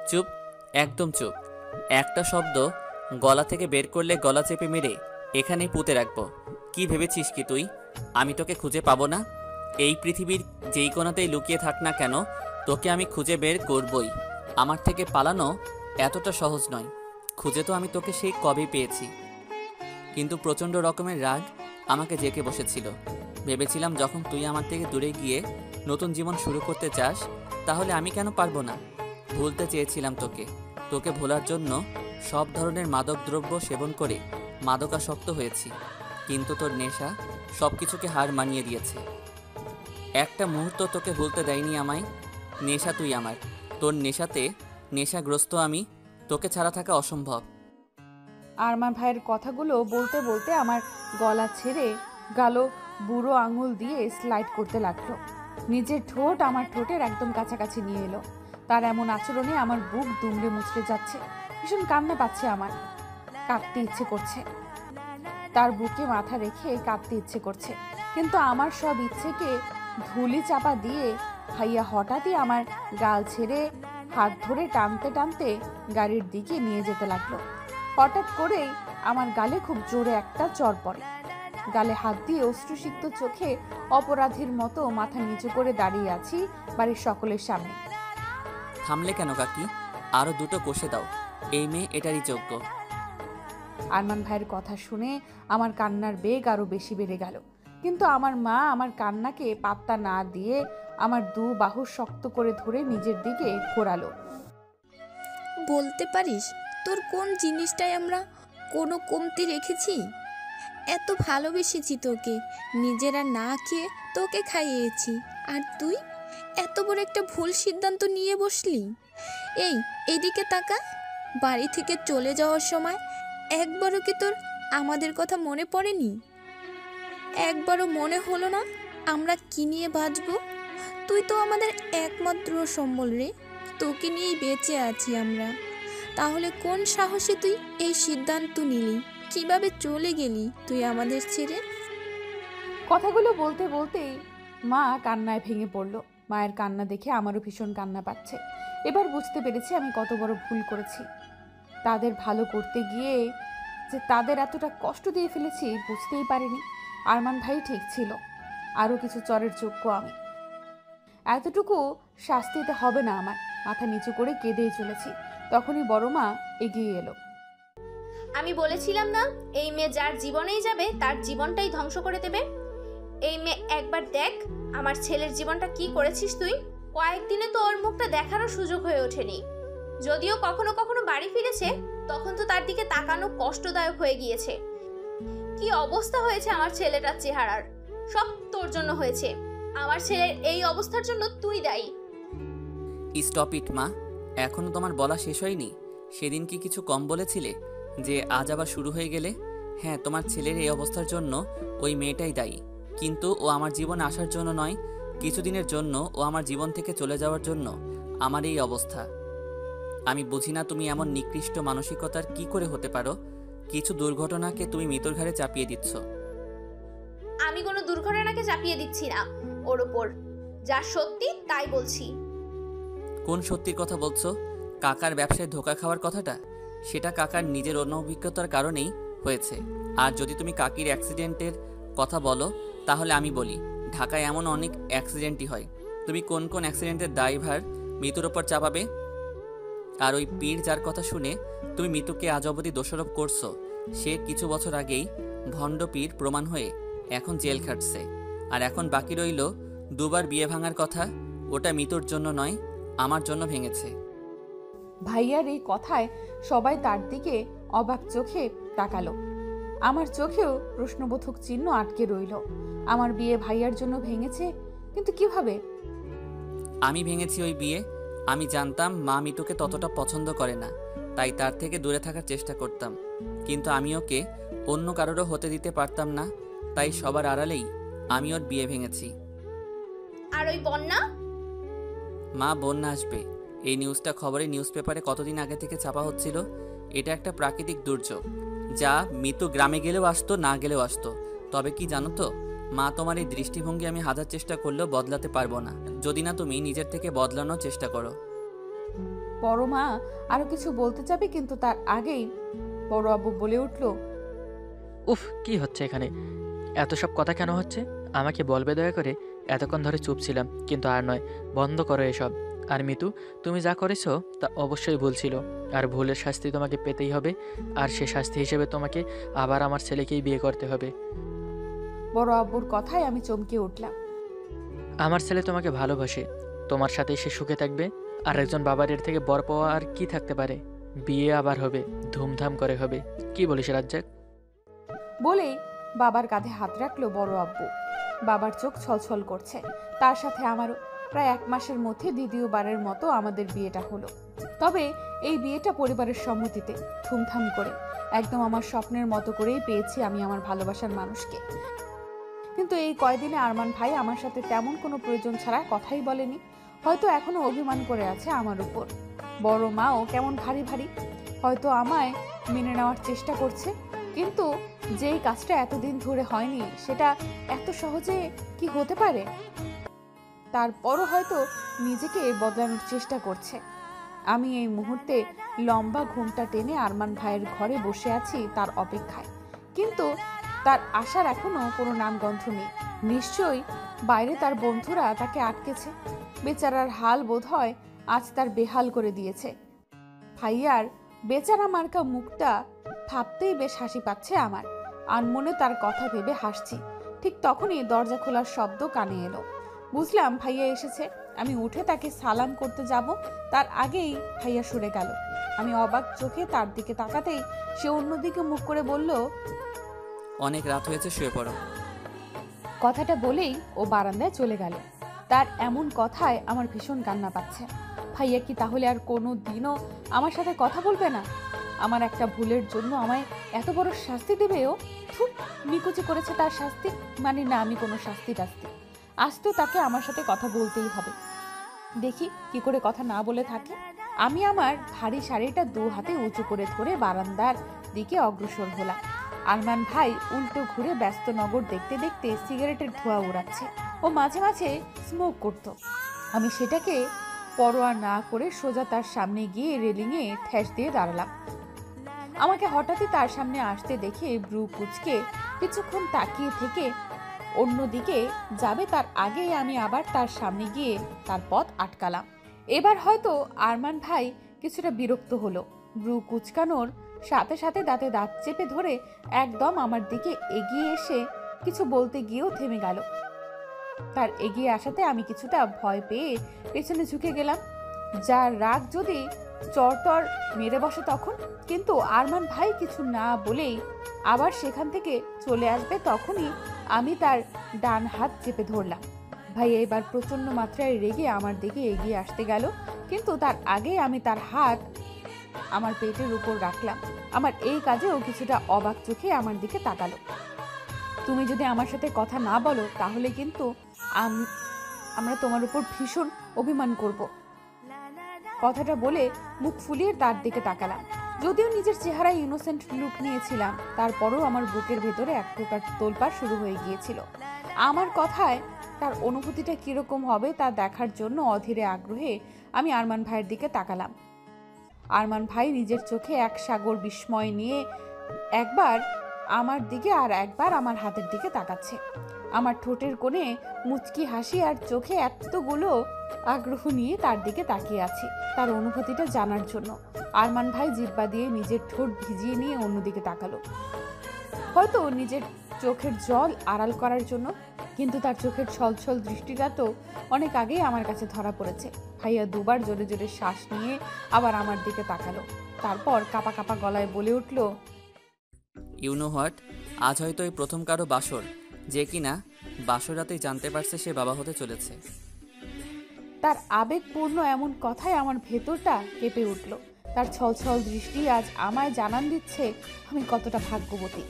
চুপ, একদম চুপ। একটা শব্দ গলা থেকে বের করলে গলা চেপে মেরে এখানেই পুঁতে রাখবো। কি ভেবেছিস কি তুই আমি তোকে খুঁজে পাবো না? এই পৃথিবীর যেই কোণাতেই লুকিয়ে থাক না কেন, তোকে আমি খুঁজে বের করবই। আমার থেকে পালানো এতটা সহজ নয়। খুঁজে তো আমি তোকে সেই কবেই পেয়েছি, কিন্তু প্রচণ্ড রকমের রাগ আমাকে জেঁকে বসেছিল। ভেবেছিলাম যখন তুই আমার থেকে দূরে গিয়ে নতুন জীবন শুরু করতে চাস, তাহলে আমি কেন পারবো না? ভুলতে চেয়েছিলাম তোকে। তোকে ভোলার জন্য সব ধরনের মাদকদ্রব্য সেবন করে মাদকাসক্ত হয়েছি, কিন্তু তোর নেশা সব কিছুকে হার মানিয়ে দিয়েছে। একটা মুহূর্ত তোকে ভুলতে দেয়নি আমায়। নেশা তুই আমার, তোর নেশাতে নেশাগ্রস্ত আমি। তোকে ছাড়া থাকা অসম্ভব। আরমান ভাইয়ের কথাগুলো বলতে বলতে আমার গলা ছেড়ে গালো বুড়ো আঙুল দিয়ে স্লাইড করতে লাগলো। নিজের ঠোঁট আমার ঠোঁটের একদম কাছাকাছি নিয়ে এলো। তার এমন আচরণে আমার বুক দুমড়ে মুচড়ে যাচ্ছে। ভীষণ কান্না পাচ্ছে আমার। কাঁদতে ইচ্ছে করছে। তার বুকে মাথা রেখে কাঁদতে ইচ্ছে করছে, কিন্তু আমার সব ইচ্ছেকে ধুলি চাপা দিয়ে ভাইয়া হঠাৎই আমার গাল ছেড়ে হাত ধরে টানতে টানতে গাড়ির দিকে নিয়ে যেতে লাগলো। হঠাৎ করেই আমার গালে খুব জোরে একটা চড় পড়ে। গালে হাত দিয়ে অশ্রুসিক্ত চোখে অপরাধীর মতো মাথা নিচু করে দাঁড়িয়ে আছি বাড়ির সকলের সামনে। থামলে কেন কাকি? আরো দুটো কষে দাও। এই মেয়ে এটারই যোগ্য। আরমান ভাইয়ের কথা শুনে আমার কান্নার বেগ আরো বেশি বেড়ে গেল, কিন্তু আমার মা আমার কান্নাকে পাত্তা না দিয়ে আমার দু বাহু শক্ত করে ধরে নিজের দিকে ঘোরালো। বলতে পারিস তোর কোন জিনিসটাই আমরা কোনো কমতি রেখেছি? এত ভালোবেসেছি তোকে, নিজেরা না খেয়ে তোকে খাইয়েছি, আর তুই এত বড় একটা ভুল সিদ্ধান্ত নিয়ে বসলি। এইদিকে তাকা, বাড়ি থেকে চলে যাওয়ার সময় একবারও কি তোর আমাদের কথা মনে পড়েনি? একবারও মনে হলো না আমরা কি নিয়ে বাঁচবো? তুই তো আমাদের একমাত্র সম্বল রে, তোকে নিয়েই বেঁচে আছি আমরা। তাহলে কোন সাহসে তুই এই সিদ্ধান্ত নিলি? কিভাবে চলে গেলি তুই আমাদের ছেড়ে? কথাগুলো বলতে বলতেই মা কান্নায় ভেঙে পড়ল। মায়ের কান্না দেখে আমারও ভীষণ কান্না পাচ্ছে। এবার বুঝতে পেরেছি আমি কত বড় ভুল করেছি। তাদের ভালো করতে গিয়ে যে তাদের এতটা কষ্ট দিয়ে ফেলেছি বুঝতেই পারিনি। আরমান ভাই ঠিক ছিল, আরও কিছু চরের যোগ্য আমি। এতটুকু শাস্তিতে হবে না আমার। মাথা নিচু করে কেঁদেই চলেছি, তখনই বড় মা এগিয়ে এলো। আমি বলেছিলাম না এই মেয়ে যার জীবনেই যাবে তার জীবনটাই ধ্বংস করে দেবে। এই মেয়ে একবার দেখ আমার ছেলের জীবনটা কি করেছিস তুই। কয়েকদিনে তো ওর মুখটা দেখারও সুযোগ হয়ে ওঠেনি। যদিও কখনো কখনো বাড়ি ফিরেছে, তখন তো তার দিকে তাকানো কষ্টদায়ক হয়ে গিয়েছে। কি অবস্থা হয়েছে আমার ছেলেটার চেহারার, সব তোর জন্য হয়েছে। আমার ছেলের এই অবস্থার জন্য তুই দায়ী। স্টপ ইট মা, এখনো তোমার বলা শেষ হয়নি? সেদিন কি কিছু কম বলেছিলে যে আজ আবার শুরু হয়ে গেলে? হ্যাঁ, তোমার ছেলের এই অবস্থার জন্য ওই মেয়েটাই দায়ী, কিন্তু ও আমার জীবনে আসার জন্য নয়, কিছুদিনের জন্য ও আমার জীবন থেকে চলে যাওয়ার জন্য আমার এই অবস্থা। আমি বুঝি না তুমি এমন নিকৃষ্ট মানসিকতার কি করে হতে পারো। কিছু দুর্ঘটনাকে তুমি মৃত্যুর ঘাড়ে চাপিয়ে দিচ্ছ। আমি কোনো দুর্ঘটনাকে চাপিয়ে দিচ্ছি না ওর ওপর, যা সত্যি তাই বলছি। কোন সত্যির কথা বলছো? কাকার ব্যবসায় ধোঁকা খাওয়ার কথাটা? সেটা কাকার নিজের অনভিজ্ঞতার কারণেই হয়েছে। আর যদি তুমি কাকির অ্যাক্সিডেন্টের কথা বলো, তাহলে আমি বলি ঢাকায় এমন অনেক অ্যাক্সিডেন্টই হয়। তুমি কোন কোন অ্যাক্সিডেন্টের দায়ভার মৃত্যুর ওপর চাপাবে? আর ওই পীর যার কথা শুনে তুমি মৃত্যুকে আজ অবধি দোষারোপ করছো, সে কিছু বছর আগেই ভণ্ড পীর প্রমাণ হয়ে এখন জেল খাটছে। আর এখন বাকি রইল দুবার বিয়ে ভাঙার কথা। ওটা মৃত্যুর জন্য নয়, আমার জন্য ভেঙেছে। ভাইয়ার এই কথায় সবাই তার দিকে অবাক চোখে তাকালো। আমার চোখেও প্রশ্নবোধক চিহ্ন আটকে রইল। আমার বিয়ে ভাইয়ার জন্য ভেঙেছে, কিন্তু কিভাবে? আমি ভেঙেছি ওই বিয়ে। আমি জানতাম মা মিতুকে ততটা পছন্দ করে না, তাই তার থেকে দূরে থাকার চেষ্টা করতাম। কিন্তু আমি ওকে অন্য কারোরও হতে দিতে পারতাম না, তাই সবার আড়ালেই আমি ওর বিয়ে ভেঙেছি। আর ওই বন্যা? মা, বন্যা আসবে এই নিউজটা খবরে নিউজ পেপারে কতদিন আগে থেকে ছাপা হচ্ছিল। এটা একটা প্রাকৃতিক দুর্যোগ, যা মিতু গ্রামে গেলেও আসতো, না গেলেও আসতো। তবে কি জানো তো মা, তোমার এই দৃষ্টিভঙ্গি আমি হাজার চেষ্টা করলেও বদলাতে পারবো না, যদি না তুমি নিজের থেকে বদলানোর চেষ্টা করো। বড় মা আরো কিছু বলতে যাবে, কিন্তু তার আগেই বড় আব্বু বলে উঠল, উফ, কি হচ্ছে এখানে? এত সব কথা কেন হচ্ছে? আমাকে বলবে দয়া করে। এতক্ষণ ধরে চুপ ছিলাম, কিন্তু আর নয়, বন্ধ করো এসব। আর মিতু, তুমি যা করেছো তা অবশ্যই ভুল ছিল, আর ভুলের শাস্তি তোমাকে পেতেই হবে। আর সে শাস্তি হিসেবে তোমাকে আবার আমার ছেলেকেই বিয়ে করতে হবে। বড় আব্বুর কথায় আমি চমকে উঠলাম। আমার ছেলে তোমাকে ভালোবাসে, তোমার সাথেই সে সুখে থাকবে। আর একজন বাবার এর থেকে বর পাওয়া আর কি থাকতে পারে? বিয়ে আবার হবে, ধুমধাম করে হবে। কি বলিস রাজ্জাক? বলেই বাবার কাঁধে হাত রাখলো বড় আব্বু। বাবার চোখ ছলছল করছে। তার সাথে আমারও। প্রায় 1 মাসের মধ্যে দ্বিতীয়বারের মতো আমাদের বিয়েটা হলো। তবে এই বিয়েটা পরিবারের সম্মতিতে, ধুমধাম করে, একদম আমার স্বপ্নের মতো করেই পেয়েছি আমি আমার ভালোবাসার মানুষকে। কিন্তু এই কয়দিনে আরমান ভাই আমার সাথে তেমন কোনো প্রয়োজন ছাড়া কথাই বলেনি। হয়তো এখনো অভিমান করে আছে আমার উপর। বড় মাও কেমন ভারী ভারী, হয়তো আমায় মেনে নেওয়ার চেষ্টা করছে। কিন্তু যেই কাজটা এতদিন ধরে হয়নি, সেটা এত সহজে কি হতে পারে? তারপরও হয়তো নিজেকে বদলানোর চেষ্টা করছে। আমি এই মুহূর্তে লম্বা ঘুমটা টেনে আরমান ভাইয়ের ঘরে বসে আছি তার অপেক্ষায়, কিন্তু তার আসার এখনো কোনো নামগন্ধ নেই। নিশ্চয়ই বাইরে তার বন্ধুরা তাকে আটকেছে। বেচারার হাল বোধ হয় আজ তার বেহাল করে দিয়েছে। ভাইয়ার বেচারা মার্কা মুখটা ভাবতেই বেশ হাসি পাচ্ছে আমার। আনমনে তার কথা ভেবে হাসছি। ঠিক তখনই দরজা খোলার শব্দ কানে এলো। বুঝলাম ভাইয়া এসেছে। আমি উঠে তাকে সালাম করতে যাব, তার আগেই ভাইয়া সরে গেল। আমি অবাক চোখে তার দিকে তাকাতেই সে অন্যদিকে মুখ করে বলল, অনেক রাত হয়েছে, শুয়ে পড়ো। কথাটা বলেই ও বারান্দায় চলে গেল। তার এমন কথায় আমার ভীষণ কান্না পাচ্ছে। ভাইয়া কি তাহলে আর কোনো দিনও আমার সাথে কথা বলবে না? আমার একটা ভুলের জন্য আমায় এত বড় শাস্তি দেবে ও? নিকুচি করেছে তার শাস্তি, মানে না আমি কোনো শাস্তি টাস্তি। আজ তো তাকে আমার সাথে কথা বলতেই হবে। দেখি কি করে কথা না বলে থাকে। আমি আমার ভারী শাড়িটা 2 হাতে উঁচু করে ধরে বারান্দার দিকে অগ্রসর হলাম। আরমান ভাই উল্টো ঘুরে ব্যস্ত নগর দেখতে দেখতে সিগারেটের ধোঁয়া উড়াচ্ছে। ও মাঝে মাঝে স্মোক করত। আমি সেটাকে পরোয়া না করে সোজা তার সামনে গিয়ে রেলিংয়ে ঠেস দিয়ে দাঁড়ালাম। আমাকে হঠাৎই তার সামনে আসতে দেখে ব্রু কুচকে কিছুক্ষণ তাকিয়ে থেকে অন্যদিকে যাবে তার আগে আমি আবার তার সামনে গিয়ে তার পথ আটকালাম। এবার হয়তো আরমান ভাই কিছুটা বিরক্ত হলো। ব্রু কুচকানোর সাথে সাথে দাঁতে দাঁত চেপে ধরে একদম আমার দিকে এগিয়ে এসে কিছু বলতে গিয়েও থেমে গেল। তার এগিয়ে আসাতে আমি কিছুটা ভয় পেয়ে পেছনে ঝুঁকে গেলাম। যার রাগ যদি চরটর মেরে বসে তখন। কিন্তু আরমান ভাই কিছু না বলেই আবার সেখান থেকে চলে আসবে, তখনই আমি তার ডান হাত চেপে ধরলাম। ভাই এবার প্রচন্ড মাত্রায় রেগে আমার দিকে এগিয়ে আসতে গেল, কিন্তু তার আগে আমি তার হাত আমার পেটের উপর রাখলাম। আমার এই কাজেও কিছুটা অবাক চোখে আমার দিকে তাকালো। তুমি যদি আমার সাথে কথা না বলো তাহলে কিন্তু আমরা তোমার উপর ভীষণ অভিমান করব। কথাটা বলে মুখ ফুলিয়ে তার দিকে তাকালাম। যদিও নিজের চেহারায় ইনোসেন্ট লুক নিয়েছিলাম, তারপরও আমার বুকের ভেতরে এক প্রকার তোলপাড় শুরু হয়ে গিয়েছিল। আমার কথায় তার অনুভূতিটা কিরকম হবে তা দেখার জন্য অধীরে আগ্রহে আমি আরমান ভাইয়ের দিকে তাকালাম। আরমান ভাই নিজের চোখে এক সাগর বিস্ময় নিয়ে একবার আমার দিকে আর একবার আমার হাতের দিকে তাকাচ্ছে। আমার ঠোঁটের কোণে মুচকি হাসি আর চোখে এতগুলো আগ্রহ নিয়ে তার দিকে তাকিয়ে আছি তার অনুভূতিটা জানার জন্য। আরমান ভাই জিহ্বা দিয়ে নিজের ঠোঁট ভিজিয়ে নিয়ে অন্যদিকে তাকালো, হয়তো নিজের চোখের জল আড়াল করার জন্য। কিন্তু তার চোখের ছলছল দৃষ্টিটা তো অনেক আগেই আমার কাছে ধরা পড়েছে। ভাইয়া দুবার জোরে জোরে শ্বাস নিয়ে আবার আমার দিকে তাকালো। তারপর কাপা কাপা গলায় বলে উঠল, ইউ নো হোয়াট, আজ হয়তো এই প্রথম কারো বাসর যে কিনা বাসর রাতেই জানতে পারছে সে বাবা হতে চলেছে। তার আবেগপূর্ণ এমন কথায় আমার ভেতরটা কেঁপে উঠল। তার ছলছল দৃষ্টি আজ আমায় জানান দিচ্ছে আমি কতটা ভাগ্যবতী।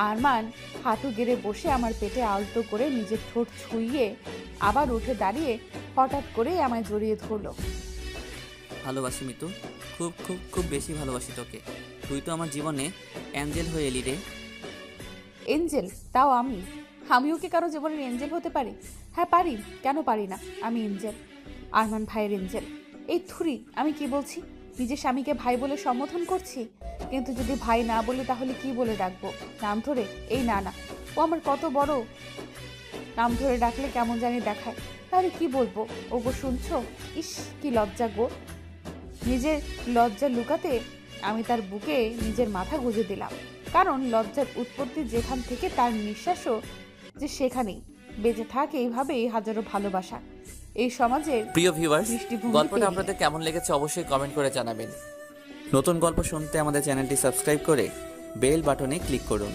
আরমান হাঁটু গেড়ে বসে আমার পেটে আলতো করে নিজের ঠোঁট ছুঁইয়ে আবার উঠে দাঁড়িয়ে হঠাৎ করেই আমায় জড়িয়ে ধরল। ভালোবাসি মিতু, খুব খুব খুব বেশি ভালোবাসি তোকে। তুই তো আমার জীবনে অ্যাঞ্জেল হয়ে এলি রে। এঞ্জেল? তাও আমিও কি কারো জীবনের এঞ্জেল হতে পারি? হ্যাঁ পারি, কেন পারি না? আমি এঞ্জেল, আরমান ভাইয়ের এঞ্জেল। এই থুরি আমি কি বলছি? নিজের স্বামীকে ভাই বলে সম্বোধন করছি, কিন্তু যদি ভাই না বলি তাহলে কি বলে ডাকবো? নাম ধরে? এই না না, ও আমার কত বড়। নাম ধরে ডাকলে কেমন জানি দেখায়, তাহলে কি বলবো? ও গো শুনছো? ইস কি লজ্জা গো। নিজের লজ্জা লুকাতে আমি তার বুকে নিজের মাথা গুঁজে দিলাম, কারণ লজ্জার উৎপত্তি যেখান থেকে তার নিঃশ্বাসও যে সেখানেই। বেঁচে থাকে এইভাবেই হাজারো ভালোবাসা এই সমাজের। প্রিয় ভিউয়ার্স, দৃষ্টিভঙ্গি গল্পটা পেরিয়ে। আপনাদের কেমন লেগেছে অবশ্যই কমেন্ট করে জানাবেন। নতুন গল্প শুনতে আমাদের চ্যানেলটি সাবস্ক্রাইব করে বেল বাটনে ক্লিক করুন।